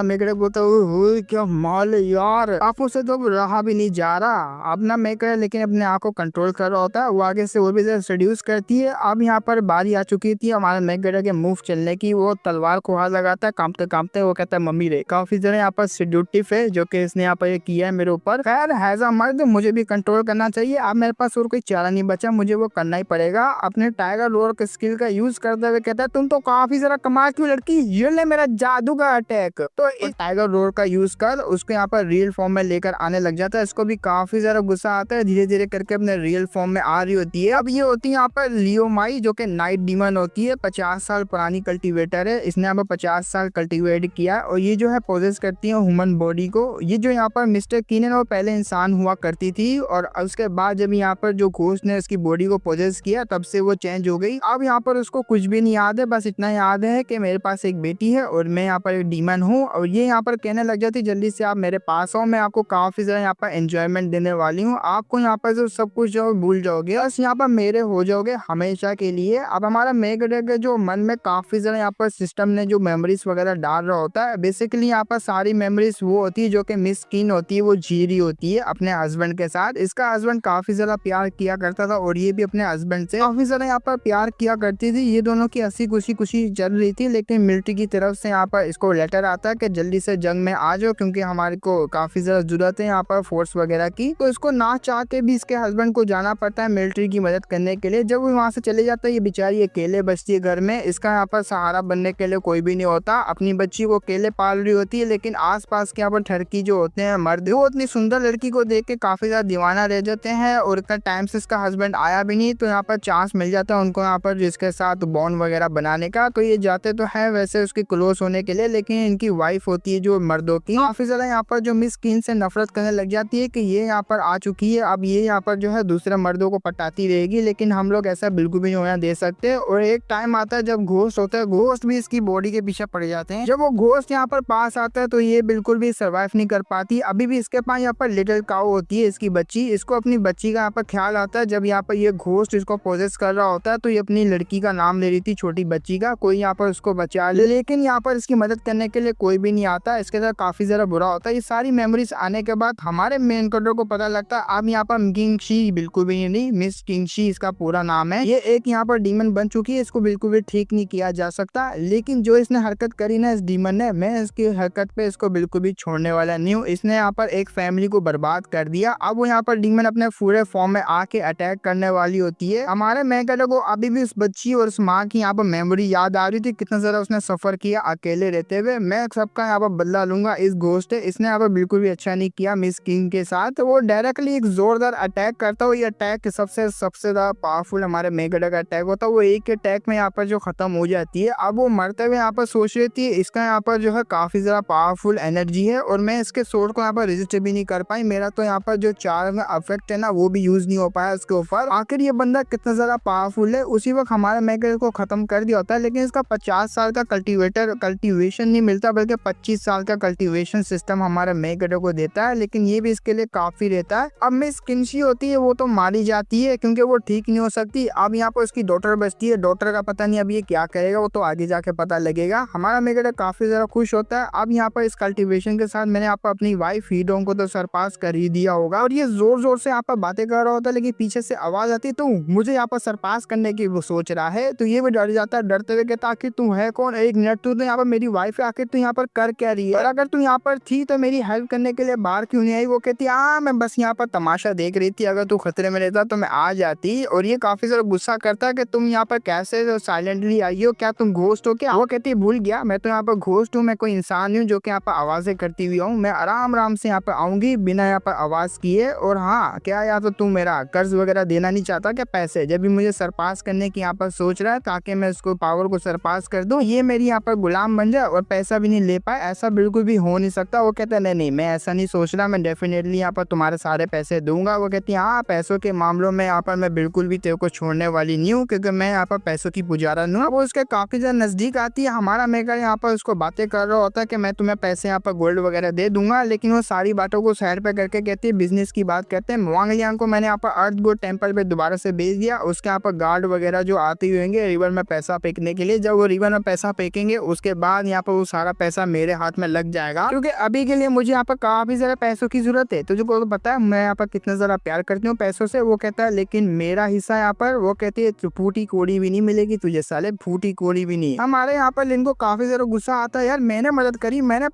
मेकड़े बोलता है क्या माल है यार, आंखों से तो रहा भी नहीं जा रहा। अब ना मेकड़े लेकिन अपने आप को कंट्रोल कर रहा होता है, वो आगे से वो भी सेड्यूस करती है। अब यहाँ पर बारी आ चुकी थी हमारे मेकड़े के मूव चलने की। वो तलवार को हाथ लगाता है कांपते कांपते, वो कहता है मम्मी रे। काफी जरा यहाँ पर सेड्यूटिव है जो कि इसने यहाँ पर ये किया है मेरे ऊपर। खैर हैज अ मर्द मुझे भी कंट्रोल करना चाहिए, अब मेरे पास और कोई चारा नहीं बचा, मुझे वो करना ही पड़ेगा। अपने टाइगर रोर के स्किल का यूज करते हुए कहता है तुम तो काफी जरा कमाल की लड़की, ये ले मेरा जादू का अटैक। तो इस टाइगर रोर का यूज कर उसको यहाँ पर रियल फॉर्म में लेकर आने लग जाता है। इसको भी काफी ज्यादा गुस्सा आता है, धीरे धीरे करके अपने रियल फॉर्म में आ रही होती है। अब ये होती है यहाँ पर लियोमाई जो कि नाइट डीमन होती है, 50 साल पुरानी कल्टीवेटर है। इसने यहाँ पर 50 साल कल्टीवेट किया और ये जो है पोजेस करती है ह्यूमन बॉडी को। ये जो यहाँ पर मिस्टर कीनन वो पहले इंसान हुआ करती थी और उसके बाद जब यहाँ पर जो घोस्ट ने उसकी बॉडी को पोजेस किया तब से वो चेंज हो गई। अब यहाँ पर उसको कुछ भी नहीं याद है, बस इतना याद है कि मेरे पास एक बेटी है और मैं यहाँ पर एक डीमन हूँ। और ये यहाँ पर कहने लग जाती जल्दी से आप मेरे पास आओ, मैं आपको काफी ज्यादा यहाँ पर एंजॉयमेंट देने वाली हूँ। आपको यहाँ पर जो सब कुछ जो भूल जाओगे बस यहाँ पर मेरे हो जाओगे हमेशा के लिए। अब हमारा मेगडे के जो मन में काफी ज्यादा यहाँ पर सिस्टम ने जो मेमोरीज वगैरह डाल रहा होता है, बेसिकली यहाँ पर सारी मेमोरीज वो होती है जो कि मिस किन होती है वो जी रही होती है अपने हस्बैंड के साथ। इसका हस्बैंड काफी ज्यादा प्यार किया करता था और ये भी अपने हस्बैंड से काफी ज्यादा यहाँ पर प्यार किया करती थी। ये दोनों की हंसी खुशी चल रही थी, लेकिन मिलिट्री की तरफ से यहाँ पर इसको लेटर आता है कि जल्दी से जंग में आ जाओ क्योंकि हमारे को काफी ज्यादा जरूरत है यहाँ पर फोर्स वगैरह की। तो इसको ना चाह के भी इसके हस्बैंड को जाना पड़ता है मिलिट्री की मदद करने के लिए। जब वो वहाँ से चले जाता है ये बेचारी अकेले बचती है घर में, इसका यहाँ पर सहारा बनने के लिए कोई भी नहीं होता। अपनी बच्ची को अकेले पाल रही होती है, लेकिन आसपास के यहाँ पर ठरकी जो होते हैं मर्द वो इतनी सुंदर लड़की को देख के काफी ज्यादा दीवाना रह जाते हैं और इतना टाइम से इसका हस्बैंड आया भी नहीं, तो यहाँ पर चांस मिल जाता है उनको यहाँ पर जिसके साथ बॉन्ड वगैरह बनाने का। तो ये जाते तो है वैसे उसकी क्लोज होने के लिए, लेकिन इनकी वाइफ होती है जो मर्दों की काफी ज्यादा यहाँ पर जो मिस किन से नफरत करने लग जाती है कि ये यहाँ पर आ चुकी है, अब ये यहाँ पर जो है दूसरे मर्दों को पटाती रहेगी, लेकिन हम लोग ऐसा बिल्कुल भी नहीं होना दे सकते। और एक टाइम आता है जब घोस्ट होता है, घोस्ट भी इसकी बॉडी के पीछे पड़ जाते हैं। जब वो घोस्ट यहाँ पर पास आता है तो ये बिल्कुल भी सर्वाइव नहीं कर पाती। अभी भी इसके पास यहाँ पर लिटिल काऊ होती है इसकी बच्ची, इसको अपनी बच्ची का यहाँ पर ख्याल आता है। जब यहाँ पर ये घोस्ट इसको पोजेस कर रहा होता है तो ये अपनी लड़की का नाम ले रही थी, छोटी बच्ची का, कोई यहाँ पर उसको बचा ले, लेकिन यहाँ पर इसकी मदद करने के लिए कोई भी नहीं आता। इसके साथ काफी ज्यादा बुरा होता है। ये सारी मेमोरीज आने के बाद हमारे मेन कैरेक्टर को पता लगता है अब यहाँ पर किंग शी बिल्कुल भी नहीं, मिस किंग शी इसका पूरा नाम है। ये एक यहाँ पर डीमन बन चुकी है, इसको बिल्कुल भी ठीक नहीं किया जा सकता। लेकिन जो इसने हरकत करी ना इस डीमन ने, मैं इसकी हरकत पे इसको बिल्कुल भी छोड़ने वाला नहीं हूँ। इसने यहाँ पर एक फैमिली को बर्बाद कर दिया। अब वो यहाँ पर डीमन अपने पूरे फॉर्म में आके अटैक करने वाली होती है। हमारे मेन कैरेक्टर को अभी भी उस बच्ची और उस माँ की यहाँ पर मेमोरी याद आ रही थी, कितना ज्यादा उसने सफर किया अकेले रहते हुए। मैं सबका यहाँ पर बदला लूंगा इस घोस्ट है, इसने यहाँ पर बिल्कुल भी अच्छा नहीं किया मिस किंग के साथ। वो डायरेक्टली एक जोरदार अटैक करता है। ये अटैक सबसे ज्यादा पावरफुल हमारे मेगडा का अटैक होता है। वो एक अटैक में यहाँ पर जो खत्म हो जाती है। अब वो मरते हुए यहाँ पर सोच रही थी इसका यहाँ पर जो है काफी ज्यादा पावरफुल एनर्जी है और मैं इसके सोर्ड को यहाँ पर रेजिस्ट भी नहीं कर पाई। मेरा तो यहाँ पर जो चार अफेक्ट है ना वो भी यूज नहीं हो पाया उसके ऊपर। आखिर ये बंदा कितना ज्यादा पावरफुल है। उसी वक्त हमारे मेगडा को खत्म कर दिया होता है, लेकिन इसका 50 साल का कल्टीवेशन नहीं मिलता बल्कि 25 साल का कल्टीवेशन सिस्टम हमारे मेगडा को देता है, लेकिन ये भी इसके लिए काफी रहता है। अब मिस किंशी होती है वो तो मारी जाती है क्योंकि वो ठीक नहीं हो सकती। अब यहाँ पर उसकी डॉटर बचती है, डॉटर का पता नहीं अब ये क्या करेगा, वो तो आगे जाके पता लगेगा। हमारा मेगडा काफी ज्यादा खुश होता है। अब यहाँ पर इस कल्टीवेशन के साथ मैंने यहाँ पर अपनी वाइफ हीडोंग को तो सरपास कर ही दिया होगा और ये जोर जोर से यहाँ पर बातें कर रहा होता है, लेकिन पीछे से आवाज आती तो मुझे यहाँ पर सरपास करने की वो सोच रहा है। तो ये भी डर जाता है, डरते हुए कहता आखिर तू है कौन, एक मिनट तू तो यहाँ पर मेरी वाइफ है, आखिर तू यहाँ पर पर कर क्या रही है, और अगर तू यहाँ पर थी तो मेरी हेल्प करने के लिए बाहर क्यों नहीं आई। वो कहती हाँ मैं बस यहाँ पर तमाशा देख रही थी, अगर तू खतरे में रहता तो मैं आ जाती। और ये काफी ज्यादा गुस्सा करता है कि तुम यहाँ पर कैसे साइलेंटली आई हो, क्या तुम घोस्ट हो क्या। वो कहती है भूल गया, मैं तो यहाँ पर घोस्ट हूँ, मैं कोई इंसान हूँ जो कि यहाँ पर आवाजें करती हुई हूँ। मैं आराम आराम से यहाँ पर आऊंगी बिना यहाँ पर आवाज किए। और हाँ क्या या तो तू मेरा कर्ज वगैरह देना नहीं चाहता क्या, पैसे जब भी मुझे सरपास करने की यहाँ पर सोच रहा है ताकि मैं इसको पावर को सरपास कर दूं, ये मेरी यहाँ पर गुलाम बन जाए और पैसा भी नहीं ले पाए, ऐसा बिल्कुल भी हो नहीं सकता। वो कहता है नहीं नहीं मैं ऐसा नहीं सोच रहा, मैं डेफिनेटली यहाँ पर तुम्हारे सारे पैसे दूंगा। वो कहती है हाँ पैसों के मामलों में यहाँ पर मैं बिल्कुल भी तेरे को छोड़ने वाली नहीं हूँ, क्योंकि मैं यहाँ पर पैसों की पुजारा नहीं हूँ। वो उसके काफी ज्यादा नजदीक आती है, हमारा मेकर यहाँ पर उसको बातें कर रहा होता है कि मैं तुम्हें पैसे यहाँ पर गोल्ड वगैरह दे दूंगा, लेकिन वो सारी बातों को साइड पे करके कहती है बिजनेस की बात करते हैं। वांग लियांग को मैंने यहाँ पर अर्थ गोड टेम्पल पे दोबारा से भेज दिया, उसके यहाँ पर गार्ड वगैरह जो आते ही होंगे रिवर में पैसा फेंकने के लिए। जब वो रिवर में पैसा फेंकेंगे उसके बाद यहाँ पर वो सारा पैसा मेरे हाथ में लग जाएगा, क्योंकि अभी के लिए मुझे यहाँ पर काफी ज्यादा पैसों की जरूरत है। तुझे को पता है मैं यहाँ पर कितना ज्यादा प्यार करती हूँ पैसों से। वो कहता है लेकिन मेरा हिस्सा यहाँ पर, वो कहती है फूटी कोड़ी भी नहीं मिलेगी तुझे साले, फूटी कोड़ी भी नहीं। हमारे यहाँ पर लिन को काफी ज्यादा गुस्सा आता है, यार मैंने मदद करी, मैंने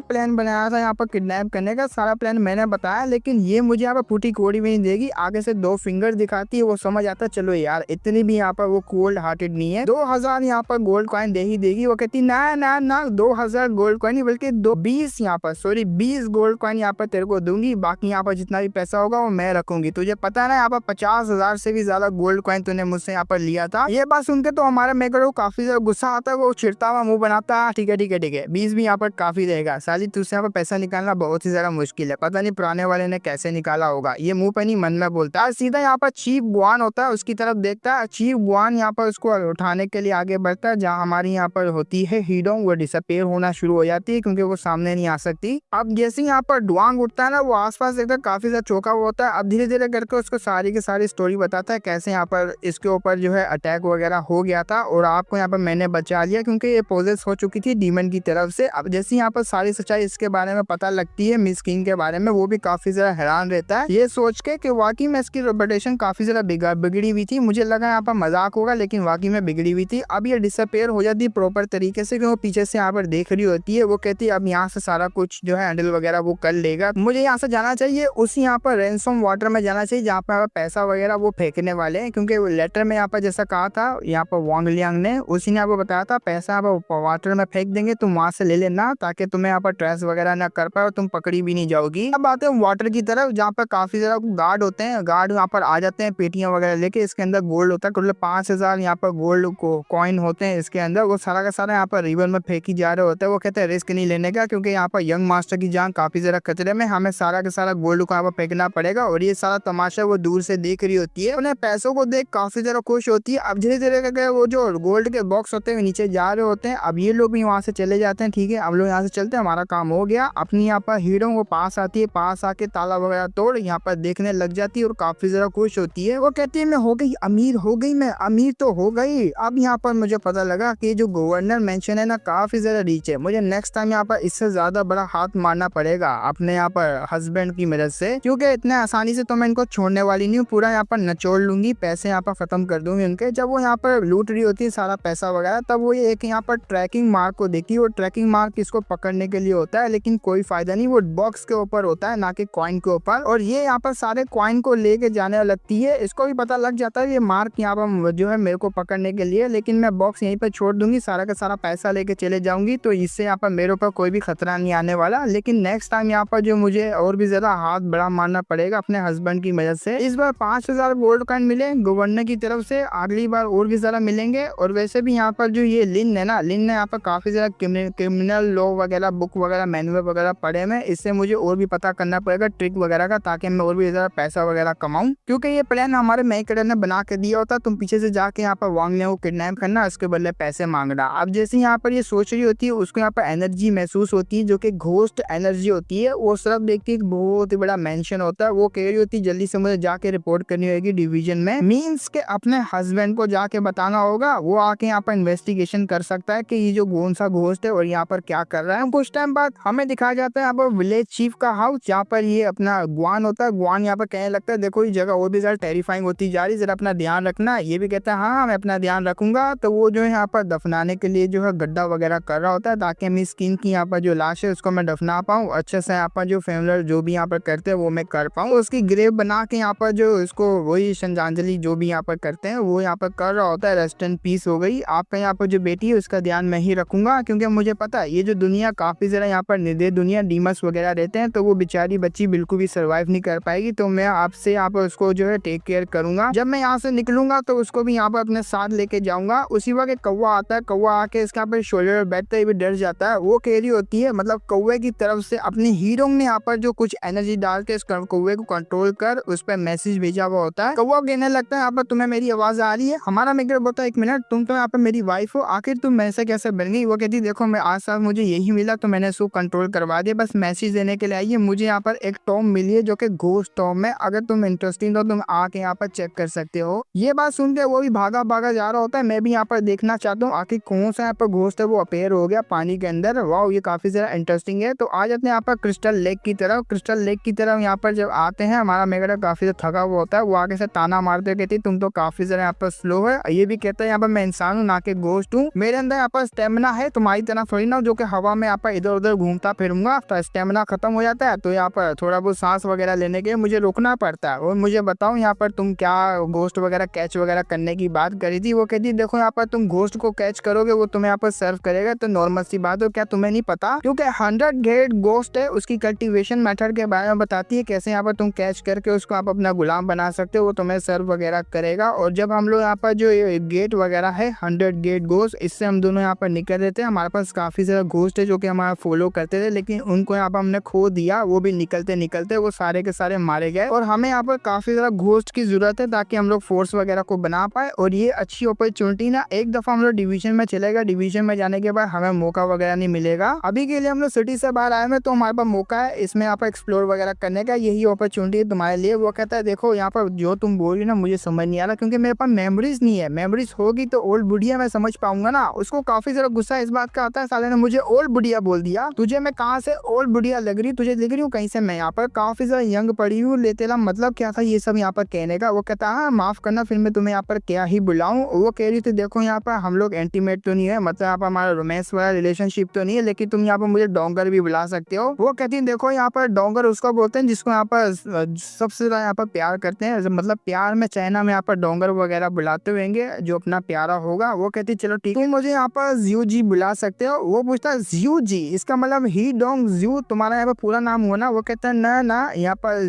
प्लान बनाया था यहाँ पर किडनैप करने का, सारा प्लान मैंने बताया, लेकिन ये मुझे यहाँ पर फूटी कोड़ी भी नहीं देगी। आगे से 2 फिंगर दिखाती है, वो समझ आता है चलो यार इतनी भी यहाँ पर वो कोल्ड हार्टेड नहीं है, 2000 यहाँ पर गोल्ड कॉइन दे ही देगी। वो कहती ना ना ना 2000 गोल्ड कॉइन नहीं बल्कि 20 यहाँ पर 20 गोल्ड कॉइन यहाँ पर तेरे को दूंगी, बाकी यहाँ पर जितना भी पैसा होगा वो मैं रखूंगी। तुझे पता है ना यहाँ पर 50,000 से भी ज्यादा गोल्ड कॉइन तूने मुझसे यहाँ पर लिया था। ये बात सुनकर तो हमारे मेकर को काफी ज्यादा गुस्सा आता है, वो चिढ़ता हुआ मुंह बनाता है ठीक है ठीक है ठीक है 20 भी यहाँ पर काफी रहेगा, साली तुझसे यहाँ पर पैसा निकालना बहुत ही ज्यादा मुश्किल है, पता नहीं पुराने वाले ने कैसे निकाला होगा। ये मुंह पे नहीं मन में बोलता है। सीधा यहाँ पर चीफ बुआन होता है उसकी तरफ देखता है, चीफ बुआन यहाँ पर उसको उठाने के लिए आगे बढ़ता है। जहाँ हमारी यहाँ पर होती है हीडोंग, वो डिसअपीयर होना शुरू हो जाती है क्योंकि वो सामने नहीं आ सकती। अब जैसे यहाँ पर डुआंग उठता है ना, वो आसपास देखता काफी ज्यादा चौका हुआ होता है। अब धीरे धीरे करके उसको सारी की सारी स्टोरी बताता है कैसे यहाँ पर इसके ऊपर जो है अटैक वगैरह हो गया था और आपको यहाँ पर मैंने बचा लिया क्योंकि ये पोजेस हो चुकी थी डीमन की तरफ से। अब जैसे यहाँ पर सारी सच्चाई इसके बारे में पता लगती है मिस किंग के बारे में, वो भी काफी ज्यादा हैरान रहता है ये सोच के कि वाकई में इसकी रेपुटेशन काफी ज्यादा बिगड़ी हुई थी। मुझे लगा यहाँ पर मजाक होगा लेकिन वाकई में बिगड़ी हुई थी। अब ये डिसअपेयर हो जाती है प्रॉपर तरीके से, वो पीछे से यहाँ पर देख रही होती है। वो कहती है अब यहाँ से सारा कुछ जो है हैंडल वगैरह वो कर लेगा, मुझे यहाँ से जाना चाहिए, उसी यहाँ पर रैनसम वाटर में जाना चाहिए जहाँ पर पैसा वगैरह वो फेंकने वाले हैं, क्योंकि लेटर में यहाँ पर जैसा कहा था यहाँ पर वांग लियांग ने, उसी ने आपको बताया था पैसा आप वाटर में फेंक देंगे तुम वहां से ले लेना ताकि तुम्हें यहाँ पर ट्रेस वगैरह ना कर पाए और तुम पकड़ी भी नहीं जाओगी। अब आते हैं वाटर की तरफ जहाँ पर काफी ज्यादा गार्ड होते हैं, गार्ड यहाँ पर आ जाते हैं पेटियां वगैरह लेके। इसके अंदर गोल्ड होता है, कुल 5000 यहाँ पर गोल्ड को कॉइन होते हैं इसके अंदर, वो सारा का सारा यहाँ पर रिवर में फेंकी जा रहे होते हैं। वो कहते हैं रिस्क नहीं लेने का क्योंकि यहाँ पर यंग मास्टर की जान काफी ज्यादा खतरे में, हमें सारा का सारा गोल्ड को यहाँ पर फेंकना पड़ेगा। और ये सारा तमाशा वो दूर से देख रही होती है, उन्हें पैसों को देख काफी ज्यादा खुश होती है। अब धीरे धीरे करके वो जो गोल्ड के बॉक्स होते हैं नीचे जा रहे होते हैं। अब ये लोग भी वहां से चले जाते हैं, ठीक है अब लोग यहाँ से चलते हैं, हमारा काम हो गया। अपनी यहाँ पर हीरो वो पास आती है, पास आके ताला वगैरह तोड़ यहाँ पर देखने लग जाती है और काफी ज्यादा खुश होती है। वो कहती है मैं हो गई अमीर, हो गई मैं अमीर तो हो गई। अब यहाँ पर मुझे पता लगा कि जो गवर्नर मेंशन है ना काफी ज्यादा रीच है, मुझे नेक्स्ट टाइम यहाँ पर इससे ज्यादा बड़ा हाथ मारना पड़ेगा अपने यहाँ पर हस्बैंड की मदद से, क्योंकि इतने आसानी से तो मैं इनको छोड़ने वाली नहीं हूँ, पूरा यहाँ पर नचोड़ लूंगी, पैसे यहाँ पर खत्म कर दूंगी उनके। जब वो यहाँ पर लूट रही होती है सारा पैसा वगैरह, तब वो एक यहाँ पर ट्रैकिंग मार्क को देखी। वो ट्रैकिंग मार्क इसको पकड़ने के लिए होता है लेकिन कोई फायदा नहीं, वो बॉक्स के ऊपर होता है ना कि कॉइन के ऊपर। और ये यहाँ पर सारे कॉइन को लेके जाने लगती है, इसको भी पता लग जाता है ये मार्क यहाँ पर जो है मेरे को पकड़ने के लिए, लेकिन मैं बॉक्स यहीं पर छोड़ दूंगी, सारा का सारा पैसा लेके चले जाऊंगी, तो इससे यहाँ पर मेरे ऊपर कोई भी खतरा नहीं आने वाला। लेकिन नेक्स्ट टाइम यहाँ पर जो मुझे और भी ज्यादा हाथ बड़ा मारना पड़ेगा अपने हस्बैंड की मदद से। इस बार 5000 गोल्ड कॉइन मिले गवर्नर की तरफ से, अगली बार और भी ज्यादा मिलेंगे। और वैसे भी यहाँ पर जो ये लिन है ना, लिन ने यहाँ पर काफी ज्यादा क्रिमिनल लॉ वगैरह बुक वगैरह मैनुअल वगैरह पढ़े में, इससे मुझे और भी पता करना पड़ेगा ट्रिक वगैरह का, ताकि मैं और भी ज्यादा पैसा वगैरह कमाऊं, क्योंकि ये प्लान हमारे मेकर ने बना के दिया होता तुम पीछे से जाके यहाँ पर वांग लियांग को किडनैप करना, उसके बदले पैसे मांगना। अब जैसे यहाँ पर ये सोच रही होती है उसको यहाँ पर एनर्जी महसूस होती है जो कि घोस्ट एनर्जी होती है। वो सिर्फ देखती है बहुत ही बड़ा मेंशन होता है, वो कह रही होती है जल्दी से मुझे जाके रिपोर्ट करनी होगी डिवीजन में, मीन्स के अपने हस्बैंड को जाके बताना होगा, वो आके यहाँ पर इन्वेस्टिगेशन कर सकता है कि ये जो कौन सा घोस्ट है और यहाँ पर क्या कर रहा है। कुछ टाइम बाद हमें दिखाया जाता है यहाँ पर विलेज चीफ का हाउस, जहाँ पर ये अपना गुआन होता है। गुआन यहाँ पर कहने लगता है देखो ये जगह और भी ज्यादा टेरिफाइंग होती जा रही है, जरा अपना ध्यान रखना। ये भी कहता है हाँ मैं अपना ध्यान रखूंगा। तो वो जो है यहाँ पर दफनाने के लिए जो है गड्ढा वगैरह कर रहा होता है ताकि मेरी स्किन की यहाँ पर जो लाश है उसको मैं दफना पाऊँ, अच्छे से यहाँ पर जो फेमलर जो भी यहाँ पर करते हैं वो मैं कर पाऊँ। उसकी ग्रेव बना के यहाँ पर जो इसको वही श्रद्धांजलि जो भी यहाँ पर करते हैं वो यहाँ पर कर रहा होता है। रेस्ट इन पीस हो गई। आपका यहाँ पर जो बेटी है उसका ध्यान मैं ही रखूंगा, क्योंकि मुझे पता है ये जो दुनिया काफी जरा यहाँ पर निर्दय दुनिया डीमस वगैरह रहते हैं, तो वो बेचारी बच्ची बिल्कुल भी सर्वाइव नहीं कर पाएगी। तो मैं आपसे यहाँ पर उसको जो है टेक केयर करूंगा। जब मैं यहाँ से निकलूंगा तो उसको भी यहाँ पर अपने साथ लेके जाऊंगा। उसी वक्त कौवा आता है, कौवा आके इसके यहाँ पर शोल्डर पर बैठते ही भी डर जाता है। वो कह रही होती है, मतलब कौवे की तरफ से अपने हीरो ने यहाँ पर जो कुछ एनर्जी डाल के इस कौवे को कंट्रोल कर उस पर मैसेज भेजा हुआ होता है। कौवा कहने लगता है यहाँ पर तुम्हें मेरी आवाज आ रही है। हमारा मेकर बोलता है 1 मिनट, तुम तो यहाँ पर मेरी वाइफ हो, आखिर तुम ऐसे कैसे बन गई। वो कहती देखो मैं आज साल मुझे यही मिला तो मैंने इसको कंट्रोल करवा दिया, बस मैसेज देने के लिए आई है। मुझे यहाँ पर एक टॉम मिली है जो कि घोस्ट टॉम है, अगर तुम इंटरेस्टिंग हो तुम आके यहाँ पर चेक कर सकते हो। ये बात सुन के वो भी भागा भागा जा रहा होता है। मैं भी यहाँ पर देखना चाहता हूँ आखिर कौन सा यहाँ पर घोस्ट है वो अपेयर हो गया पानी के अंदर। वाह ये काफी ज्यादा इंटरेस्टिंग है। तो आ जाते हैं यहाँ पर क्रिस्टल लेक की तरफ। क्रिस्टल लेक की तरफ यहाँ पर जब आते हैं हमारा मेगा काफी ज्यादा थका हुआ होता है। वो आगे से ताना मारते कहती तुम तो काफी ज्यादा यहाँ पर स्लो है। ये भी कहता है यहाँ पर मैं इंसान हूँ ना कि घोस्ट हूँ, मेरे अंदर यहाँ पर स्टेमिना है, तुम्हारी तरह थोड़ी ना जो कि हवा में यहाँ पर इधर उधर घूमता फिरूंगा। तो स्टेमिना खत्म हो जाता है तो यहाँ पर थोड़ा बहुत सांस वगैरह लेने के मुझे रुकना पड़ता है। और मुझे बताओ यहाँ पर तुम क्या घोस्ट वगैरह कैच वगैरह करने की बात करी थी। वो कहती देखो यहाँ पर तुम घोस्ट को कैच करोगे वो तुम्हें यहाँ पर सर्व करेगा, तो नॉर्मल सी बात हो, क्या तुम्हें नहीं पता? क्योंकि 100 ग्रेड घोस्ट है, उसकी कल्टीवेशन मेथड के बारे में बताती है कैसे यहाँ पर तुम कैच करके उसको आप अपना गुलाम बना सकते हो, वो तुम्हें सर्व वगैरह करेगा। और जब हम लोग यहाँ पर जो गेट वगैरह है 100 गेट घोस्ट, इससे हम दोनों यहाँ पर निकल रहे थे। हमारे पास काफी सारा घोस्ट है जो कि हमारा फॉलो करते थे, लेकिन उनको यहाँ पर हमने खो दिया। वो भी निकलते निकलते वो सारे के सारे मारे गए। और हमें यहाँ पर काफी ज्यादा घोस्ट की जरूरत है ताकि हम लोग फोर्स वगैरह को बना पाए। और ये अच्छी अपॉर्चुनिटी ना, एक दफा हम लोग डिवीजन में चलेगा, डिवीजन में जाने के बाद हमें मौका वगैरह नहीं मिलेगा। अभी के लिए हम लोग सिटी से बाहर आए हैं तो हमारे पास मौका है इसमें यहाँ पर एक्सप्लोर वगैरह करने का, यही अपॉर्चुनिटी है तुम्हारे लिए। वो कहता है देखो यहाँ पर जो तुम बोल रही ना मुझे समझ नहीं आ रहा, क्योंकि मेरे पास मेमोरीज नहीं है। मेमोरीज होगी तो ओल्ड बुढ़िया मैं समझ पाऊंगा ना। उसको काफी ज्यादा गुस्सा इस बात का आता है, साले ने मुझे ओल्ड बुढ़िया बोल दिया। तुझे मैं कहाँ से ओल्ड बुढ़िया लग रही, तुझे दिख रही हूँ कहीं से? मैं यहाँ पर काफी ज्यादा यंग पड़ी हूँ, ले तेरा मतलब क्या था ये सब यहाँ पर कहने का? वो कहता है माफ करना फिर मैं तुम्हें यहाँ पर क्या ही बुलाऊं। वो कह रही थी देखो यहाँ पर हम लोग एंटीमेट तो नहीं है, मतलब यहाँ पर हमारा रोमांस वाला रिलेशनशिप तो नहीं है, लेकिन तुम यहाँ पर मुझे डोंगर भी बुला सकते हो। वो कहती है देखो यहाँ पर डोंगर उसको बोलते हैं जिसको यहाँ पर सबसे ज्यादा यहाँ पर प्यार करते हैं, मतलब प्यार में चाइना में यहाँ पर डोंगर वगैरह बुलाते होंगे जो अपना प्यारा होगा। वो कहती चलो ठीक है मुझे यहाँ पर जियो जी बुला सकते हो। वो पूछता है जियो जी इसका मतलब ही डोंग जियो तुम्हारा यहाँ पर पूरा नाम हुआ ना? वो कहता है ना ना यहाँ पर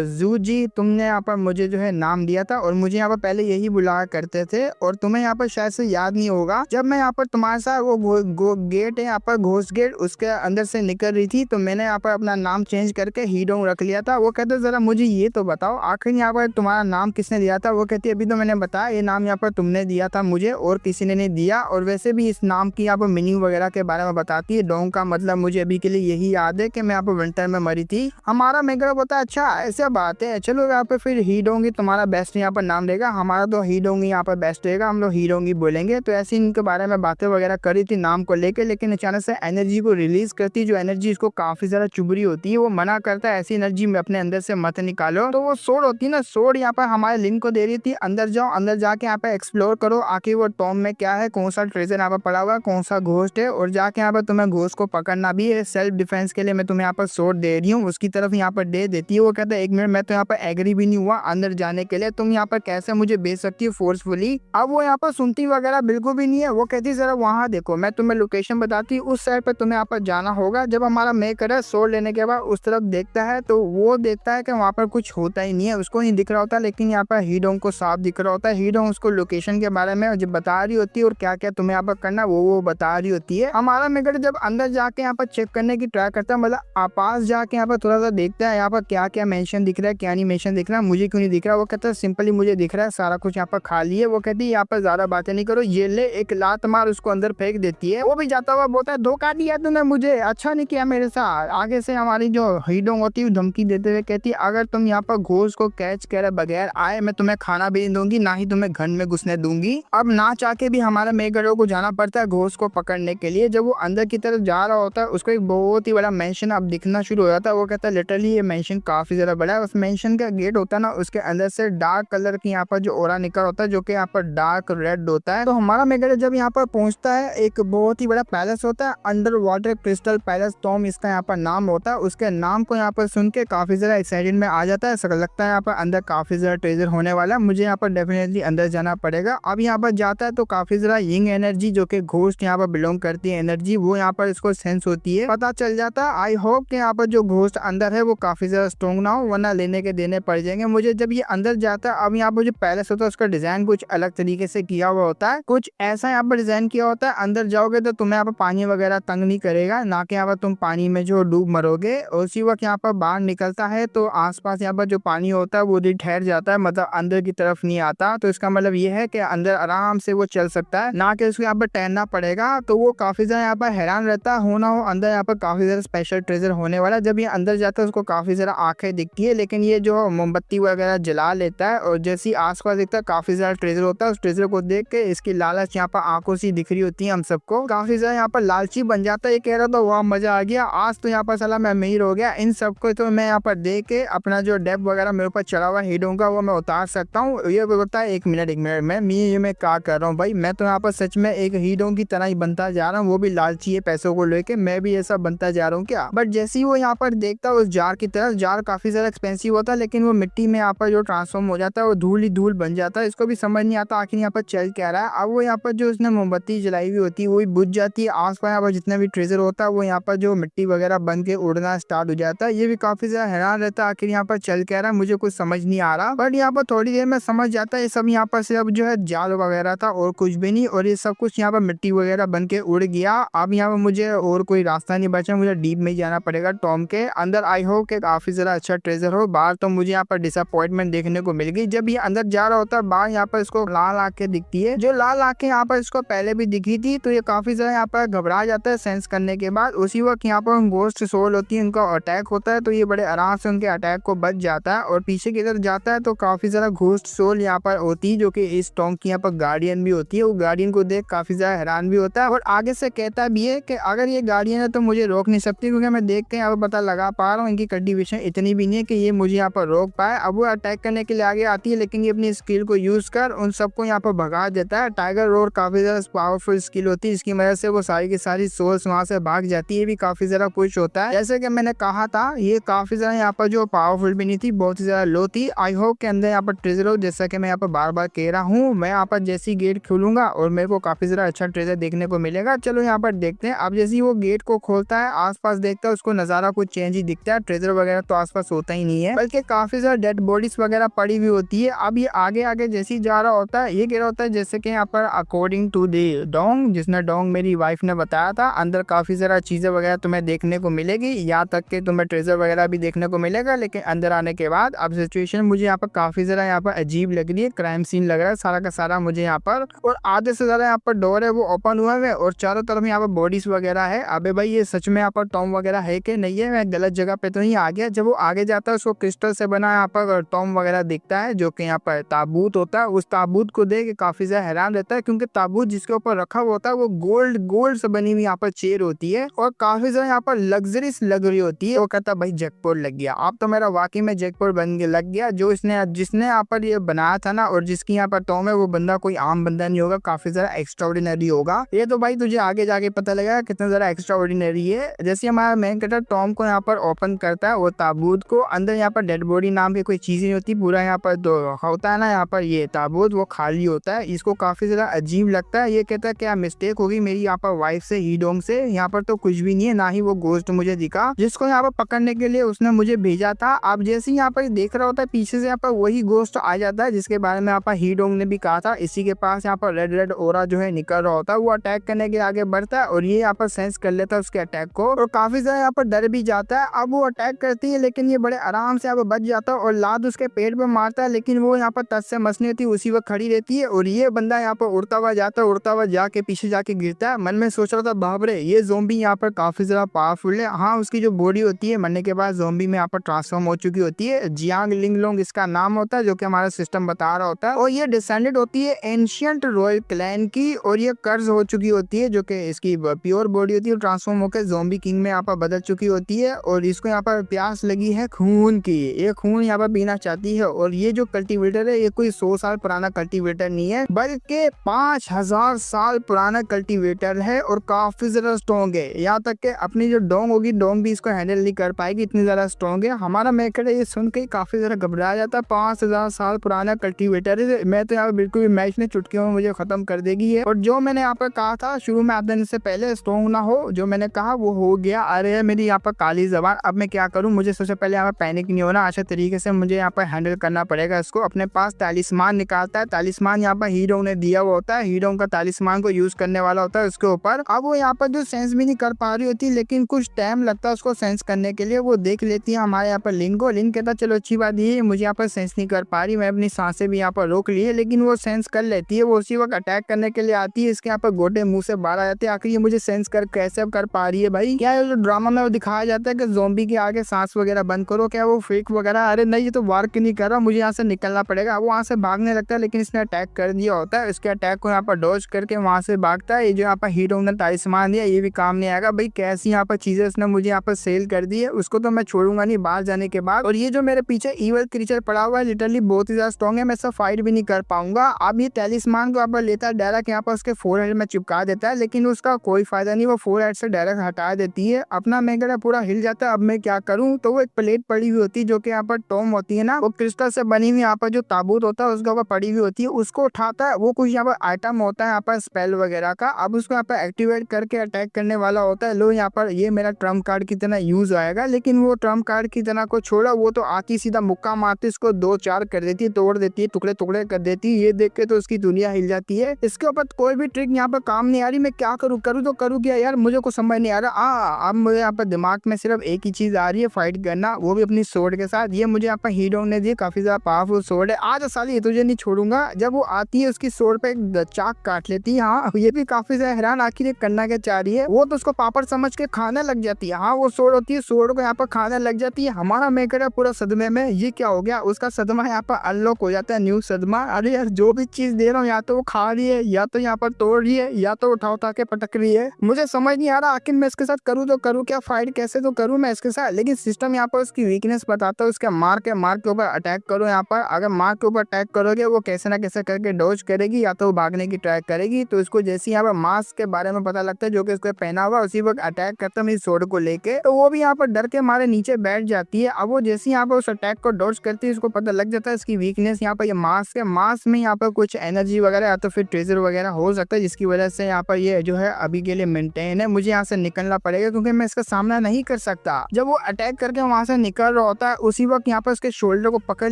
जियो जी तुमने यहाँ पर मुझे जो है नाम दिया था और मुझे यहाँ पर पहले यही बुलाया करते थे। और तुम्हें यहाँ पर शायद से याद नहीं होगा, जब मैं यहाँ पर तुम्हारे साथ वो गेट है यहाँ पर घोस्ट गेट उसके अंदर से निकल रही थी तो मैंने यहाँ पर अपना नाम चेंज करके ही डोंग रख लिया था। वो कहते जरा मुझे ये तो बताओ आखिर यहाँ पर तुम्हारा नाम किसने दिया था? वो कहती है अभी तो मैंने बताया ये नाम यहाँ पर तुमने दिया था मुझे और किसी ने नहीं दिया। और वैसे भी इस नाम की यहाँ पर मीनिंग वगैरह के बारे में बताती है। डोंग का मतलब मुझे अभी के लिए यही याद है कि मैं यहाँ पर विंटर में मरी थी। हमारा मेकर होता है अच्छा ऐसा बात है, चलो यहाँ पर फिर ही डोंग ही तुम्हारा बेस्ट यहाँ पर नाम रहेगा, हमारा तो ही डोंग यहाँ पर बेस्ट रहेगा, हम लोग ही डोंग ही बोलेंगे। तो ऐसे इनके बारे में बातें वगैरह करी थी नाम को लेकर, लेकिन अचानक से एनर्जी को रिलीज करती, जो एनर्जी इसको काफी ज्यादा चुभरी होती है। वो मना करता है ऐसी एनर्जी में अपने अंदर से मत निकालो। तो वो सोड होती है ना, सोड यहाँ पर हमारे लिंक को दे रही थी अंदर जाओ, अंदर जाके यहाँ पे एक्सप्लोर करो आखिर वो टॉम में क्या है, कौन सा ट्रेजर यहाँ पर पड़ा हुआ, कौन सा घोस्ट है। और जाके यहाँ पर तुम्हें घोस्ट को पकड़ना भी है। सेल्फ डिफेंस के लिए मैं तुम्हें यहाँ पर सोड दे रही हूँ, उसकी तरफ यहाँ पर दे देती है। वो कहता है 1 मिनट मैं तो यहाँ पर एग्री भी नहीं हुआ अंदर जाने के लिए, तुम यहाँ पर कैसे मुझे भेज सकती हो फोर्सफुली? अब वो यहाँ पर सुनती वगैरह बिल्कुल भी नहीं है। वो कहती जरा वहाँ देखो, मैं तुम्हें लोकेशन बताती हूँ, उस साइड पर तुम्हें यहाँ पर जाना होगा। जब हमारा मेकर है सोड लेने के बाद उस तरफ देखता है तो वो देखता है कि वहाँ पर कुछ होता ही नहीं है, उसको नहीं दिख रहा होता, लेकिन यहाँ पर ही डोंग को साफ दिख रहा होता है। ही डोंग उसको लोकेशन के बारे में जब बता रही होती है और क्या क्या तुम्हें यहाँ पर करना वो बता रही होती है। हमारा मेकर जब अंदर जाके यहाँ पर चेक करने की ट्राई करता है, मतलब पास जाके यहाँ पर थोड़ा सा देखता है यहाँ पर क्या क्या मेंशन दिख रहा है क्या नहीं मेंशन दिख रहा है, मुझे क्यों नहीं दिख रहा। वो कहता है सिंपली मुझे दिख रहा है सारा कुछ यहाँ पर खाली है। वो कहती है यहाँ पर ज्यादा बातें नहीं करो, ये ले, एक लात मार उसको अंदर फेंक देती है। वो भी जाता हुआ बोलता है धोखा दिया तूने मुझे, अच्छा नहीं किया मेरे साथ। आगे से हमारी जो ही डोंग होती है धमकी देते हुए कहती है अगर तुम यहाँ पर घोस्ट को कैच करे बगैर आए मैं तुम्हें खाना भी नहीं दूंगी, ना ही तुम्हें घर में घुसने दूंगी। अब ना चाह के भी हमारे मेकरों को जाना पड़ता है घोस्ट को पकड़ने के लिए। जब वो अंदर की तरफ जा रहा होता है उसको एक बहुत ही बड़ा मेंशन अब दिखना शुरू हो जाता है। वो कहता है लिटरली ये मेंशन काफी ज्यादा बड़ा है। उस मेंशन का गेट होता है ना, उसके अंदर से डार्क कलर की यहाँ पर जो ओरा निकल होता है जो कि यहाँ पर डार्क रेड होता है। तो हमारा मेकर जब यहाँ पर पहुंचता है एक बहुत बहुत ही बड़ा पैलेस होता है, under water crystal palace Tom इसका यहाँ पर नाम होता है। उसके नाम को यहाँ पर सुन के काफी ज्यादा एक्साइटेड में आ जाता है, ऐसा लगता है यहाँ पर अंदर काफी ज्यादा ट्रेजर होने वाला है, मुझे यहाँ पर डेफिनेटली अंदर जाना पड़ेगा। अब यहाँ पर जाता है तो काफी ज्यादा यंग एनर्जी जो कि घोस्ट यहाँ पर बिलोंग करती है एनर्जी, वो यहाँ पर इसको सेंस होती है, पता चल जाता है। आई होप कि यहाँ पर जो घोस्ट अंदर है वो काफी ज्यादा स्ट्रॉन्ग ना हो, वरना लेने के देने पड़ जाएंगे मुझे। जब ये अंदर जाता है, अब यहाँ पर जो पैलेस होता है उसका डिजाइन कुछ अलग तरीके से किया हुआ होता है, कुछ ऐसा यहाँ पर डिजाइन किया होता है। अंदर जाओगे तो तुम्हें यहाँ पर पानी वगैरह तंग नहीं करेगा, ना कि यहाँ पर तुम पानी में जो डूब मरोगे। और उसी वक्त यहाँ पर बाहर निकलता है तो आसपास यहाँ पर जो पानी होता है वो भी ठहर जाता है, मतलब अंदर की तरफ नहीं आता। तो इसका मतलब ये है कि अंदर आराम से वो चल सकता है, ना कि उसको यहाँ पर तैरना पड़ेगा। तो वो काफी ज्यादा यहाँ पर हैरान रहता है, हो ना हो अंदर यहाँ पर काफी ज्यादा स्पेशल ट्रेजर होने वाला है। जब ये अंदर जाता है उसको काफी ज्यादा आंखें दिखती है, लेकिन ये जो मोमबत्ती वगैरह जला लेता है और जैसे आसपास देखता है काफी ज्यादा ट्रेजर होता है, उस ट्रेजर को देख के इसकी लालच यहाँ पर आंखों से दिख रही होती है हम सबको, काफी ज्यादा यहाँ पर लालची बन जाता है। ये कह रहा था वाह मजा आ गया, आज तो यहाँ पर साला मैं अमीर हो गया, इन सबको तो मैं यहाँ पर देख के अपना जो डेप वगैरह मेरे ऊपर चढ़ा हुआ हीडों का वो मैं उतार सकता हूँ। ये बोलता है एक मिनट मैं क्या कर रहा हूँ भाई, मैं तो यहाँ पर सच में एक हीडों की तरह ही बनता जा रहा हूँ, वो भी लालची है पैसों को लेके, मैं भी ऐसा बनता जा रहा हूँ क्या। बट जैसे ही वो यहाँ पर देखता है उस जार की तरफ, जार काफी ज्यादा एक्सपेंसिव होता है, लेकिन वो मिट्टी में यहाँ पर जो ट्रांसफॉर्म हो जाता है वो धूल ही धूल बन जाता है। इसको भी समझ नहीं आता आखिर यहाँ पर चल क्या रहा है। अब वो यहाँ पर जो उसने मोमबत्ती जलाई हुई होती है वो भी बुझ जाती है, आसपास यहाँ पर जितना भी ट्रेजर होता है वो यहाँ पर जो मिट्टी वगैरह बन के उड़ना स्टार्ट हो जाता है। ये भी काफी ज्यादा हैरान रहता है आखिर यहाँ पर चल क्या रहा है, मुझे कुछ समझ नहीं आ रहा। बट यहाँ पर थोड़ी देर में समझ जाता है ये सब यहाँ पर सिर्फ जो है जाल वगैरह था और कुछ भी नहीं, और ये सब कुछ यहाँ पर मिट्टी वगैरह बन के उड़ गया। अब यहाँ पर मुझे और कोई रास्ता नहीं बचा, मुझे डीप में ही जाना पड़ेगा टॉम के अंदर। आई होप कि काफी ज्यादा अच्छा ट्रेजर हो, बाहर तो मुझे यहाँ पर डिसअपॉइंटमेंट देखने को मिल गई। जब ये अंदर जा रहा होता है बाहर यहाँ पर इसको लाल आंखें दिखती है, जो लाल आंखें यहाँ पर इसको पहले भी दिखी थी, तो ये काफी ज्यादा यहाँ पर घबरा जाता है सेंस करने के बाद। उसी वक्त यहाँ पर गोस्ट सोल होती है, उनका अटैक होता है, तो ये बड़े आराम से उनके अटैक को बच जाता है और पीछे की तरफ जाता है। तो काफी ज्यादा घोस्ट सोल यहाँ पर होती है जो कि इस टॉम की यहाँ पर गार्डियन भी होती है, वो गार्डियन को देख काफी ज्यादा हैरान भी होता है और आगे से कहता भी है कि अगर ये गार्डियन है तो मुझे रोक नहीं सकती, क्योंकि मैं देख के यहाँ पर पता लगा पा रहा हूँ इनकी कल्टीवेशन इतनी भी नहीं है कि ये मुझे यहाँ पर रोक पाए। अब वो अटैक करने के लिए आगे आती है, लेकिन ये अपनी स्किल को यूज कर उन सबको यहाँ पर भगा देता है। टाइगर रोर काफी ज्यादा पावरफुल स्किल होती है, इसकी वजह से वो सारी की सारी सोल्स वहां से भाग जाती है, भी काफी ज्यादा खुश होता है। जैसे कि मैंने कहा था ये काफी ज्यादा यहाँ पर जो पावरफुल भी नहीं थी, बहुत ही ज्यादा लो थी। आई होप के अंदर यहाँ पर ट्रेजर हो, जैसा कि मैं यहाँ पर बार बार कह रहा हूँ। मैं यहाँ पर जैसी गेट खोलूंगा और मेरे को काफी ज्यादा अच्छा ट्रेजर देखने को मिलेगा। चलो यहाँ पर देखते हैं। अब जैसे ही वो गेट को खोलता है आसपास देखता है, उसको नजारा कुछ चेंज ही दिखता है, ट्रेजर वगैरह तो आसपास होता ही नहीं है, बल्कि काफी ज्यादा डेड बॉडीज वगैरह पड़ी हुई होती है। अब ये आगे आगे जैसे ही जा रहा होता है, ये कह रहा होता है जैसे कि यहाँ पर अकॉर्डिंग टू दी डोंग, जिसने डोंग मेरी वाइफ ने बताया था, अंदर काफी सारा चीजें वगैरह तुम्हें देखने को मिलेगी, यहाँ तक कि तुम्हें ट्रेजर वगैरह भी देखने को मिलेगा। लेकिन अंदर आने के बाद अब सिचुएशन मुझे यहाँ पर काफी ज्यादा यहाँ पर अजीब लग रही है, क्राइम सीन लग रहा है सारा का सारा मुझे यहाँ पर, और आधे से ज्यादा यहाँ पर डोर है वो ओपन हुआ है और चारों तरफ यहाँ पर बॉडीज वगैरह है। अबे भाई ये सच में यहाँ पर टॉम वगैरह है कि नहीं है, मैं गलत जगह पे तो नहीं आ गया। जब वो आगे जाता है उसको क्रिस्टल से बना यहाँ पर टॉम वगैरह दिखता है, जो कि यहाँ पर ताबूत होता है। उस ताबूत को देख काफी ज्यादा हैरान रहता है, क्योंकि ताबूत जिसके ऊपर रखा हुआ होता है वो गोल्ड से बनी हुई यहाँ पर चेयर होती है और काफी ज्यादा यहाँ पर लग्जरीज लग रही होती है। वो कहता भाई जैकपॉट लग गया, अब तो मेरा वाकई में जैकपॉट लग गया। जो जिसने यहाँ पर ये बनाया था ना और जिसकी यहाँ पर टॉम है, वो बंदा कोई आम बंदा नहीं होगा, काफी ज्यादा एक्स्ट्राऑर्डिनरी होगा। ये तो भाई तुझे आगे जाके पता लगेगा कितना ज्यादा एक्स्ट्राऑर्डिनरी है। जैसे हमारा मेन कैरेक्टर टॉम को यहाँ पर ओपन करता है वो ताबूत को, अंदर यहाँ पर डेड बॉडी नाम की कोई चीज नहीं होती, पूरा यहाँ पर तो होता है ना यहाँ पर ये ताबूत वो खाली होता है। इसको काफी ज्यादा अजीब लगता है, ये कहता है क्या मिस्टेक होगी मेरी यहाँ पर वाइफ से हीडोंग से, यहाँ पर तो कुछ भी नहीं है, ना ही वो गोश्त मुझे दिखा जिसको यहाँ पर पकड़ने के लिए उसने मुझे भेजा था। अब जैसे यहाँ पर देख रहा होता है पीछे से यहाँ पर वही गोश्त आ जाता है जिसके बारे में यहाँ पर हीडोंग ने भी कहा था। इसी के पास यहाँ पर रेड ओरा जो है निकल रहा होता है, वो अटैक करने के आगे बढ़ता है और ये यहाँ पर सेंस कर लेता है उसके अटैक को और काफी ज्यादा यहाँ पर डर भी जाता है। अब वो अटैक करती है लेकिन ये बड़े आराम से यहाँ पर बच जाता है और लाद उसके पेट पे मारता है, लेकिन वो यहाँ पर टच से मस नहीं होती, उसी वक्त खड़ी रहती है और ये बंदा यहाँ पर उड़ता हुआ जाता है, उड़ता हुआ जाके पीछे जाके गिरता है। मन में सोच रहा था बाप रे ये ज़ोंबी यहाँ पर काफी ज्यादा पावरफुल है। हाँ उसकी जो बॉडी होती है मरने के बाद ज़ोंबी में यहाँ पर ट्रांसफॉर्म हो चुकी होती है, जियांग लिंगलोंग इसका नाम होता है, जो कि हमारा सिस्टम बता रहा होता है। और ये डिसेंडेड होती है एंशियंट रॉयल क्लैन की और ये कर्ज हो चुकी होती है, जो कि इसकी प्योर बॉडी होती है ट्रांसफॉर्म होकर ज़ोंबी किंग में यहाँ पर बदल चुकी होती है और इसको यहाँ पर प्यास लगी है खून की, ये खून यहाँ पर पीना चाहती है। और ये जो कल्टीवेटर है ये कोई 100 साल पुराना कल्टीवेटर नहीं है, बल्कि 5000 साल पुराना कल्टीवेटर कल्टीवेटर है और काफी ज्यादा स्ट्रॉन्ग है। यहाँ तक कि अपनी जो डोंग होगी, डोंग भी इसको हैंडल नहीं कर पाएगी, इतनी ज्यादा स्ट्रॉन्ग है। हमारा मेकर ये सुन के काफी ज्यादा घबरा जाता है। 5000 साल पुराना कल्टीवेटर है। मैं तो यहाँ पे बिल्कुल भी मैच ने चुटकियों में मुझे खत्म कर देगी है। और जो मैंने यहाँ पर कहा था शुरू में आपने से पहले स्ट्रॉन्ग ना हो, जो मैंने कहा वो हो गया। अरे मेरी यहाँ पर काली जबान, अब मैं क्या करूँ? मुझे सबसे पहले यहाँ पर पैनिक नहीं होना, अच्छे तरीके से मुझे यहाँ पर हैंडल करना पड़ेगा इसको। अपने पास तालिस्मान निकालता है, तालिस्मान यहाँ पर हीरो ने दिया हुआ होता है, हीरो का तालिस्मान को यूज करने वाला होता है उसके ऊपर। अब वो यहाँ पर जो सेंस भी नहीं कर पा रही होती, लेकिन कुछ टाइम लगता है उसको सेंस करने के लिए। वो देख लेती है हमारे यहाँ पर लिंक को। लिंक कहता चलो अच्छी बात ये मुझे यहाँ पर सेंस नहीं कर पा रही, मैं अपनी सांसें भी यहाँ पर रोक ली है, लेकिन वो सेंस कर लेती है। वो उसी वक्त अटैक करने के लिए आती है, इसके यहाँ पर गोटे मुंह से बाहर आ जाते हैं। आखिर ये मुझे सेंस कर कैसे कर पा रही है भाई? क्या जो ड्रामा में वो दिखाया जाता है कि ज़ॉम्बी के आगे सांस वगैरह बंद करो, क्या वो फेक वगैरह? अरे नहीं, ये तो वर्क नहीं कर रहा, मुझे यहाँ से निकलना पड़ेगा। वो वहाँ से भागने लगता है, लेकिन इसने अटैक कर दिया होता है। इसके अटैक को यहाँ पर डॉज करके वहाँ से भागता है। ये जो यहाँ पर हीरो ने तालिस्मान दिया ये भी काम नहीं आएगा भाई। कैसी यहाँ पर चीजें उसने मुझे यहाँ पर सेल कर दी है, उसको तो मैं छोड़ूंगा नहीं बाहर जाने के बाद। और ये जो मेरे पीछे ईवल क्रीचर पड़ा हुआ है लिटरली बहुत ही ज्यादा स्ट्रॉन्ग है, मैं सब फाइट भी नहीं कर पाऊंगा। अब ये तालिस्मान को यहाँ पर लेता है, डायरेक्ट यहाँ पर उसके फोरहेड में चिपका देता है, लेकिन उसका कोई फायदा नहीं। वो फोरहेड से डायरेक्ट हटा देती है। अपना मेगड़ा पूरा हिल जाता है। अब मैं क्या करूँ? तो वो एक प्लेट पड़ी हुई होती है जो कि यहाँ पर टॉम होती है ना, वो क्रिस्टल से बनी हुई यहाँ पर जो ताबूत होता है उसके ऊपर पड़ी हुई होती है, उसको उठाता है। वो कुछ यहाँ पर आइटम होता है यहाँ पर स्पेल वगैरह का। अब उसको यहाँ पर एक्टिवेट करके अटैक करने वाला होता है। लो यहाँ पर ये मेरा ट्रम्प कार्ड की तरह यूज आएगा, लेकिन वो ट्रम्प कार्ड की तरह को छोड़ा, वो तो आती सीधा मुक्का मारती इसको 2-4 कर देती है, तोड़ देती है, टुकड़े टुकड़े कर देती है। ये देख के तो उसकी दुनिया हिल जाती है। इसके ऊपर कोई भी ट्रिक यहाँ पर काम नहीं आ रही। मैं क्या करूँ तो करूँ क्या यार? मुझे कुछ समझ नहीं आ रहा। अब मुझे यहाँ पर दिमाग में सिर्फ एक ही चीज आ रही है, फाइट करना, वो भी अपनी सोर्ड के साथ। ये मुझे यहाँ पर हीरो ने दी, काफी ज्यादा पावरफुल सोर्ड है। आज साली ये तुझे नहीं छोड़ूंगा। जब वो आती है उसकी सोर्ड पे एक चाक काट लेती है। हाँ ये भी काफी ज्यादा हैरान, आखिर ये करना क्या चाह रही है? वो तो उसको पापड़ समझ के खाने लग जाती है। हाँ वो सोर्ड होती है, सोर्ड को यहाँ पर खाने लग जाती है। हमारा मेकर है पूरा सदमे में, ये क्या हो गया? उसका सदमा यहाँ पर अनलॉक हो जाता है, न्यू सदमा। अरे यार जो भी चीज दे रहा हूँ या तो वो खा रही है, या तो यहाँ पर तोड़ रही है, या तो उठा के पटक रही है। मुझे समझ नहीं आ रहा आखिर मैं इसके साथ करूँ तो करूँ क्या? फाइट कैसे तो करूँ मैं इसके साथ? लेकिन सिस्टम यहाँ पर उसकी वीकनेस बताता है, उसके मार के ऊपर अटैक करो। यहाँ पर अगर मार के ऊपर अटैक करोगे वो कैसे ना कैसे करके डॉज करेगी, या तो भागने की ट्राई करेगी। तो इसको जैसे यहाँ पर मास्क के बारे में पता लगता है जो कि उसको पहना हुआ, उसी वक्त अटैक करता है सोर्ड को लेके, तो वो भी यहाँ पर डर के मारे नीचे बैठ जाती है। अब वो जैसे यहाँ पर उस अटैक को डॉज करती है, उसको पता लग जाता है इसकी वीकनेस यहाँ पर ये मास्क है। मास्क में यहाँ पर कुछ एनर्जी वगैरह या तो फिर ट्रेजर वगैरह हो सकता है, जिसकी वजह से यहाँ पर ये जो है अभी के लिए मेंटेन है। मुझे यहाँ से निकलना पड़ेगा क्योंकि मैं इसका सामना नहीं कर सकता। जब वो अटैक करके वहां से निकल रहा होता है उसी वक्त यहाँ पर उसके शोल्डर को पकड़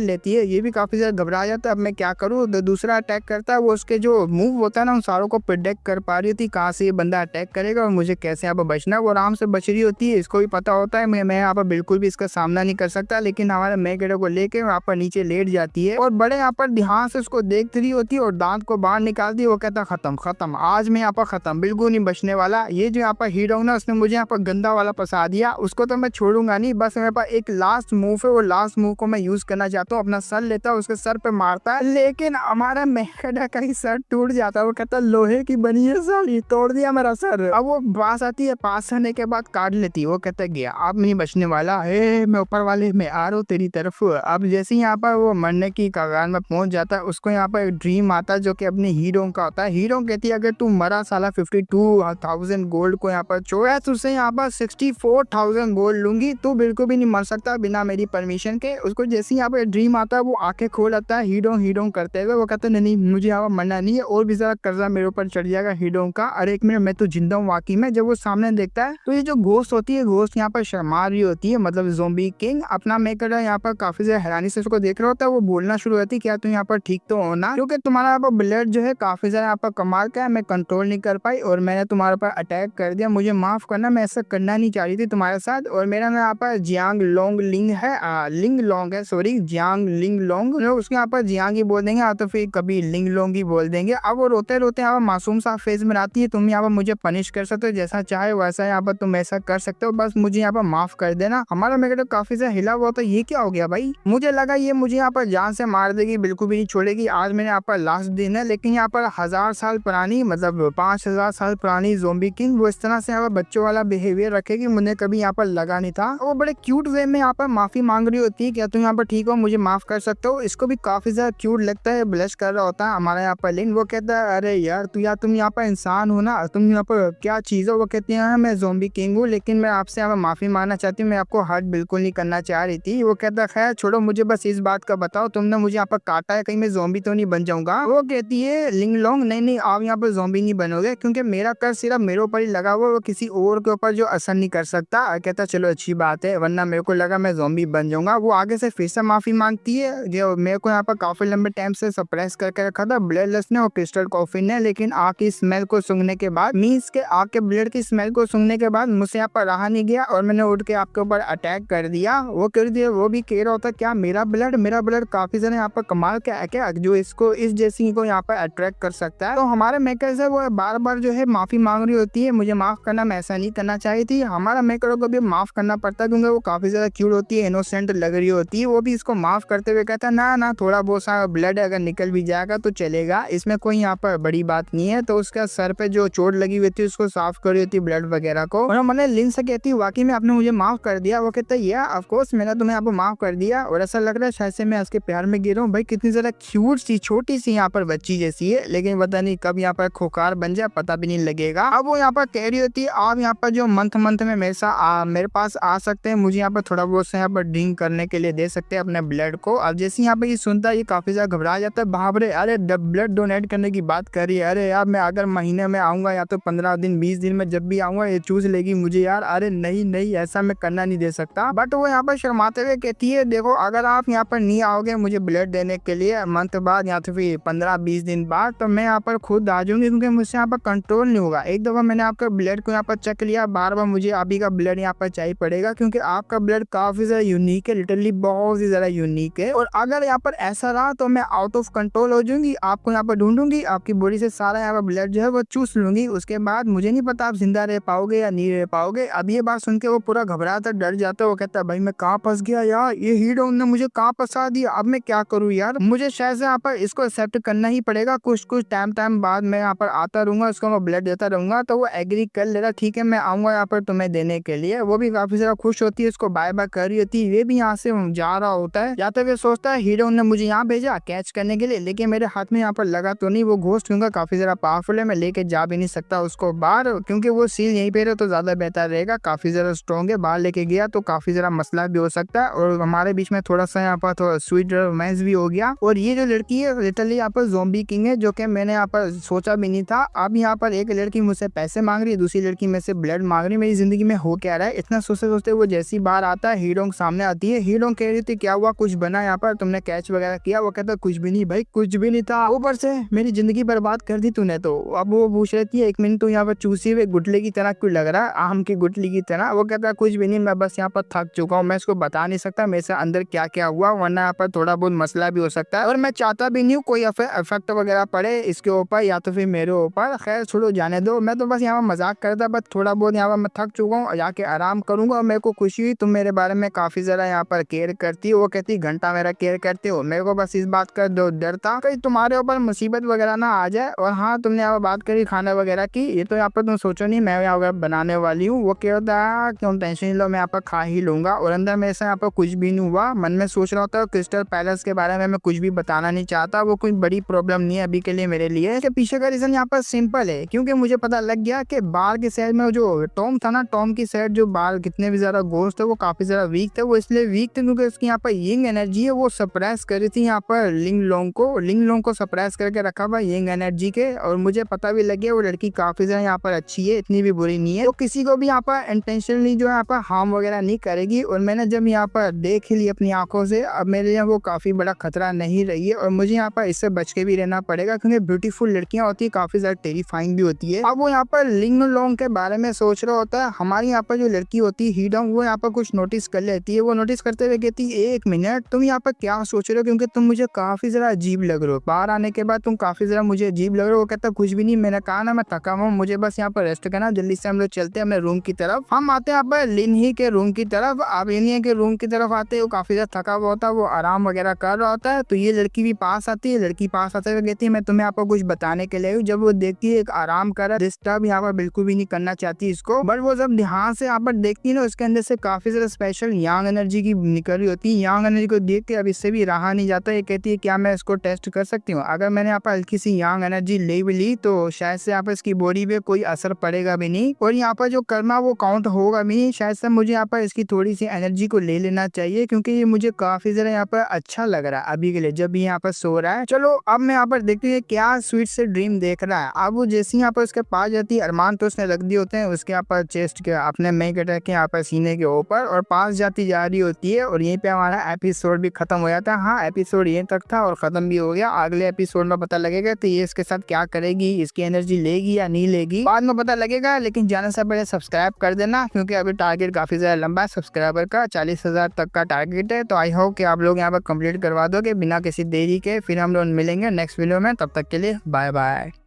लेती है। ये भी काफी ज्यादा घबरा जाता है। अब मैं क्या करूँ? दूसरा अटैक करता है। वो उसके जो मूव होता है ना उन सारों को प्रिडिक्ट कर पा रही थी कहाँ से ये बंदा अटैक करेगा और मुझे कैसे यहाँ पर बचना है। वो आराम से बच रही होती है, इसको भी पता होता है मैं यहाँ पर बिल्कुल भी इसका सामना नहीं कर सकता। लेकिन हमारे मेगड़े को लेके वहाँ पर नीचे लेट जाती है और बड़े यहाँ पर ध्यान से उसको देख रही होती है और दांत को बाहर निकालती है। वो कहता खत्म खत्म, आज मैं यहाँ पर खत्म, बिल्कुल नहीं बचने वाला। ये जो यहाँ पर हीरो ना उसने मुझे यहाँ पर गंदा वाला फंसा दिया, उसको तो मैं छोड़ूंगा नहीं। बस मेरे पास एक लास्ट मूव है, वो लास्ट मूव को मैं यूज करना चाहता हूँ। अपना सर लेता है, उसके सर पे मारता है, लेकिन हमारा मेगड़ा का ही सर टूट जाता है। वो कहता लोहे की बनी है साली, तोड़ दिया मेरा सर। अब वो पास आती है, पास आने के बाद काट लेती है। वो कहता गया अब नहीं बचने वाला है, मैं ऊपर वाले मैं आ रहा हूँ तेरी तरफ। अब जैसे यहाँ पर वो मरने की कगार में पहुंच जाता है, उसको यहाँ पर एक ड्रीम आता है जो कि अपने हीरो का होता है। हीरो कहती है अगर तू मरा साला 52,000 गोल्ड को यहाँ पर चोया, तुझसे यहाँ पर 64,000 गोल्ड लूंगी, तू बिल्कुल भी नहीं मर सकता बिना मेरी परमिशन के। उसको जैसे यहाँ पर ड्रीम आता है वो आंखें खोल आता है हीरो करते हुए। वो कहता है नहीं मुझे यहाँ पर मरना नहीं है, और भी ज्यादा कर्जा मेरे ऊपर चढ़ जाएगा हीरो का। अरे एक मिनट मैं तो जिंदा हूँ वाकई में। जब वो सामने देखता है तो ये जो घोस्ट होती है, घोस्ट यहाँ पर शर्मा रही होती है, मतलब ज़ॉम्बी किंग अपना मेकर यहाँ पर काफी ज्यादा हैरानी से उसको देख रहा होता है। वो बोलना शुरू होती है क्या तुम यहाँ पर ठीक तो हो ना, क्योंकि तुम्हारा यहाँ पर ब्लड जो है काफी ज्यादा यहाँ पर कमाल का है, मैं कंट्रोल नहीं कर पाई और मैंने तुम्हारे पर अटैक कर दिया, मुझे माफ करना, मैं ऐसा करना नहीं चाह रही थी तुम्हारे साथ। और मेरा नाम यहाँ पर जियांग लोंग लिंग है, लिंग लोंग है, सॉरी जियांग लिंग लोंग, उसके यहाँ पर जियांग ही बोल देंगे, तो फिर कभी लिंग लोंग ही बोल देंगे। अब वो रोते रोते यहाँ पर मासूम सा फेस में आती है, तुम यहाँ पर मुझे पनिश कर सकते हो, जैसा चाहे वैसा यहाँ पर तुम ऐसा कर सकते हो, बस मुझे यहाँ पर माफ कर देना। हमारा मेरा काफी ज्यादा हिला हुआ था, ये क्या हो गया भाई? मुझे लगा ये मुझे यहाँ पर जान से मार देगी, बिल्कुल भी नहीं छोड़ेगी। आज मेरे यहाँ पर लास्ट दिन है, लेकिन यहाँ पर 1000 साल पुरानी, मतलब 5000 साल पुरानी ज़ॉम्बी किंग वो इस तरह से यहाँ पर बच्चों वाला बिहेवियर रखेगी, मुझे कभी यहाँ पर लगा नहीं था। वो बड़े क्यूट वे में यहाँ पर माफी मांग रही होती है, क्या तुम यहाँ पर ठीक हो, मुझे माफ कर सकते हो। इसको भी काफी ज्यादा क्यूट लगता है, ब्लश कर रहा होता है हमारा यहाँ पर लिंग। वो कहता है अरे यार तुम यहाँ पर इंसान हो ना, तुम यहाँ पर क्या चीज़ हो? वो कहती है हाँ मैं ज़ॉम्बी किंग हूँ, लेकिन मैं आपसे यहाँ पर माफ़ी मांगना चाहती हूँ, मैं आपको हर्ट बिल्कुल नहीं करना चाह रही थी। वो कहता है खैर छोड़ो, मुझे बस इस बात का बताओ, तुमने मुझे यहाँ पर काटा है, कहीं मैं ज़ॉम्बी तो नहीं बन जाऊँगा? वो कहती है लिंग लोंग नहीं, नहीं आप यहाँ पर ज़ॉम्बी नहीं बनोगे, क्योंकि मेरा कर्ज सिर्फ मेरे ऊपर ही लगा हुआ है, वो किसी और के ऊपर जो असर नहीं कर सकता। कहता चलो अच्छी बात है, वरना मेरे को लगा मैं ज़ॉम्बी बन जाऊँगा। वो आगे से फिर से माफ़ी माँगती है, जो मेरे को यहाँ पर काफ़ी लंबे टाइम से सप्रेस करके रखा था ब्लडलेस ने और क्रिस्टल कॉफ़ी ने, लेकिन आग की स्मेल को सूंघने के बाद, मीन्स के आग के ब्लड की स्मेल को सूंघने के बाद मुझसे यहाँ पर रहा नहीं गया और मैंने उठ के आपके ऊपर अटैक कर दिया। वो कर दिया, वो भी कह रहा होता क्या मेरा ब्लड काफ़ी ज़्यादा यहाँ पर कमाल का है क्या, जो इसको इस जैसी को यहाँ पर अट्रैक्ट कर सकता है। तो हमारे मेकर्स है वो बार बार जो है माफ़ी मांग रही होती है, मुझे माफ़ करना, मैं ऐसा नहीं करना चाहिए थी। हमारा मेकर को भी माफ़ करना पड़ता है, क्योंकि वो काफ़ी ज़्यादा क्यूट होती है, इनोसेंट लग रही होती है। वो भी इसको माफ़ करते हुए कहता है ना ना, थोड़ा बहुत सा ब्लड अगर निकल भी जाएगा तो चलेगा, इसमें कोई यहाँ पर बड़ी बात नहीं है। तो उसका सर पे जो चोट लगी हुई थी उसको साफ कर रही होती ब्लड वगैरह को, और मैंने लिन से कहती वाकई में आपने मुझे माफ़ कर दिया। वो कहता है या ऑफ कोर्स मैंने तुम्हें यहाँ पर माफ़ कर दिया, और ऐसा लग रहा है शायद से मैं इसके प्यार में गिरा हूँ। भाई कितनी ज़्यादा क्यूट सी छोटी सी यहाँ पर बच्ची जैसी है, लेकिन पता नहीं कब यहाँ पर खोखार बन जाए पता भी नहीं लगेगा। अब वो यहाँ पर कह रही होती है आप यहाँ पर जो मंथ में मेरे पास आ सकते हैं, मुझे यहाँ पर थोड़ा बहुत से यहाँ पर ड्रिंक करने के लिए दे सकते हैं अपने ब्लड को। अब जैसे यहाँ पर ये सुनता है ये काफ़ी ज़्यादा घबरा जाता है, बाप रे अरे ब्लड डोनेट करने की बात कर रही है, अरे यार मैं अगर महीने में आऊँगा या तो 15 दिन 20 दिन में जब भी आऊँगा ये चूज लेगी मुझे यार, अरे नहीं नहीं ऐसा मैं करना नहीं दे सकता। बट वो यहाँ पर शर्माते हुए कहती है देखो अगर आप यहाँ पर नहीं आओगे मुझे ब्लड देने के लिए मंथ बाद या तो फिर 15-20 दिन बाद, तो मैं यहाँ पर खुद आ जाऊंगी, क्योंकि मुझसे यहाँ पर कंट्रोल नहीं होगा। एक दफ़ा मैंने आपका ब्लड को यहाँ पर चेक लिया, बार बार मुझे अभी का ब्लड यहाँ पर चाहिए पड़ेगा, क्योंकि आपका ब्लड काफ़ी ज़्यादा यूनिक है, लिटरली बहुत ही ज़्यादा यूनिक है। और अगर यहाँ पर ऐसा रहा तो मैं आउट ऑफ कंट्रोल हो जाऊंगी, आपको यहाँ पर ढूंढूंगी, आपकी बॉडी से सारा यहाँ पर ब्लड जो है वो चूस लूंगी, उसके बाद मुझे नहीं पता आप जिंदा रह पाओगे या नहीं रह पाओगे। अब ये बात सुन के वो पूरा घबराता डर जाता है, वो कहता है भाई मैं कहाँ फंस गया यार, ये हीरो ने मुझे कहाँ फंसा दिया, अब मैं क्या करूँ यार, मुझे शायद से यहाँ पर इसको एक्सेप्ट करना ही पड़ेगा, कुछ टाइम बाद मैं यहाँ पर आता रहूंगा, उसको मैं ब्लड देता रहूंगा। तो वो एग्री कर लेगा, ठीक है मैं आऊंगा यहाँ पर तुम्हें देने के लिए। वो भी काफी ज्यादा खुश होती है, उसको बाय बाय कर रही होती है। ये भी यहाँ से जा रहा होता है, या तो वे सोचता है हीरो ने मुझे यहाँ भेजा कैच करने के लिए, लेकिन मेरे हाथ में यहाँ पर लगा तो नहीं, वो घोस्ट क्योंकि काफी ज्यादा पावरफुल है, मैं लेके जा भी नहीं सकता उसको बाहर, क्योंकि वो सील यहीं पे रहे तो ज्यादा बेहतर रहेगा, काफी ज्यादा स्ट्रॉन्ग है, बाहर लेके गया तो काफी ज्यादा मसला भी हो सकता है, और हमारे बीच में थोड़ा सा यहाँ पर थोड़ा स्वीट रोमांस भी हो गया। और ये जो लड़की है लिटरली यहाँ पर ज़ॉम्बी किंग है, जो कि मैंने यहाँ पर सोचा भी नहीं था। अब यहाँ पर एक लड़की मुझसे पैसे मांग रही है, दूसरी लड़की में से ब्लड मांग रही है, मेरी जिंदगी में हो क्या रहा है, इतना सोचते सोचते वो जैसी बाहर आता है हीरोंग सामने आती है। हीरोंग कह रही थी क्या हुआ, कुछ बना यहाँ पर, तुमने कैच वगैरह किया? वो कहता कुछ भी नहीं भाई, कुछ भी नहीं था, ऊपर से मेरी जिंदगी बर्बाद कर दी तूने तो। अब वो पूछ रही थी एक मिनट, तो यहाँ पर चूसी हुए गुटले की तरह क्यों लग रहा है, आम की गुटली की तरह? वो कहता कुछ भी नहीं, मैं बस यहाँ पर थक चुका हूँ, मैं इसको बता नहीं सकता मेरे से अंदर क्या क्या हुआ, वरना यहाँ पर थोड़ा बहुत मसला भी हो सकता है, और मैं चाहता भी नहीं हूँ कोई इफेक्ट वगैरह पड़े इसके ऊपर या तो फिर मेरे ऊपर। खैर छोड़ो जाने दो, मैं तो बस यहाँ पर मजाक करता, बस थोड़ा बहुत यहाँ पर मैं थक चुका हूँ, जाके आराम करूंगा। और मेरे को खुशी हुई तुम मेरे बारे में काफी ज्यादा यहाँ पर केयर करती हो। वो कहती घंटा मेरा केयर करते हो, मेरे को बस इस बात का डर था कहीं तुम्हारे ऊपर मुसीबत वगैरह ना आ जाए। और हाँ तुमने यहाँ पर बात करी खाना वगैरह की, ये तो यहाँ पर तुम सोचो नहीं मैं यहाँ पर बनाने वाली हूँ। वो कह रहा था क्यों टेंशन नहीं लो, मैं यहाँ पर खा ही लूंगा। और अंदर मेरे से यहाँ पर कुछ भी नहीं हुआ, मन में सोच रहा होता क्रिस्टल पैलेस के बारे में मैं कुछ भी बताना नहीं चाहता, वो कोई बड़ी प्रॉब्लम नहीं है अभी के लिए मेरे लिए। इसके पीछे का रीजन यहाँ पर सिंपल है, क्योंकि मुझे पता लग गया कि बाहर के शहर में जो टॉम था ना, टॉम की साइड जो बाहर कितने भी ज्यादा गोश्त थे वो काफी ज्यादा वीक थे। वो इसलिए वीक थे क्योंकि उसकी यहाँ पर यंग एनर्जी है वो सप्रेस कर रही थी यहाँ पर लिंग लोंग को सप्रेस करके रखा हुआ यंग एनर्जी के। और मुझे पता भी लग गया वो लड़की काफी ज्यादा यहाँ पर अच्छी है, इतनी भी बुरी नहीं है, तो किसी को भी यहाँ पर इंटेंशनली जो यहाँ पर हार्म वगैरह नहीं करेगी। और मैंने जब यहाँ पर देख ली अपनी आंखों से, अब मेरे लिए वो काफी बड़ा खतरा नहीं रही है, और मुझे यहाँ पर इससे बच के भी रहना पड़ेगा, क्योंकि ब्यूटीफुल लड़कियां होती है काफी ज्यादा टेरिफाइंग भी होती है। अब वो यहाँ पर लिंग लोंग के बारे में सोच रहा होता है, हमारी यहाँ पर जो लड़की होती है हीडोंग, वो यहाँ पर कुछ नोटिस कर लेती है। वो नोटिस करते हुए कहती है एक मिनट तुम यहाँ पर क्या सोच रहे हो, क्योंकि तुम मुझे काफी ज्यादा अजीब लग रहे हो, बाहर आने के बाद तुम काफी ज्यादा मुझे अजीब लग रहे हो। वो कहता कुछ भी नहीं, मैंने कहा ना मैं थका हुआ, मुझे बस यहाँ पर रेस्ट करना, जल्दी से हम लोग चलते हैं अपने रूम की तरफ। हम आते हैं यहाँ पर लिनही के रूम की तरफ। अब लिनही के रूम की तरफ आते हैं, वो काफी ज्यादा थका हुआ होता है, वो आराम वगैरह कर रहा होता है। तो ये लड़की भी पास आती है, लड़की पास आते हुए कहती है मैं तुम्हें आपको कुछ बताने के लिए हूँ। जब वो देखती है एक आराम कर रहा है, डिस्टर्ब यहाँ पर बिल्कुल भी नहीं करना चाहती इसको, बट वो जब ध्यान से यहाँ पर देखती है ना, उसके अंदर से काफी ज्यादा स्पेशल यांग एनर्जी की निकल रही होती है। यांग एनर्जी को देख के अब इससे भी रहा नहीं जाता, ये कहती है क्या मैं इसको टेस्ट कर सकती हूँ? अगर मैंने यहाँ पर हल्की सी यांग एनर्जी ले भी ली तो तो शायद से यहाँ पर इसकी बॉडी पे कोई असर पड़ेगा भी नहीं और यहाँ पर जो कर्मा वो काउंट होगा भी नहीं। शायद से मुझे यहाँ पर इसकी थोड़ी सी एनर्जी को ले लेना चाहिए क्योंकि ये मुझे काफी ज्यादा यहाँ पर अच्छा लग रहा है अभी के लिए जब यहाँ पर सो रहा है। चलो अब मैं यहाँ पर देखते हैं क्या स्वीट से ड्रीम देख रहा है। अब वो जैसे यहाँ पर उसके पास जाती है, अरमान तो उसने रख दिए होते हैं उसके यहाँ पर चेस्ट के अपने मैं कटा के यहाँ पर सीने के ऊपर और पास जाती जा रही होती है और यहीं पे हमारा एपिसोड भी खत्म हो जाता है। हाँ एपिसोड यहीं तक था और खत्म भी हो गया। अगले एपिसोड में पता लगेगा तो ये इसके साथ क्या करेगी, इसकी एनर्जी लेगी या नहीं लेगी, बाद में पता लगेगा। लेकिन जाने से पहले सब्सक्राइब कर देना क्योंकि अभी टारगेट काफी ज्यादा लंबा है, सब्सक्राइबर का 40,000 तक का टारगेट है। तो आई होप कि आप लोग यहाँ पर कंप्लीट करवा दोगे बिना किसी देरी के। फिर हम लोग मिलेंगे नेक्स्ट वीडियो में, तब तक के लिए बाय बाय।